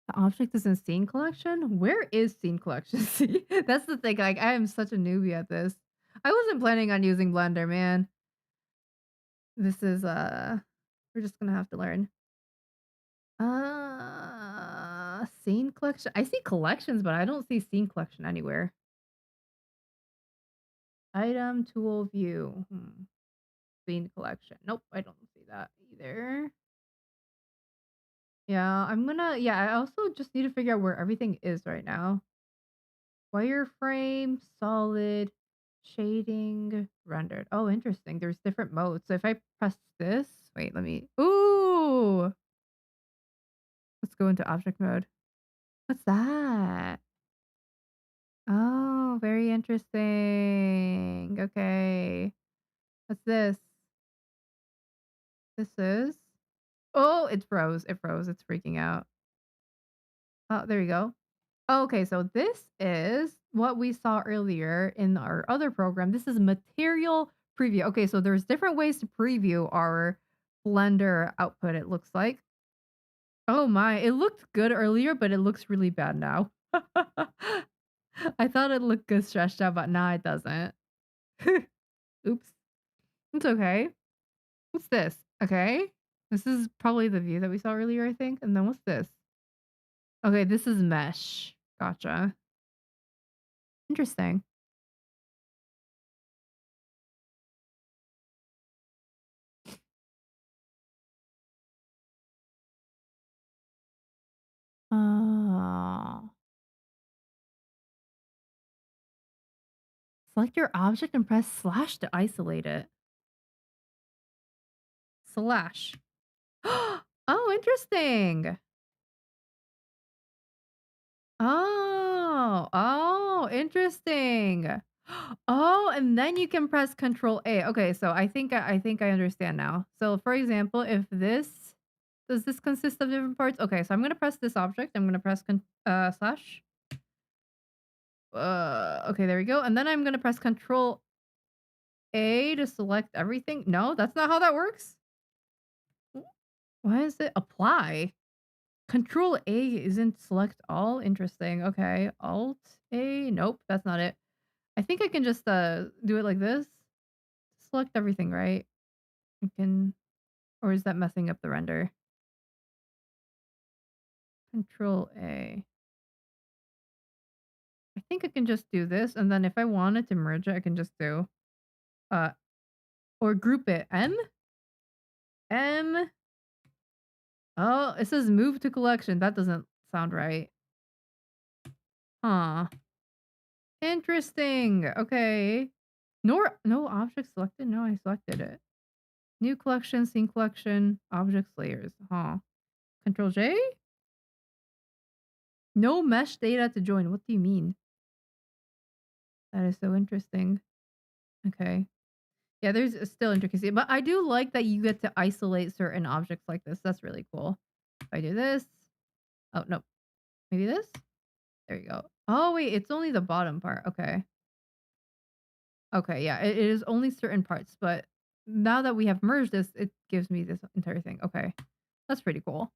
The object is in scene collection. Where is scene collection? See, that's the thing. Like, I am such a newbie at this. I wasn't planning on using Blender, man. This is we're just gonna have to learn. Scene collection. I see collections, but I don't see scene collection anywhere. Item tool view. Scene collection. Nope, I don't see that either. Yeah, I also just need to figure out where everything is right now. Wireframe, solid, shading, rendered. Oh, interesting. There's different modes. So if I press this, wait, ooh, let's go into object mode. What's that? Oh, very interesting. Okay. What's this? This is Oh, it froze. It froze. It's freaking out. Oh, there you go. Okay, so this is what we saw earlier in our other program. This is material preview. Okay, so there's different ways to preview our Blender output, it looks like. Oh my, it looked good earlier, but it looks really bad now. I thought it looked good stretched out, but now it doesn't. Oops. It's okay. What's this? Okay. This is probably the view that we saw earlier, I think. And then what's this? Okay, this is mesh. Gotcha. Interesting. Oh. Select your object and press slash to isolate it. Slash. Oh, interesting. Oh, interesting. Oh, and then you can press Control A. Okay, so I think I understand now. So, for example, if this does this consist of different parts? Okay, so I'm gonna press this object. I'm gonna press slash. Okay, there we go. And then I'm gonna press Control A to select everything. No, that's not how that works. Why is it apply? Control A isn't select all. Interesting. Okay. Alt A. Nope, that's not it. I think I can just do it like this. Select everything, right? I can or is that messing up the render? Control A. I think I can just do this and then if I wanted to merge it, I can just do uh or group it. M. Oh, it says move to collection. That doesn't sound right. Huh. Interesting. Okay. No object selected? No, I selected it. New collection, scene collection, objects, layers. Huh. Control J? No mesh data to join. What do you mean? That is so interesting. Okay. Yeah, there's still intricacy, but I do like that you get to isolate certain objects like this. That's really cool. If I do this, oh no, maybe this. There you go. Oh wait, it's only the bottom part. Okay. Okay, yeah, it is only certain parts, but now that we have merged this, it gives me this entire thing. Okay. That's pretty cool.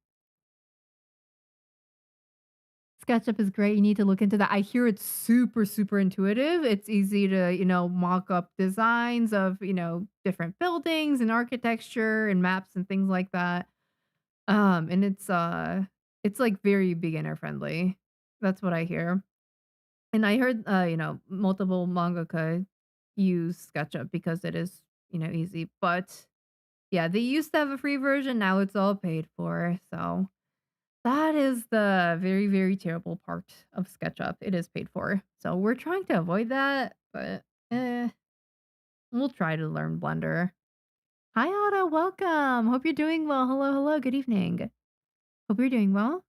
SketchUp is great. You need to look into that. I hear it's super, super intuitive. It's easy to, mock up designs of, different buildings and architecture and maps and things like that. And it's like very beginner friendly. That's what I hear. And I heard multiple mangaka use SketchUp because it is, easy. But yeah, they used to have a free version, now it's all paid for. So that is the very, very terrible part of SketchUp. It is paid for. So we're trying to avoid that, but we'll try to learn Blender. Hi, Otto. Welcome. Hope you're doing well. Hello, hello. Good evening. Hope you're doing well.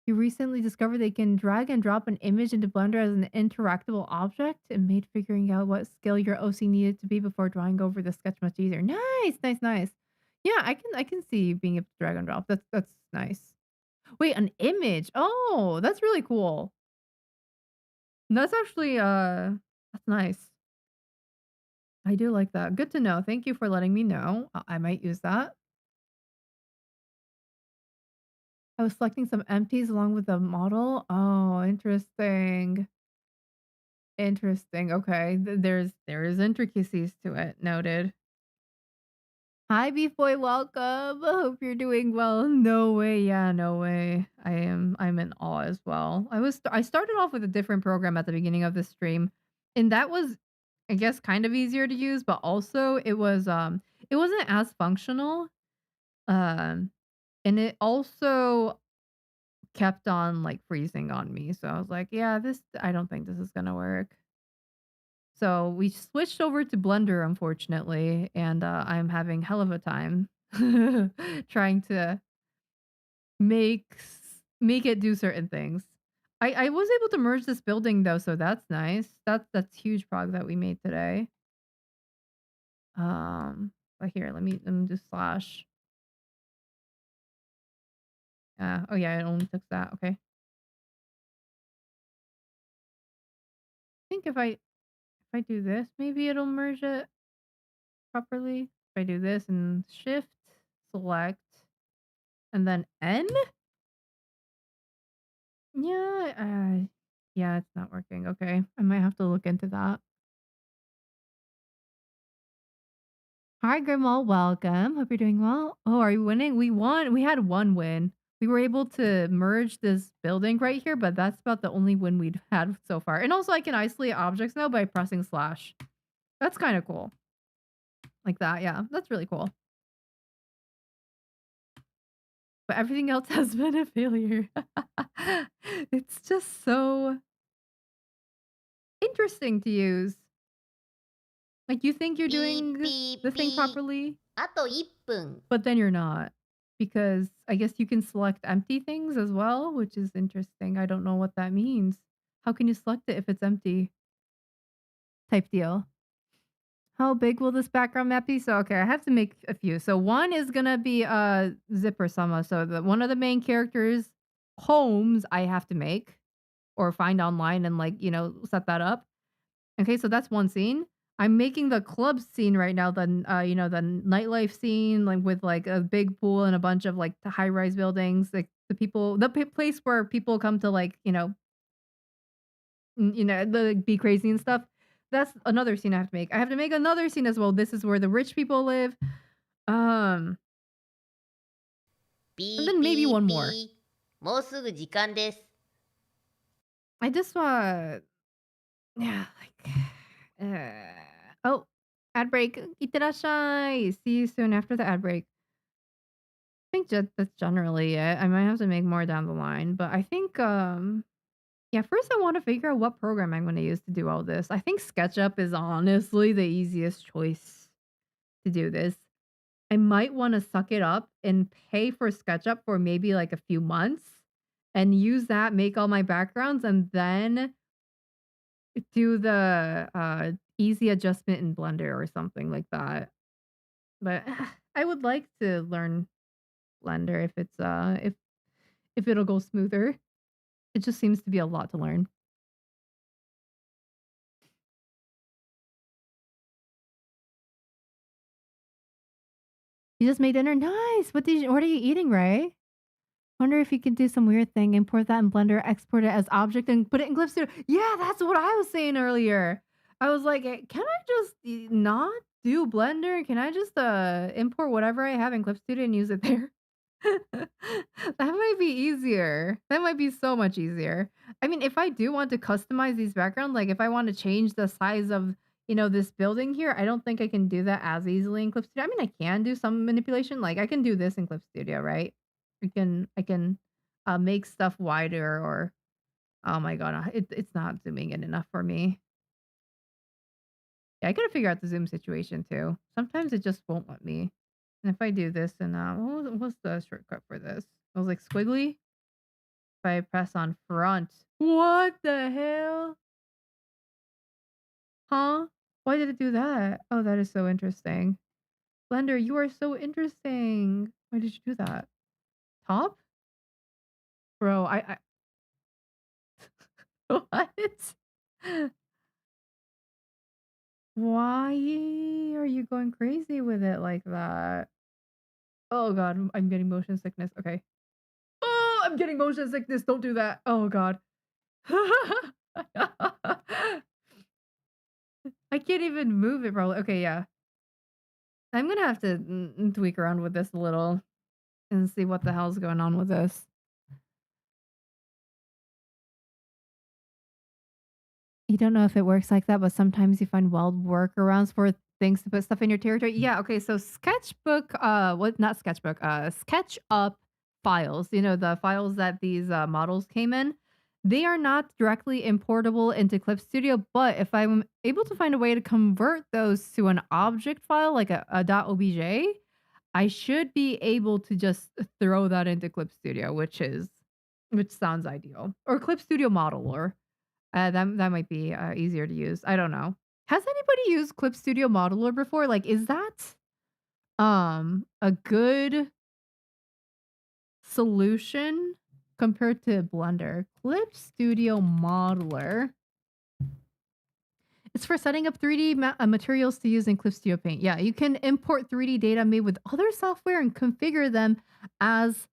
You recently discovered they can drag and drop an image into Blender as an interactable object and made figuring out what skill your OC needed to be before drawing over the sketch much easier. Nice, nice, nice. Yeah, I can see being able to drag and drop. That's nice. Wait, an image. Oh, that's really cool. That's actually that's nice. I do like that. Good to know. Thank you for letting me know. I might use that. I was selecting some empties along with the model. Oh, interesting. Interesting. Okay. There is intricacies to it. Noted. Hi, Beef Boy. Welcome. Hope you're doing well. No way. Yeah, no way. I'm in awe as well. I started off with a different program at the beginning of the stream, and that was, I guess, kind of easier to use, but also it wasn't as functional. Um, and it also kept on like freezing on me. So I was like, yeah, this I don't think this is gonna work. So we switched over to Blender, unfortunately, and I'm having hell of a time trying to make it do certain things. I was able to merge this building though, so that's nice. That's huge prog that we made today. But here, let me just slash. Oh yeah, it only took that. Okay. I think if I do this, maybe it'll merge it properly. If I do this and shift, select, and then N? Yeah, yeah, it's not working. Okay. I might have to look into that. Hi, Grandma. Welcome. Hope you're doing well. Oh, are you winning? We won. We had one win. We were able to merge this building right here, but that's about the only win we'd had so far. And also, I can isolate objects now by pressing slash. That's kind of cool. Like that. Yeah, that's really cool. But everything else has been a failure. It's just so interesting to use. Like, you think you're ピー doing ピ the ー thing ピー。properly, あと1分。but then you're not. Because I guess you can select empty things as well, which is interesting. I don't know what that means. How can you select it if it's empty? Type deal. How big will this background map be? So okay, I have to make a few. So one is gonna be Zipper Sama. So the one of the main characters' homes I have to make or find online and like, set that up. Okay, so that's one scene. I'm making the club scene right now, the nightlife scene, like with like a big pool and a bunch of like the high-rise buildings, like the place where people come to like, be crazy and stuff. That's another scene I have to make. I have to make another scene as well. This is where the rich people live. Um, and ピー then maybe ピ one ー more. ピー。もうすぐ時間です。I just yeah, like oh, ad break. いってらっしゃい. See you soon after the ad break. I think that's generally it. I might have to make more down the line, but I think yeah, first I want to figure out what program I'm going to use to do all this. I think SketchUp is honestly the easiest choice to do this. I might want to suck it up and pay for SketchUp for maybe like a few months and use that, make all my backgrounds, and then do the easy adjustment in Blender or something like that. But I would like to learn Blender if it's if it'll go smoother. It just seems to be a lot to learn. You just made dinner? Nice. What are you eating, Ray? Wonder if you could do some weird thing, import that in Blender, export it as object, and put it in Clip Studio. Yeah, that's what I was saying earlier. I was like, can I just not do Blender? Can I just import whatever I have in Clip Studio and use it there? That might be easier. That might be so much easier. I mean, if I do want to customize these backgrounds, like if I want to change the size of, this building here, I don't think I can do that as easily in Clip Studio. I mean, I can do some manipulation. Like I can do this in Clip Studio, right? I can make stuff wider or oh my god, it's not zooming in enough for me. Yeah, I gotta figure out the zoom situation too. Sometimes it just won't let me. And if I do this and what's the shortcut for this? I was like squiggly. If I press on front. What the hell? Huh? Why did it do that? Oh, that is so interesting. Blender, you are so interesting. Why did you do that? Top? Bro, I what? Why are you going crazy with it like that? Oh god, I'm getting motion sickness. Okay. Oh, I'm getting motion sickness. Don't do that. Oh god. I can't even move it, bro. Okay, yeah. I'm gonna have to tweak around with this a little and see what the hell's going on with this. You don't know if it works like that, but sometimes you find wild workarounds for things to put stuff in your territory. Yeah, okay, so sketchbook, what not sketchbook, SketchUp files, the files that these models came in, they are not directly importable into Clip Studio, but if I'm able to find a way to convert those to an object file, like a .obj, I should be able to just throw that into Clip Studio, which sounds ideal. Or Clip Studio Modeler. That might be, easier to use. I don't know. Has anybody used Clip Studio Modeler before? Like, is that, a good solution compared to Blender? Clip Studio Modeler. It's for setting up 3D materials to use in Clip Studio Paint. Yeah, you can import 3D data made with other software as,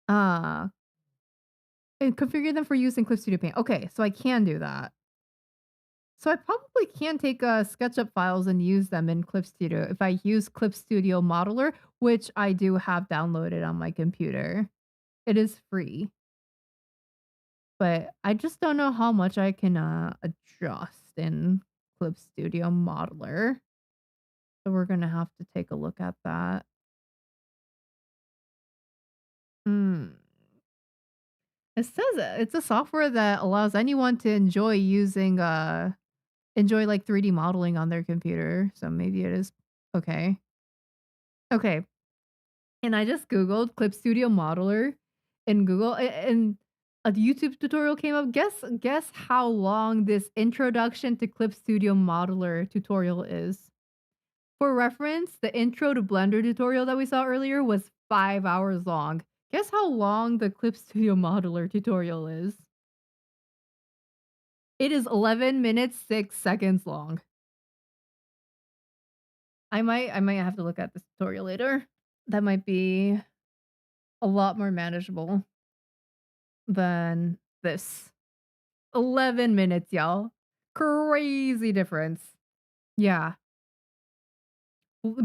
uh and configure them for use in Clip Studio Paint. Okay, so I can do that. So I probably can take SketchUp files and use them in Clip Studio if I use Clip Studio Modeler, which I do have downloaded on my computer. It is free, but I just don't know how much I can adjust in Clip Studio Modeler. So we're gonna have to take a look at that. Hmm. It says it's a software that allows anyone to enjoy like 3D modeling on their computer. So maybe it is okay. Okay. And I just Googled Clip Studio Modeler in Google and a YouTube tutorial came up. Guess how long this introduction to Clip Studio Modeler tutorial is. For reference, the intro to Blender tutorial that we saw earlier was 5 hours long. Guess how long the Clip Studio Modeler tutorial is? It is 11 minutes 6 seconds long. I might have to look at this tutorial later. That might be a lot more manageable than this. 11 minutes, y'all. Crazy difference. Yeah. It was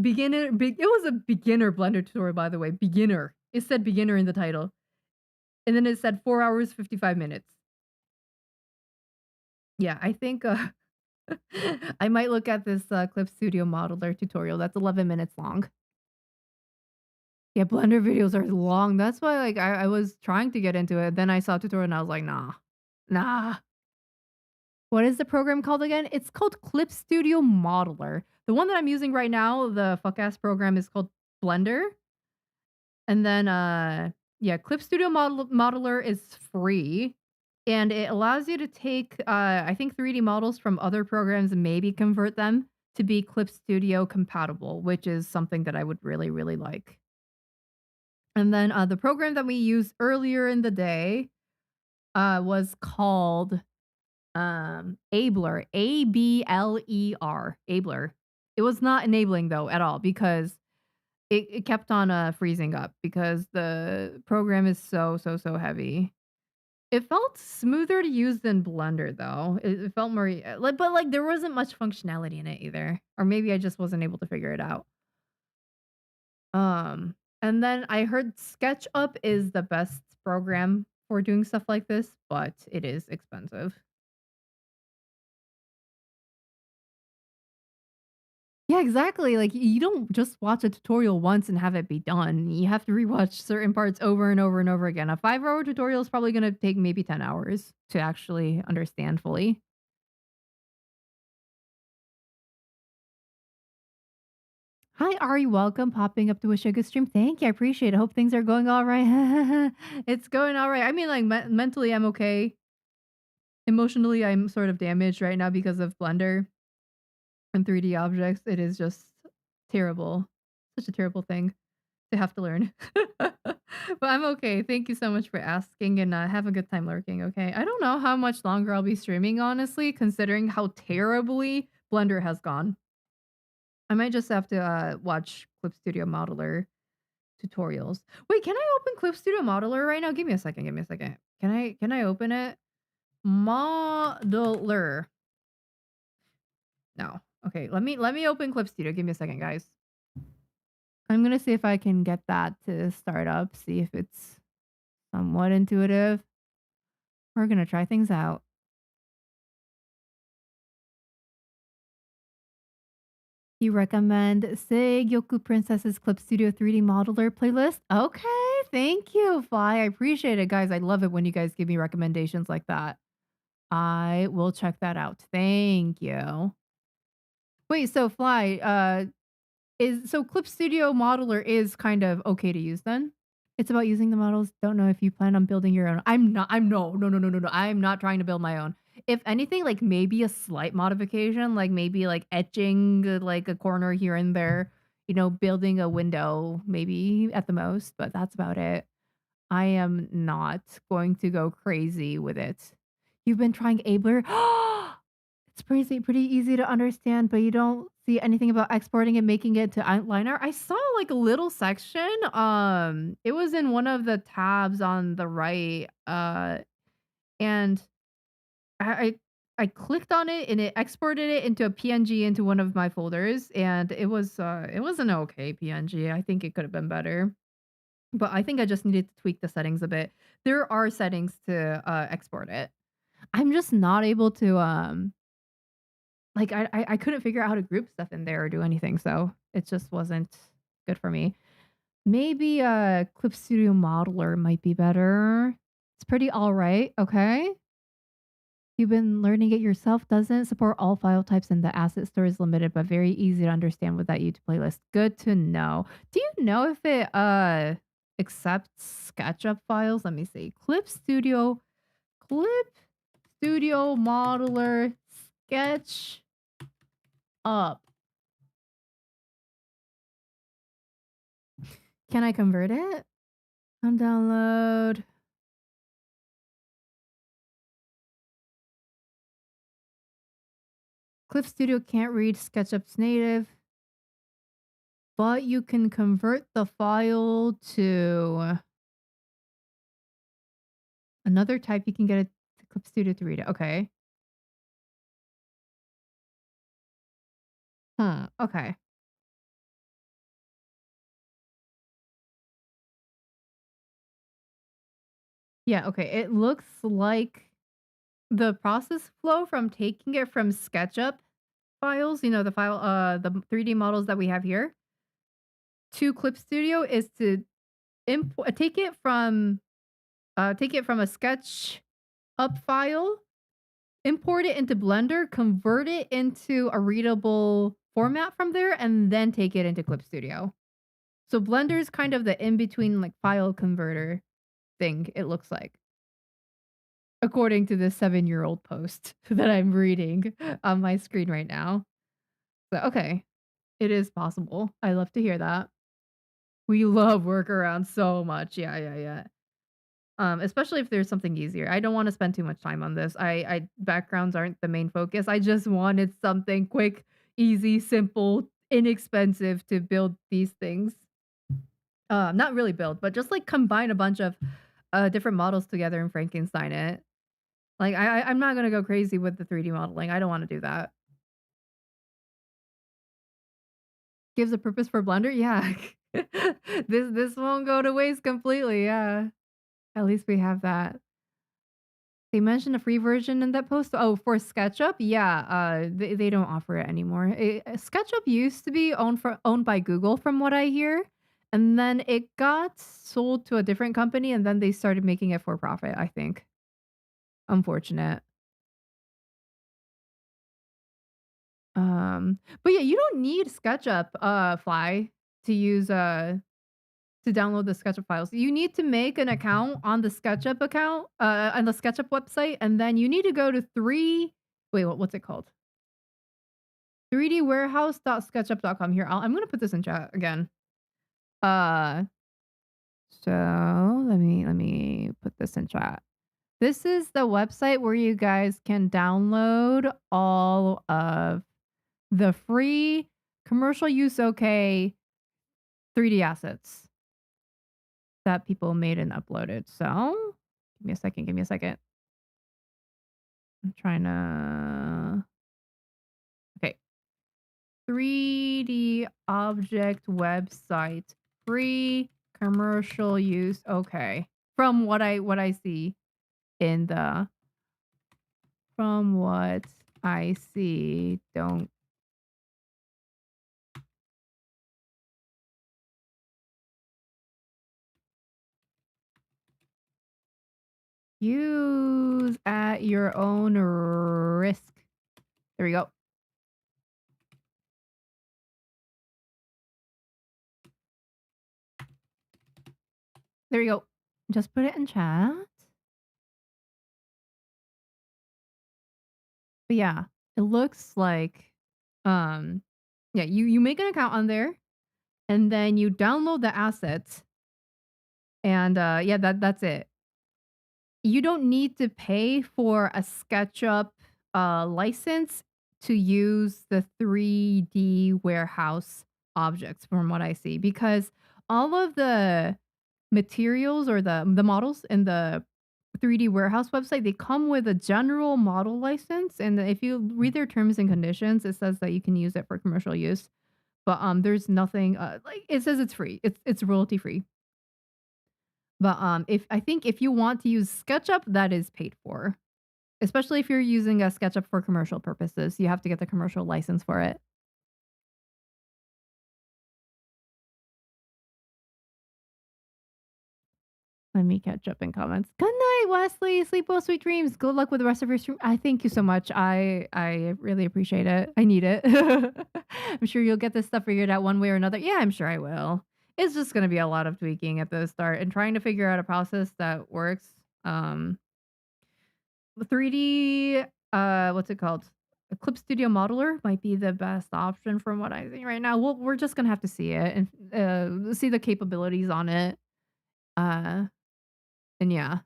a beginner Blender tutorial, by the way. Beginner. It said beginner in the title. And then it said 4 hours, 55 minutes. Yeah, I think I might look at this Clip Studio Modeler tutorial. That's 11 minutes long. Yeah, Blender videos are long. That's why like I was trying to get into it. Then I saw a tutorial and I was like, nah. Nah. What is the program called again? It's called Clip Studio Modeler. The one that I'm using right now, the fuck ass program is called Blender. And then yeah, Clip Studio Modeler is free. and it allows you to take, I think 3D models from other programs and maybe convert them to be Clip Studio compatible, which is something that I would really, really like. And then the program that we used earlier in the day was called Abler, Abler, Abler. It was not enabling though at all because it kept on freezing up because the program is so heavy. It felt smoother to use than Blender though. It felt more like, but like there wasn't much functionality in it either, or maybe I just wasn't able to figure it out. And then I heard SketchUp is the best program for doing stuff like this, but it is expensive. Yeah, exactly. Like you don't just watch a tutorial once and have it be done. You have to rewatch certain parts over and over and over again. A 5-hour tutorial is probably going to take maybe 10 hours to actually understand fully. Hi, Ari. Welcome. Popping up to wish you a good stream. Thank you. I appreciate it. Hope things are going all right. It's going all right. I mean, like mentally, I'm okay. Emotionally, I'm sort of damaged right now because of Blender and 3D objects. It is just terrible. Such a terrible thing to have to learn. But I'm okay. Thank you so much for asking and have a good time lurking, okay? I don't know how much longer I'll be streaming, honestly, considering how terribly Blender has gone. I might just have to watch Clip Studio Modeler tutorials. Wait, can I open Clip Studio Modeler right now? Give me a second. Give me a second. Can I open it? Modeler. No. Okay, let me open Clip Studio. Give me a second, guys. I'm gonna see if I can get that to start up. See if it's somewhat intuitive. We're gonna try things out. You recommend Seigyoku Princess's Clip Studio 3D Modeler playlist? Okay, thank you, Fly. I appreciate it, guys. I love it when you guys give me recommendations like that. I will check that out. Thank you. Wait, so Fly, is so Clip Studio Modeler is kind of okay to use then? It's about using the models. Don't know if you plan on building your own. I'm not. I'm no, no, no, no, no, no. I'm not trying to build my own. If anything, like maybe a slight modification, like maybe like etching like a corner here and there, building a window maybe at the most, but that's about it. I am not going to go crazy with it. You've been trying Abler? It's pretty easy to understand, but you don't see anything about exporting and making it to outliner. I saw like a little section. It was in one of the tabs on the right. And I I clicked on it and it exported it into a PNG into one of my folders, and it was an okay PNG. I think it could have been better. But I think I just needed to tweak the settings a bit. There are settings to export it. I'm just not able to like, I couldn't figure out how to group stuff in there or do anything, so it just wasn't good for me. Maybe, Clip Studio Modeler might be better. It's pretty alright, okay. You've been learning it yourself, doesn't support all file types and the asset store is limited, but very easy to understand with that YouTube playlist. Good to know. Do you know if it, accepts SketchUp files? Let me see. Clip Studio Modeler Sketch Up. Can I convert it? Undownload. Clip Studio can't read SketchUp's native, but you can convert the file to another type. You can get it to Clip Studio to read it. Okay. Huh. Okay. Yeah. Okay. It looks like the process flow from taking it from SketchUp files, the 3D models that we have here, to Clip Studio is to import take it from a SketchUp file, import it into Blender, convert it into a readable format from there, and then take it into Clip Studio. So Blender is kind of the in between like file converter thing, it looks like. according to this 7-year-old post that I'm reading on my screen right now. So, okay, it is possible. I love to hear that. We love workarounds so much. Yeah, yeah, yeah. Especially if there's something easier. I don't wanna spend too much time on this. I backgrounds aren't the main focus. I just wanted something quick, easy, simple, inexpensive to build these things. Not really build, but just, like, combine a bunch of, different models together and Frankenstein it. Like, I'm not gonna go crazy with the 3D modeling. I don't wanna do that. Gives a purpose for Blender? Yeah. This won't go to waste completely, yeah. At least we have that. They mentioned a free version in that post. Oh, for SketchUp? Yeah, they don't offer it anymore. SketchUp used to be owned by Google from what I hear, and then it got sold to a different company, and then they started making it for profit, I think. Unfortunate. But yeah, you don't need SketchUp, Fly to use, to download the SketchUp files. You need to make an account on the SketchUp account, on the SketchUp website, and then you need to go to what's it called? 3dwarehouse.sketchup.com. Here, I'm gonna put this in chat again. Uh, so let me put this in chat. This is the website where you guys can download all of the free commercial use okay 3D assets that people made and uploaded. So give me a second. Give me a second. I'm trying to. Okay. 3D object website. Free commercial use. Okay. From what I see in the from what I see, don't use at your own risk. There we go. There you go. Just put it in chat. But yeah, it looks like yeah, you make an account on there and then you download the assets and yeah, that's it. You don't need to pay for a SketchUp license to use the 3D warehouse objects from what I see because all of the materials or the models in the 3D warehouse website, they come with a general model license, and if you read their terms and conditions, it says that you can use it for commercial use. But there's nothing like it says it's free. It's royalty free. But if I think if you want to use SketchUp, that is paid for. Especially if you're using a SketchUp for commercial purposes, you have to get the commercial license for it. Let me catch up in comments. Good night, Wesley. Sleep well, sweet dreams. Good luck with the rest of your stream. I thank you so much. I really appreciate it. I need it. I'm sure you'll get this stuff figured out one way or another. Yeah, I'm sure I will. It's just gonna be a lot of tweaking at the start and trying to figure out a process that works. Um, 3D, what's it called? A Clip Studio Modeler might be the best option from what I think right now. We're just gonna have to see it and see the capabilities on it. Uh, and yeah.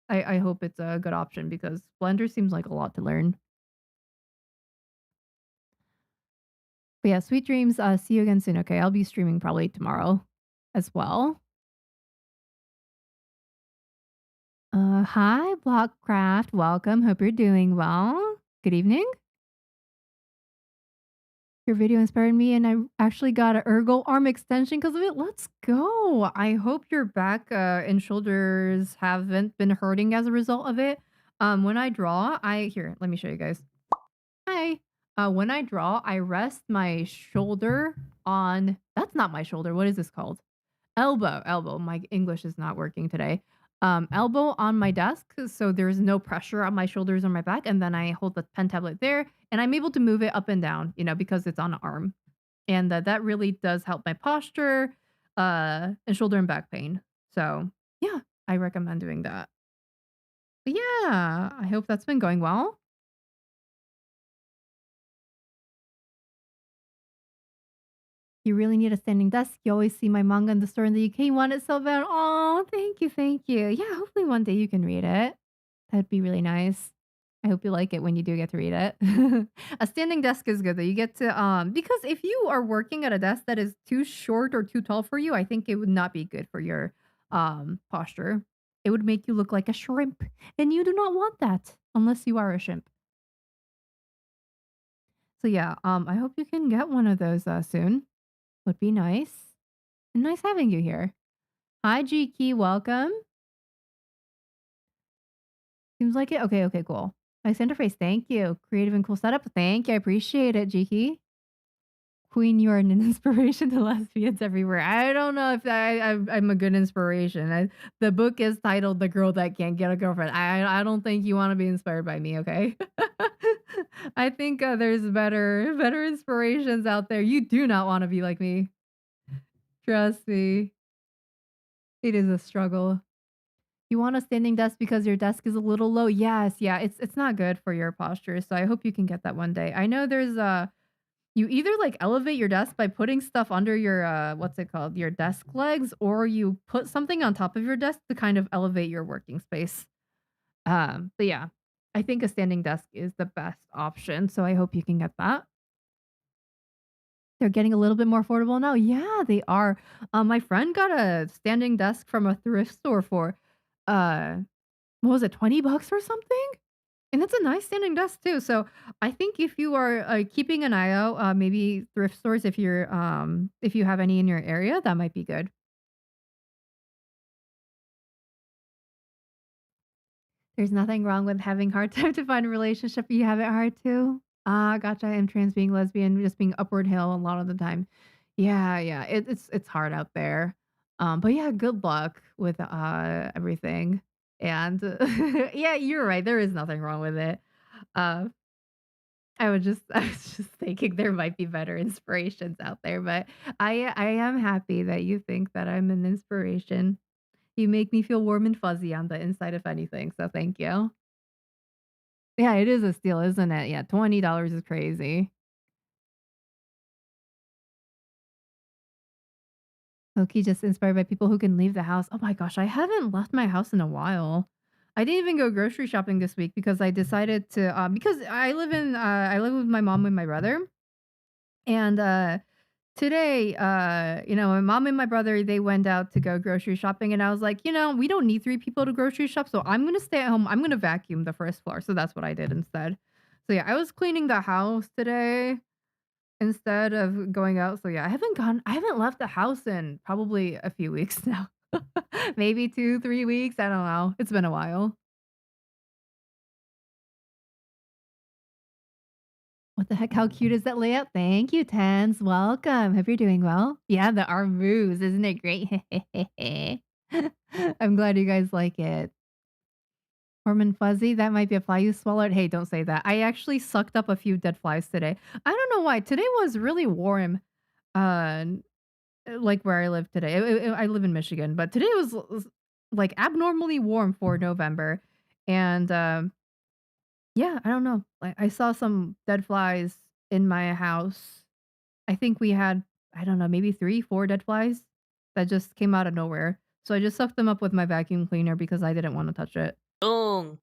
I hope it's a good option because Blender seems like a lot to learn. But yeah, sweet dreams. See you again soon. Okay, I'll be streaming probably tomorrow as well. Hi, Blockcraft. Welcome. Hope you're doing well. Good evening. Your video inspired me, and I actually got an ergo arm extension because of it. Let's go. I hope your back and shoulders haven't been hurting as a result of it. When I draw, let me show you guys. Hi. When I draw, I rest my shoulder on. That's not my shoulder. What is this called? Elbow. My English is not working today. Elbow on my desk, so there's no pressure on my shoulders or my back, and then I hold the pen tablet there, and I'm able to move it up and down, because it's on an arm, and that really does help my posture, and shoulder and back pain. So yeah, I recommend doing that. But yeah, I hope that's been going well. You really need a standing desk. You always see my manga in the store in the UK. You want it so bad. Oh, thank you, thank you. Yeah, hopefully one day you can read it. That'd be really nice. I hope you like it when you do get to read it. A standing desk is good though. You get to because if you are working at a desk that is too short or too tall for you, I think it would not be good for your posture. It would make you look like a shrimp, and you do not want that unless you are a shrimp. So yeah, I hope you can get one of those soon. Would be nice. And nice having you here. Hi, G welcome. Seems like it. Okay, okay, cool. Nice interface. Thank you. Creative and cool setup. Thank you. I appreciate it, G Queen, you are an inspiration to lesbians everywhere. I don't know if I'm a good inspiration. The book is titled "The Girl That Can't Get a Girlfriend." I don't think you want to be inspired by me. Okay, I think there's better inspirations out there. You do not want to be like me. Trust me, it is a struggle. You want a standing desk because your desk is a little low. Yes, yeah, it's not good for your posture. So I hope you can get that one day. I know there's you either like elevate your desk by putting stuff under your what's it called? Your desk legs, or you put something on top of your desk to kind of elevate your working space. But yeah, I think a standing desk is the best option. So I hope you can get that. They're getting a little bit more affordable now. Yeah, they are. My friend got a standing desk from a thrift store for uh what was it, $20 or something? And it's a nice standing desk too. So I think if you are keeping an eye out, maybe thrift stores, if you have any in your area, that might be good. There's nothing wrong with having hard time to find a relationship. You have it hard too. Ah, gotcha. I'm trans, being lesbian, just being upward hill a lot of the time. Yeah, yeah. It's hard out there. But yeah, good luck with everything. And yeah, you're right. There is nothing wrong with it. Uh, I was just thinking there might be better inspirations out there, but I am happy that you think that I'm an inspiration. You make me feel warm and fuzzy on the inside if anything, so thank you. Yeah, it is a steal, isn't it? Yeah, $20 is crazy. Loki just inspired by people who can leave the house. Oh my gosh, I haven't left my house in a while. I didn't even go grocery shopping this week because I decided to because I live with my mom and my brother. And today, my mom and my brother, they went out to go grocery shopping, and I was like, we don't need 3 people to grocery shop, so I'm gonna stay at home. I'm gonna vacuum the first floor. So that's what I did instead. So yeah, I was cleaning the house today instead of going out. So yeah, I haven't left the house in probably a few weeks now. Maybe 2, 3 weeks. I don't know. It's been a while. What the heck? How cute is that layout? Thank you, Tens. Welcome. Hope you're doing well. Yeah, the Armoos. Isn't it great? I'm glad you guys like it. Warm and fuzzy. That might be a fly you swallowed. Hey, don't say that. I actually sucked up a few dead flies today. I don't know why. Today was really warm. Uh, like where I live today. I live in Michigan, but today was like abnormally warm for November. And yeah, I don't know. Like I saw some dead flies in my house. I think we had, I don't know, maybe 3, 4 dead flies that just came out of nowhere. So I just sucked them up with my vacuum cleaner because I didn't want to touch it. Boom.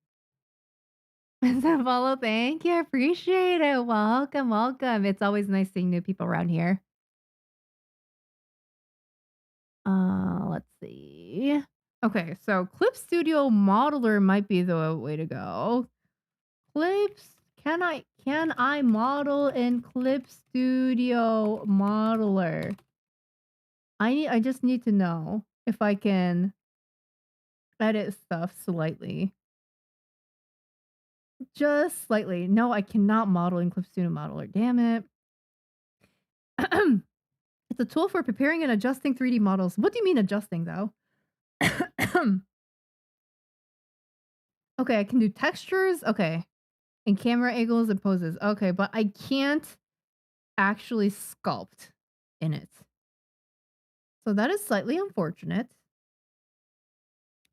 So follow, thank you. I appreciate it. Welcome, welcome. It's always nice seeing new people around here. Let's see. Okay, so Clip Studio Modeler might be the way to go. Clips, can I model in Clip Studio Modeler? I just need to know if I can edit stuff slightly. Just slightly. No, I cannot model in Clip Studio Modeler. Damn it. It's a tool for preparing and adjusting 3D models. What do you mean adjusting though? Okay, I can do textures. Okay. And camera angles and poses. Okay, but I can't actually sculpt in it. So that is slightly unfortunate.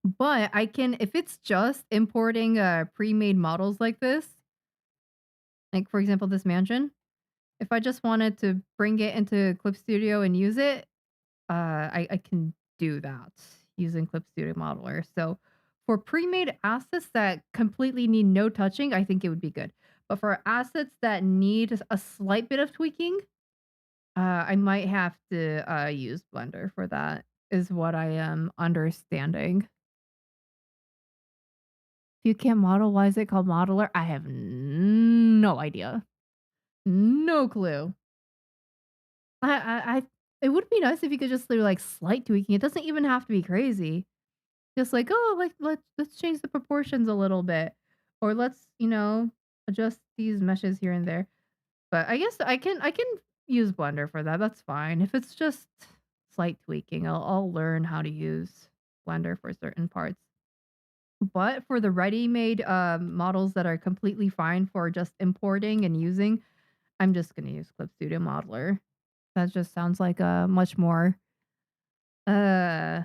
But I can if it's just importing, pre-made models like this, like, for example, this mansion, if I just wanted to bring it into Clip Studio and use it, I can do that using Clip Studio Modeler. So for pre-made assets that completely need no touching, I think it would be good. But for assets that need a slight bit of tweaking, I might have to use Blender for that, is what I am understanding. If you can't model, why is it called Modeler? I have no idea. No clue. I it would be nice if you could just do, like, slight tweaking. It doesn't even have to be crazy. Just like, "Oh, like, let's change the proportions a little bit," or let's, adjust these meshes here and there. But I guess I can use Blender for that, that's fine. If it's just slight tweaking, I'll learn how to use Blender for certain parts. But for the ready-made, models that are completely fine for just importing and using, I'm just gonna use Clip Studio Modeler. That just sounds like a much more, uh,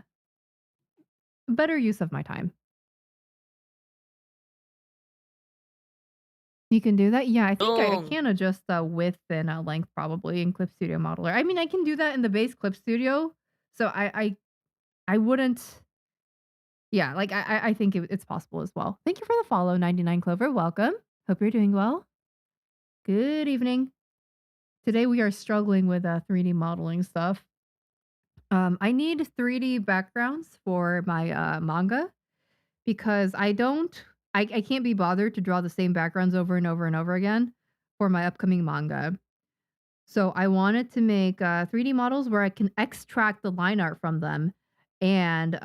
better use of my time. You can do that? Yeah, I think I ドーン。can adjust the width and, length probably in Clip Studio Modeler. I mean, I can do that in the base Clip Studio, so I wouldn't yeah, like, I think it's possible as well. Thank you for the follow, 99 Clover, welcome. Hope you're doing well. Good evening. Today we are struggling with, 3D modeling stuff. I need 3D backgrounds for my, manga because I can't be bothered to draw the same backgrounds over and over and over again for my upcoming manga. So I wanted to make 3D models where I can extract the line art from them and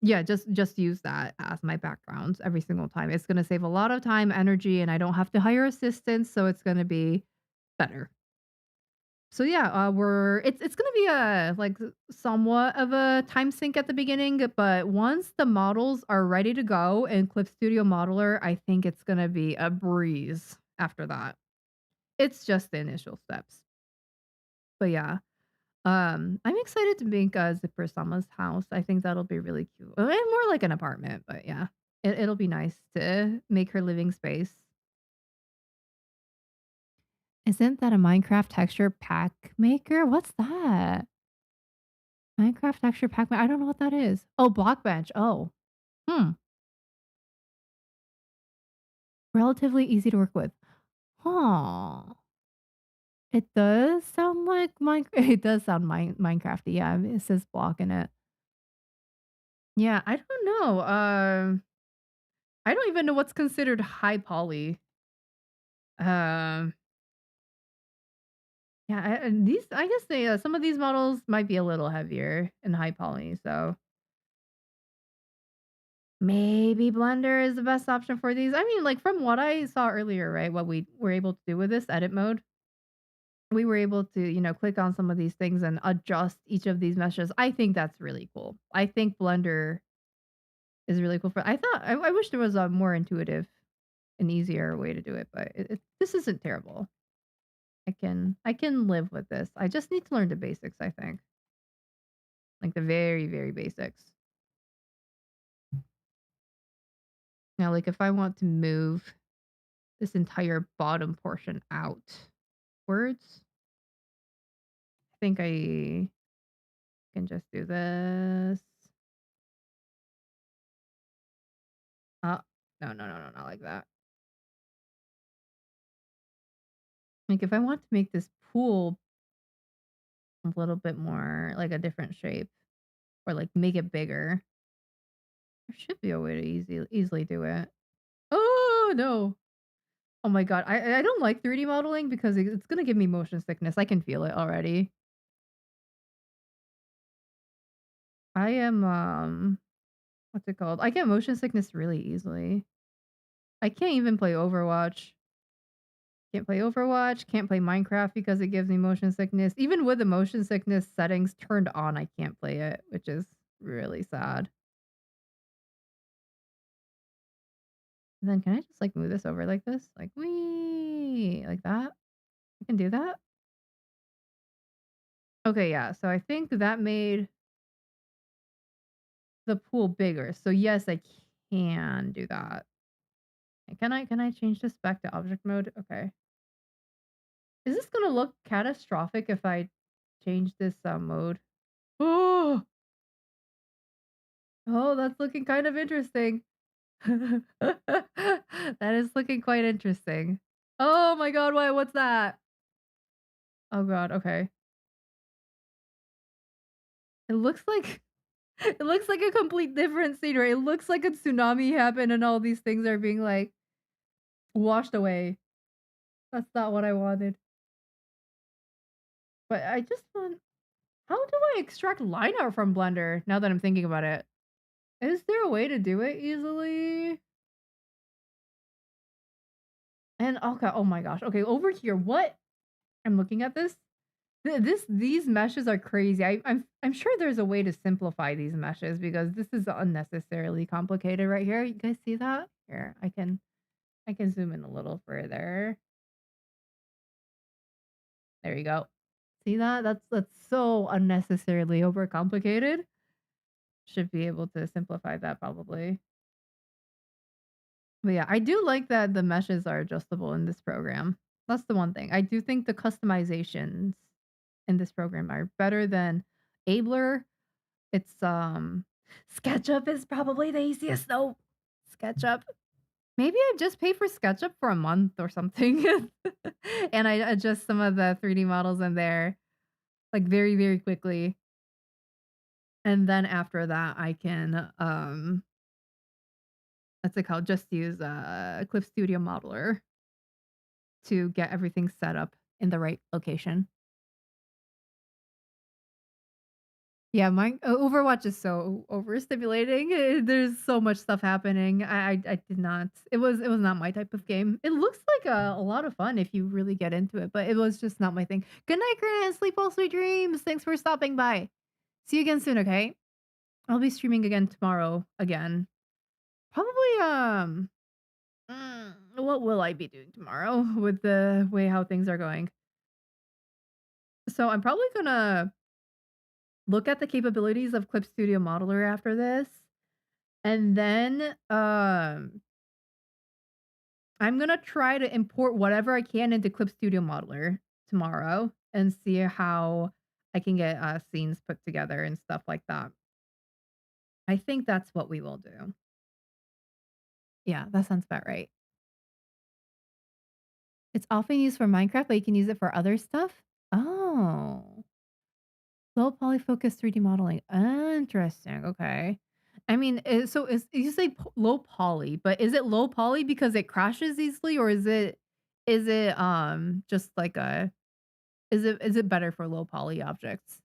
yeah, just use that as my backgrounds every single time. It's going to save a lot of time, energy, and I don't have to hire assistants, so it's going to be better. So yeah, it's gonna be a like somewhat of a time sink at the beginning, but once the models are ready to go in Clip Studio Modeler, I think it's gonna be a breeze after that. It's just the initial steps. But yeah, I'm excited to make Zipper Sama's house. I think that'll be really cute. More like an apartment, but yeah, it'll be nice to make her living space. Isn't that a Minecraft texture pack maker? What's that? Minecraft texture pack I don't know what that is. Oh, Blockbench. Oh. Hmm. Relatively easy to work with. Huh. It does sound like it does sound Minecrafty. Yeah, it says block in it. Yeah, I don't know. I don't even know what's considered high poly. Um, yeah, and these I guess they some of these models might be a little heavier in high poly, so maybe Blender is the best option for these. I mean, like from what I saw earlier, right? What we were able to do with this edit mode, we were able to, click on some of these things and adjust each of these meshes. I think that's really cool. I think Blender is really cool for I wish there was a more intuitive and easier way to do it, but this isn't terrible. I can live with this. I just need to learn the basics, I think. Like the very, very basics. Now, like if I want to move this entire bottom portion outwards, I think I can just do this. Uh, no, no, no, no, not like that. Like if I want to make this pool a little bit more like a different shape or like make it bigger, there should be a way to easily do it. Oh no. Oh my god. I don't like 3D modeling because it's gonna give me motion sickness. I can feel it already. I am what's it called? I get motion sickness really easily. I can't even play Overwatch. Can't play Overwatch, can't play Minecraft because it gives me motion sickness. Even with the motion sickness settings turned on, I can't play it, which is really sad. And then can I just like move this over like this? Like wee like that? I can do that? Okay, yeah. So I think that made the pool bigger. So yes, I can do that. Can I change this back to object mode? Okay. Is this gonna look catastrophic if I change this mode? Oh, oh, that's looking kind of interesting. That is looking quite interesting. Oh my god, what's that? Oh god, okay. It looks like it looks like a complete different scenery. It looks like a tsunami happened and all these things are being like washed away. That's not what I wanted. But I just want how do I extract line art from Blender now that I'm thinking about it? Is there a way to do it easily? And okay, oh my gosh. Okay, over here, what? I'm looking at this. These meshes are crazy. I'm sure there's a way to simplify these meshes because this is unnecessarily complicated right here. You guys see that? Here, I can zoom in a little further. There you go. See that? That's so unnecessarily overcomplicated. Should be able to simplify that probably. But yeah, I do like that the meshes are adjustable in this program. That's the one thing. I do think the customizations in this program are better than Abler. It's SketchUp is probably the easiest though. SketchUp. Maybe I just pay for SketchUp for a month or something. And I adjust some of the 3D models in there like very, very quickly. And then after that I can what's it called? Just use clipstudio modeler to get everything set up in the right location. Yeah, Overwatch is so overstimulating. There's so much stuff happening. I did not. It was not my type of game. It looks like a lot of fun if you really get into it, but it was just not my thing. Good night, Grant. Sleep well, sweet dreams. Thanks for stopping by. See you again soon. Okay, I'll be streaming again tomorrow. Again, probably. What will I be doing tomorrow with the way how things are going? So I'm probably gonna look at the capabilities of Clip Studio Modeler after this. And then I'm gonna try to import whatever I can into Clip Studio Modeler tomorrow and see how I can get scenes put together and stuff like that. I think that's what we will do. Yeah, that sounds about right. It's often used for Minecraft, but you can use it for other stuff. Oh. Low poly focus 3D modeling. Interesting. Okay. I mean, so is you say low poly, but is it low poly because it crashes easily, or is it just like a is it better for low poly objects?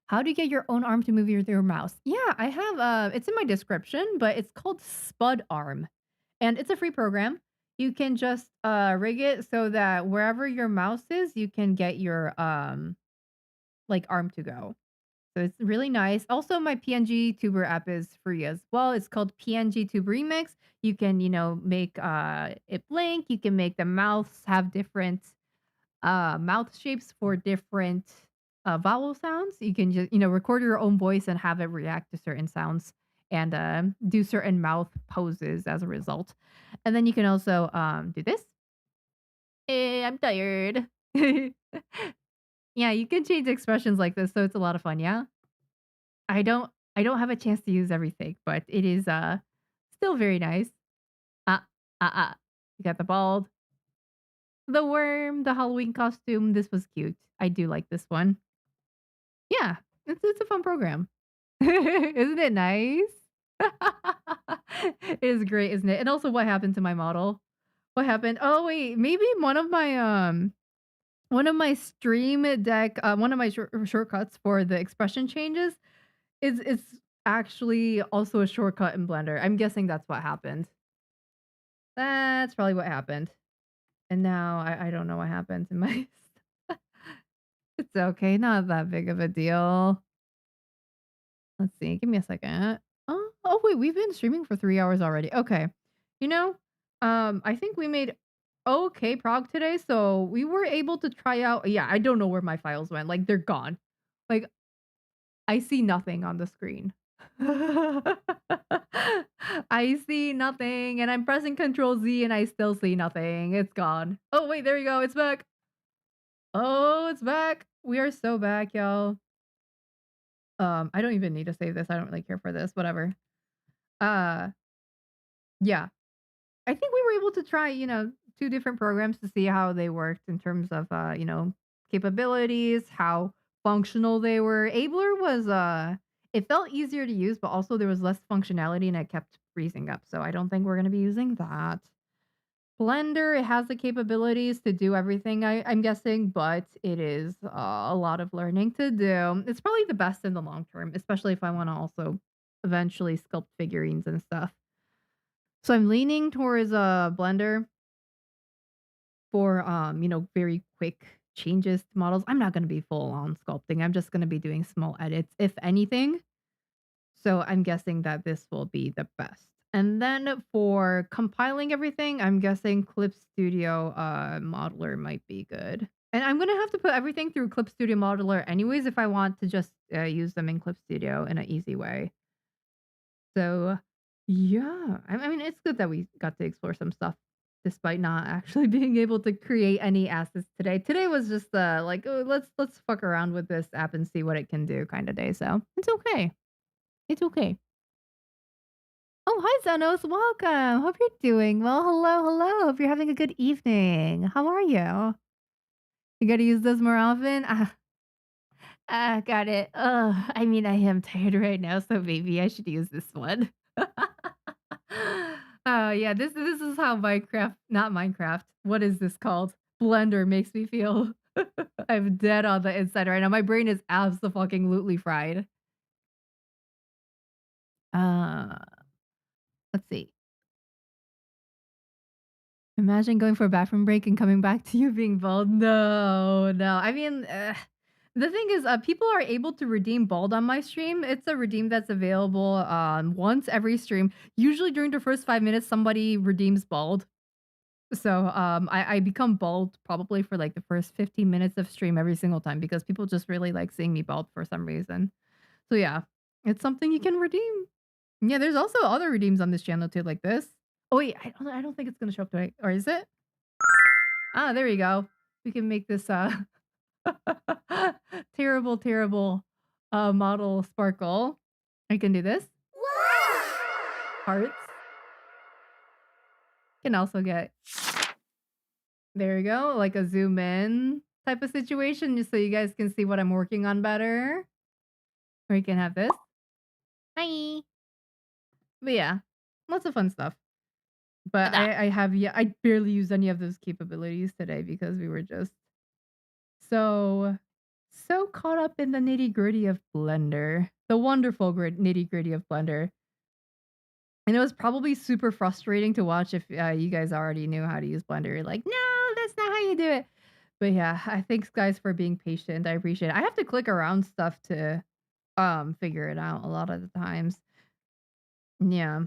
How do you get your own arm to move your mouse? Yeah, I have it's in my description, but it's called Spud Arm. And it's a free program. You can just rig it so that wherever your mouse is, you can get your like arm to go. So it's really nice. Also, my PNG Tuber app is free as well. It's called PNG Tube Remix. You can, make it blink. You can make the mouths have different mouth shapes for different vowel sounds. You can just, record your own voice and have it react to certain sounds and do certain mouth poses as a result. And then you can also do this. I'm tired. Yeah, you can change expressions like this, so it's a lot of fun, yeah? I don't have a chance to use everything, but it is, still very nice. Ah, You got the bald, the worm, the Halloween costume. This was cute. I do like this one. Yeah, it's a fun program. Isn't it nice? It is great, isn't it? And also what happened to my model? What happened? Oh, wait, maybe one of my stream deck, one of my shortcuts for the expression changes is actually also a shortcut in Blender. I'm guessing that's what happened. That's probably what happened. And now I don't know what happened to my it's okay, not that big of a deal. Let's see, give me a second. Oh wait, we've been streaming for 3 hours already. Okay. You know, I think we made okay prog today, so we were able to try out yeah, I don't know where my files went. Like they're gone. Like I see nothing on the screen. I see nothing, and I'm pressing Control Z, and I still see nothing. It's gone. Oh, wait, there you go. It's back. Oh, it's back. We are so back, y'all. I don't even need to save this. I don't really care for this. Whatever. Uh, yeah. I think we were able to try, two different programs to see how they worked in terms of, capabilities, how functional they were. Abler was, it felt easier to use, but also there was less functionality and it kept freezing up. So I don't think we're going to be using that. Blender, it has the capabilities to do everything, I'm guessing, but it is a lot of learning to do. It's probably the best in the long term, especially if I want to also eventually sculpt figurines and stuff. So I'm leaning towards Blender for very quick changes to models. I'm not going to be full on sculpting. I'm just going to be doing small edits, if anything. So I'm guessing that this will be the best. And then for compiling everything, I'm guessing Clip Studio Modeler might be good. And I'm gonna have to put everything through Clip Studio Modeler anyways if I want to just use them in Clip Studio in an easy way. So yeah, I mean it's good that we got to explore some stuff despite not actually being able to create any assets today. Today was just like oh, let's fuck around with this app and see what it can do kind of day. So it's okay. It's okay. Oh, hi, Zenos. Welcome. Hope you're doing well. Hello, hello. Hope you're having a good evening. How are you? You got to use those more often? Got it. I mean, I am tired right now, so maybe I should use this one. Yeah, this is how Minecraft, not Minecraft. What is this called? Blender makes me feel. I'm dead on the inside right now. My brain is absolutely fried. Uh, let's see. Imagine going for a bathroom break and coming back to you being bald. No, no. I mean, the thing is, people are able to redeem bald on my stream. It's a redeem that's available once every stream. Usually during the first 5 minutes, somebody redeems bald. So I become bald probably for like the first 15 minutes of stream every single time because people just really like seeing me bald for some reason. So yeah, it's something you can redeem. Yeah, there's also other redeems on this channel too, like this. Oh wait, I don't think it's gonna show up today. Or is it? Ah, there we go. We can make this terrible, terrible model sparkle. I can do this. Hearts. Can also get there we go, like a zoom in type of situation, just so you guys can see what I'm working on better. Or you can have this. Hi. But yeah, lots of fun stuff. But I have I barely used any of those capabilities today because we were just so caught up in the nitty-gritty of Blender. The wonderful nitty-gritty of Blender. And it was probably super frustrating to watch if you guys already knew how to use Blender. You're like, "No, that's not how you do it." But yeah, I thanks guys for being patient. I appreciate it. I have to click around stuff to figure it out a lot of the times. Yeah.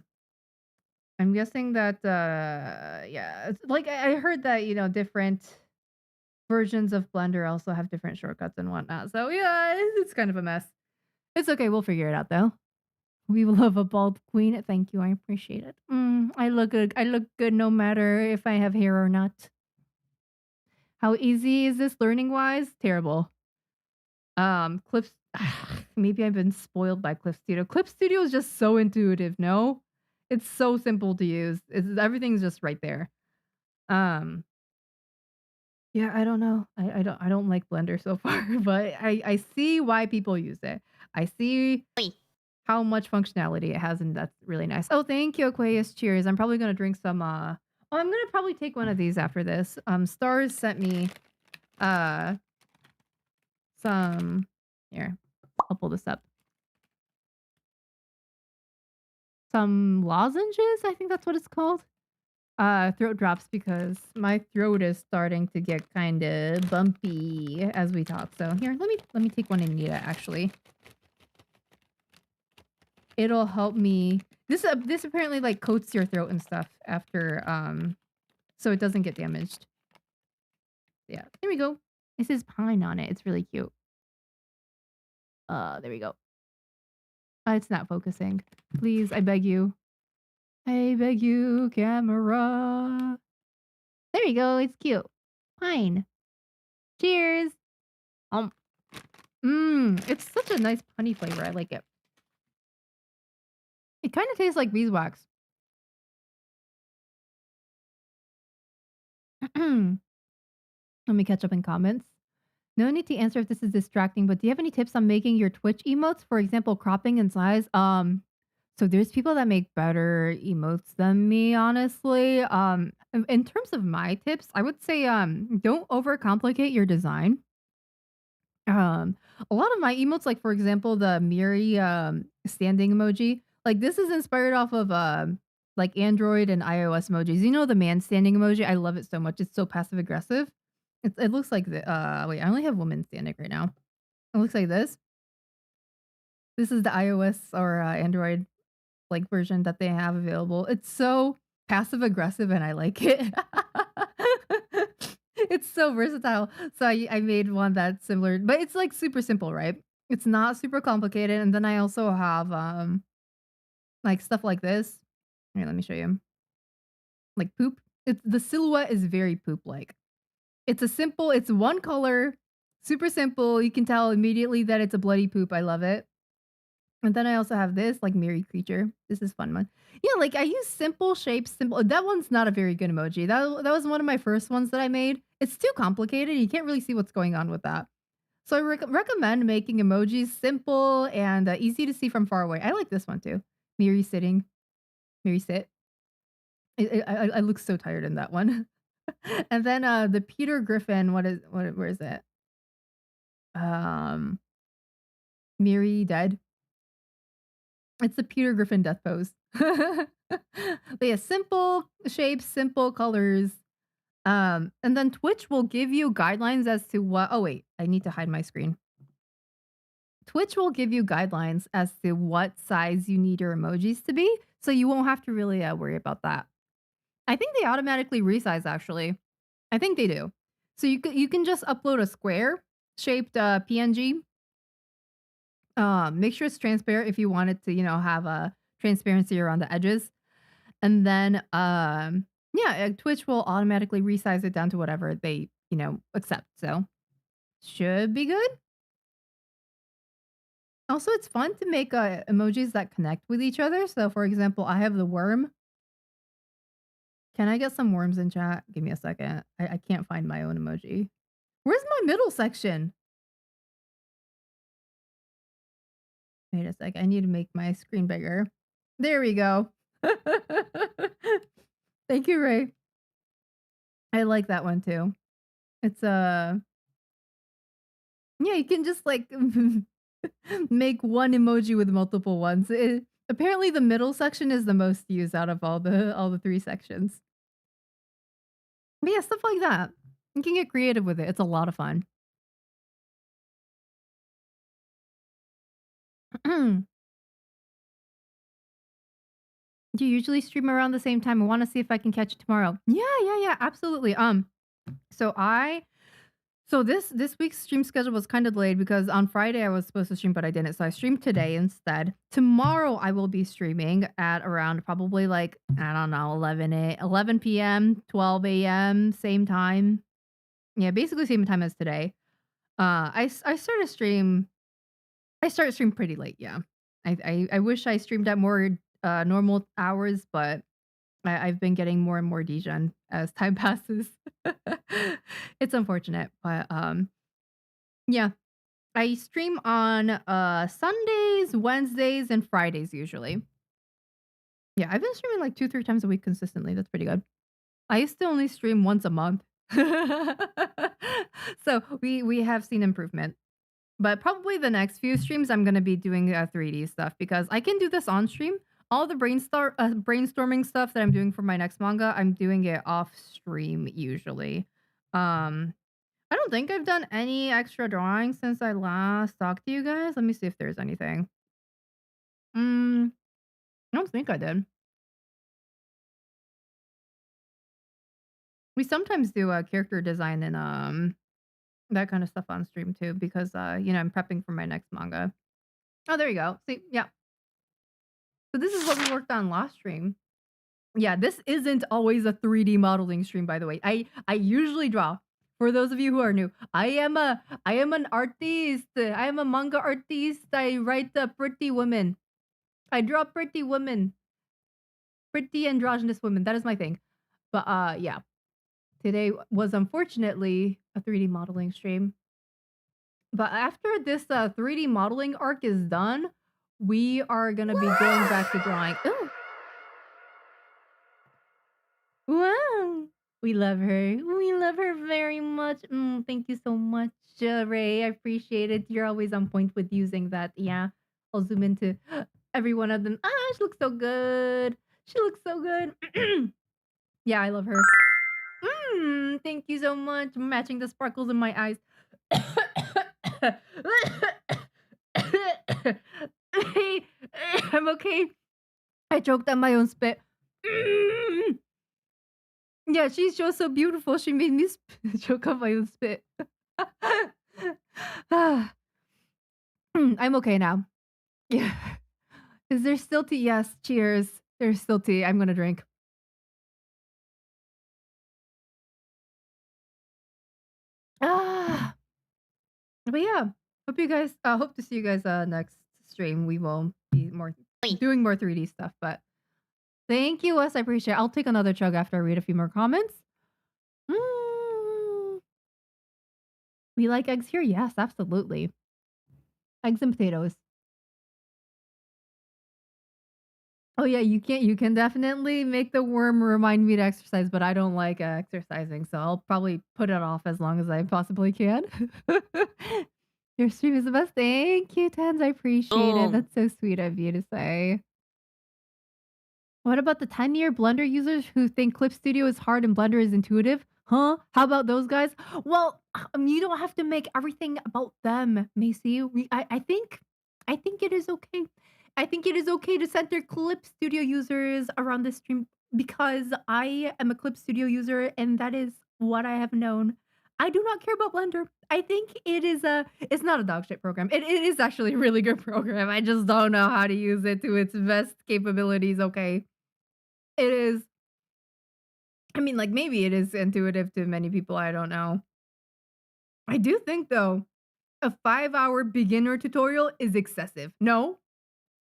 I'm guessing that yeah, it's like I heard that, different versions of Blender also have different shortcuts and whatnot. So yeah, it's kind of a mess. It's okay. We'll figure it out though. We love a bald queen. Thank you. I appreciate it. I look good. I look good no matter if I have hair or not. How easy is this learning wise? Terrible. Clips. Maybe I've been spoiled by Clip Studio. Clip Studio is just so intuitive. No, it's so simple to use. Everything's just right there. Um, Yeah, I don't know. I don't like Blender so far, but I see why people use it. I see Oi. how much functionality it has, and that's really nice. Oh, thank you, Aquarius. Cheers. I'm probably gonna drink some oh, I'm gonna probably take one of these after this. Stars sent me uh some here. I'll pull this up. Some lozenges, I think that's what it's called. Throat drops because my throat is starting to get kind of bumpy as we talk. So here, let me take one and eat it actually. It'll help me. This apparently like coats your throat and stuff after so it doesn't get damaged. Yeah, there we go. It says pine on it. It's really cute. There we go. It's not focusing. Please, I beg you. I beg you, camera. There you go. It's cute. Fine. Cheers. Um. It's such a nice punny flavor. I like it. It kind of tastes like beeswax. Let me catch up in comments. No need to answer if this is distracting, but do you have any tips on making your Twitch emotes? For example, cropping and size. So there's people that make better emotes than me, honestly. In terms of my tips, I would say don't overcomplicate your design. A lot of my emotes, like for example, the Mieri standing emoji, like this is inspired off of like Android and iOS emojis. You know the man standing emoji? I love it so much. It's so passive aggressive. It looks like the wait, I only have woman standing right now. It looks like this. This is the iOS or Android like version that they have available. It's so passive aggressive and I like it. It's so versatile. So I made one that's similar, but it's like super simple, right? It's not super complicated. And then I also have like stuff like this. Here, let me show you. Like poop. It's the silhouette is very poop like. It's one color, super simple. You can tell immediately that it's a bloody poop. I love it. And then I also have this like Mary creature. This is fun one. Yeah, like I use simple shapes, simple. That one's not a very good emoji. That was one of my first ones that I made. It's too complicated. You can't really see what's going on with that. So I recommend making emojis simple and easy to see from far away. I like this one too. Mary sitting. Mary sit. I look so tired in that one. And then the Peter Griffin. Where is it? Um, Mary dead. It's the Peter Griffin death pose. But yeah, simple shapes, simple colors. And then Twitch will give you guidelines as to what. Oh wait, I need to hide my screen. Twitch will give you guidelines as to what size you need your emojis to be, so you won't have to really worry about that. I think they automatically resize. Actually, I think they do. So you can just upload a square shaped PNG. Make sure it's transparent if you want it to, have a transparency around the edges. And then, yeah, Twitch will automatically resize it down to whatever they, accept. So should be good. Also, it's fun to make emojis that connect with each other. So, for example, I have the worm. Can I get some worms in chat? Give me a second. I can't find my own emoji. Where's my middle section? Wait a sec. I need to make my screen bigger. There we go. Thank you, Ray. I like that one too. It's yeah, you can just like make one emoji with multiple ones. Apparently the middle section is the most used out of all the three sections. But yeah, stuff like that. You can get creative with it. It's a lot of fun. Do you usually stream around the same time? I want to see if I can catch it tomorrow. Yeah, absolutely. So I So this week's stream schedule was kind of delayed because on Friday I was supposed to stream, but I didn't. So I streamed today instead. Tomorrow I will be streaming at around probably like, I don't know, 11 p.m., 12 a.m., same time. Yeah, basically same time as today. I started stream. I started stream pretty late. Yeah, I wish I streamed at more normal hours, but I've been getting more and more degen as time passes. It's unfortunate, but yeah. I stream on Sundays, Wednesdays, and Fridays usually. Yeah, I've been streaming like 2, 3 times a week consistently. That's pretty good. I used to only stream once a month. So we have seen improvement. But probably the next few streams I'm gonna be doing 3D stuff because I can do this on stream. All the brainstorming stuff that I'm doing for my next manga, I'm doing it off stream usually. Um, I don't think I've done any extra drawings since I last talked to you guys. Let me see if there's anything. Mm, I don't think I did. We sometimes do character design and that kind of stuff on stream too because I'm prepping for my next manga. Oh, there you go. See, yeah. So this is what we worked on last stream. Yeah, this isn't always a 3D modeling stream, by the way. I usually draw. For those of you who are new, I am an artist. I am a manga artist. I write pretty women. I draw pretty women. Pretty androgynous women. That is my thing. But yeah. Today was unfortunately a 3D modeling stream. But after this 3D modeling arc is done, we are gonna be going back to drawing. Ooh. Wow. We love her. We love her very much. Thank you so much, Ray. I appreciate it. You're always on point with using that. Yeah. I'll zoom into every one of them. Ah, she looks so good. She looks so good. Yeah, I love her. Thank you so much. Matching the sparkles in my eyes. I'm okay. I choked on my own spit. Yeah, she's just so beautiful. She made me choke on my own spit. I'm okay now. Yeah. Is there still tea? Yes. Cheers. There's still tea. I'm gonna drink. Ah. But yeah, hope you guys. Hope to see you guys next stream. We will be doing more 3D stuff. But thank you, Wes. I appreciate it. I'll take another chug after I read a few more comments. We like eggs here? Yes, absolutely. Eggs and potatoes. Oh yeah, you can definitely make the worm remind me to exercise, but I don't like exercising, so I'll probably put it off as long as I possibly can. Your stream is the best. Thank you, Tens. I appreciate it. That's so sweet of you to say. What about the 10-year Blender users who think Clip Studio is hard and Blender is intuitive? Huh? How about those guys? Well, you don't have to make everything about them, Macy. I think it is okay. I think it is okay to center Clip Studio users around this stream because I am a Clip Studio user and that is what I have known. I do not care about Blender. I think it's not a dog shit program. It is actually a really good program. I just don't know how to use it to its best capabilities, okay? It is. I mean, like, maybe it is intuitive to many people, I don't know. I do think, though, a 5-hour beginner tutorial is excessive. No?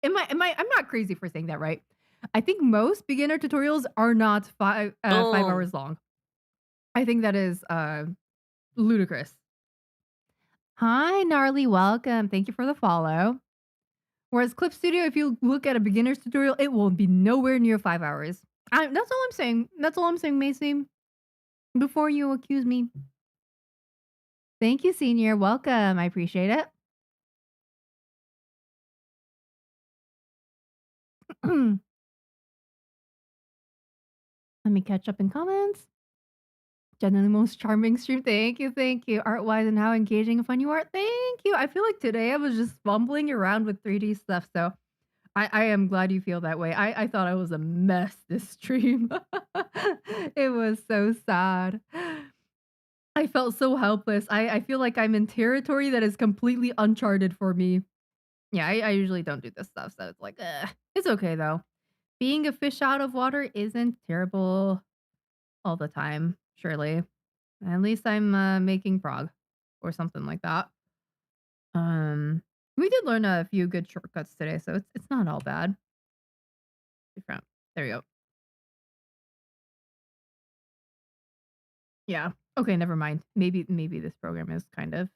I'm not crazy for saying that, right? I think most beginner tutorials are not 5 hours long. I think that is, ludicrous. Hi, Gnarly, welcome. Thank you for the follow. Whereas Clip Studio, if you look at a beginner's tutorial, it will be nowhere near 5 hours. That's all I'm saying. That's all I'm saying, Macy. Before you accuse me. Thank you, Senior. Welcome. I appreciate it. Let me catch up in comments. Generally most charming stream. Thank you, thank you. Art-wise and how engaging and fun you are. Thank you. I feel like today I was just fumbling around with 3D stuff, so I am glad you feel that way. I thought I was a mess this stream. It was so sad. I felt so helpless. I feel like I'm in territory that is completely uncharted for me. Yeah, I usually don't do this stuff, so it's like, it's okay though. Being a fish out of water isn't terrible all the time, surely. At least I'm making prog or something like that. We did learn a few good shortcuts today, so it's not all bad. Different. There we go. Yeah. Okay, never mind. Maybe this program is kind of.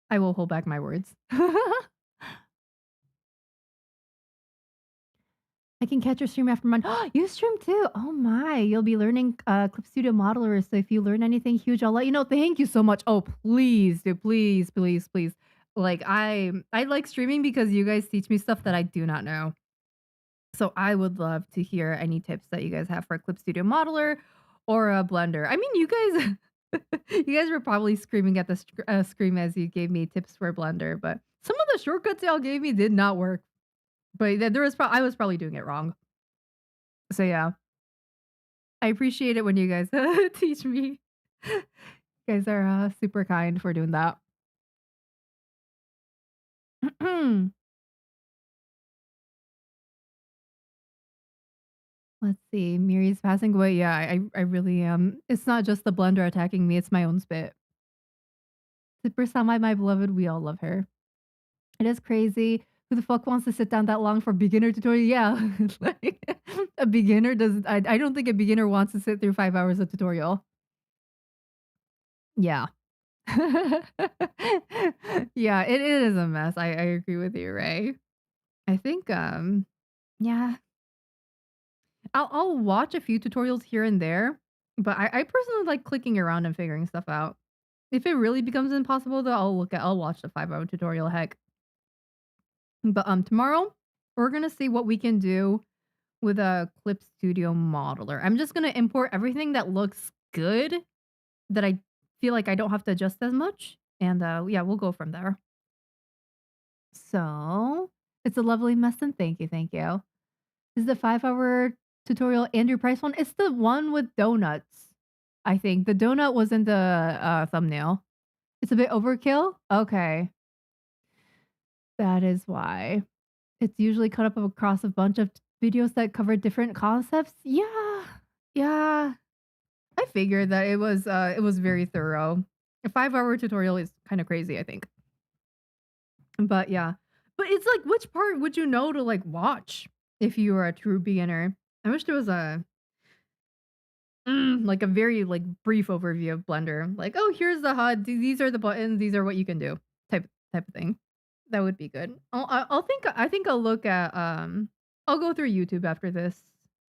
I will hold back my words. I can catch your stream after mine. You stream too. Oh my. You'll be learning Clip Studio Modeler. So if you learn anything huge, I'll let you know. Thank you so much. Oh, please, do please, please, please. Like I like streaming because you guys teach me stuff that I do not know. So I would love to hear any tips that you guys have for Clip Studio Modeler or a Blender. I mean, you guys you guys were probably screaming at the scream as you gave me tips for Blender, but some of the shortcuts y'all gave me did not work. But there was I was probably doing it wrong. So yeah. I appreciate it when you guys teach me. You guys are super kind for doing that. Let's see. Mieri's passing away. Yeah, I really am. It's not just the blender attacking me, it's my own spit. Super Samai, my beloved, we all love her. It is crazy. Who the fuck wants to sit down that long for beginner tutorial? Yeah. Like a beginner doesn't I don't think a beginner wants to sit through 5 hours of tutorial. Yeah. Yeah, it is a mess. I agree with you, Ray. I think yeah, I'll watch a few tutorials here and there, but I personally like clicking around and figuring stuff out. If it really becomes impossible though, I'll watch the 5-hour tutorial, heck. But tomorrow we're gonna see what we can do with a Clip Studio modeler. I'm just gonna import everything that looks good that I feel like I don't have to adjust as much. And yeah, we'll go from there. So it's a lovely mess and thank you, thank you. This is the 5-hour tutorial Andrew Price one. It's the one with donuts. I think the donut was in the thumbnail. It's a bit overkill. Okay, that is why. It's usually cut up across a bunch of videos that cover different concepts. Yeah. Yeah. I figured that it was very thorough. A 5-hour tutorial is kind of crazy, I think. But yeah. But it's like which part would you know to like watch if you were a true beginner? I wish there was a like a very like brief overview of Blender. Like, oh, here's the HUD. These are the buttons. These are what you can do. Type of thing. That would be good. I think I'll look at I'll go through YouTube after this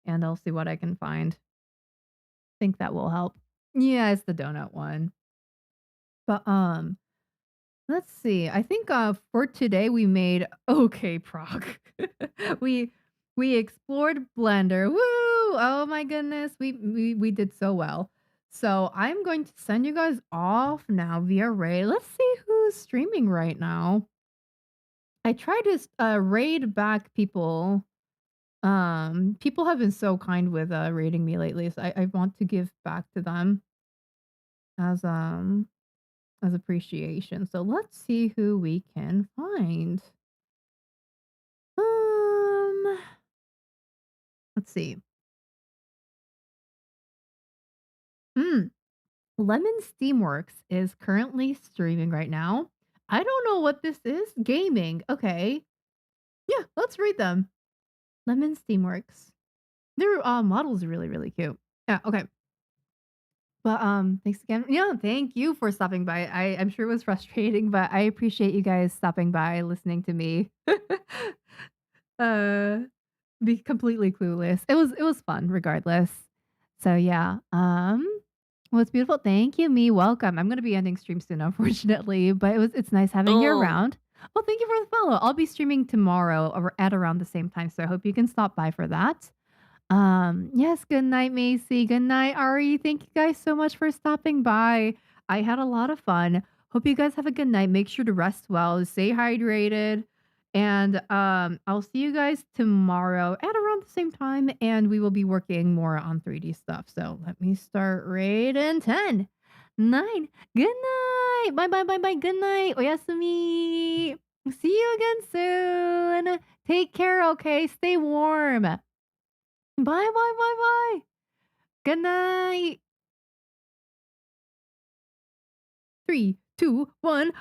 and I'll see what I can find. Think that will help. Yeah, it's the donut one. But let's see. I think for today we made okay prog. we we explored Blender. Woo! Oh my goodness. We did so well. So I'm going to send you guys off now via Ray. Let's see who's streaming right now. I try to raid back people. People have been so kind with raiding me lately, so I want to give back to them as as appreciation. So let's see who we can find. Um, let's see. Hmm. Lemon Steamworks is currently streaming right now. I don't know what this is. Gaming. Okay. Yeah, let's read them. Lemon Steamworks. Their models are really, really cute. Yeah, okay. But thanks again. Yeah, thank you for stopping by. I'm sure it was frustrating, but I appreciate you guys stopping by, listening to me. uh be completely clueless. It was fun regardless. So yeah. Well, it's beautiful. Thank you, me. Welcome. I'm gonna be ending stream soon, unfortunately, but it's nice having you Oh, around. Well, thank you for the follow. I'll be streaming tomorrow at around the same time, so I hope you can stop by for that. Yes, good night, Macy. Good night, Ari. Thank you guys so much for stopping by. I had a lot of fun. Hope you guys have a good night. Make sure to rest well, stay hydrated, and I'll see you guys tomorrow at around the same time, and we will be working more on 3D stuff. So let me start right in 10, 9. Good night. Bye bye bye bye. Good night. Oyasumi. See you again soon. Take care, okay? Stay warm. Bye, bye, bye, bye. Good night. 3, 2, 1.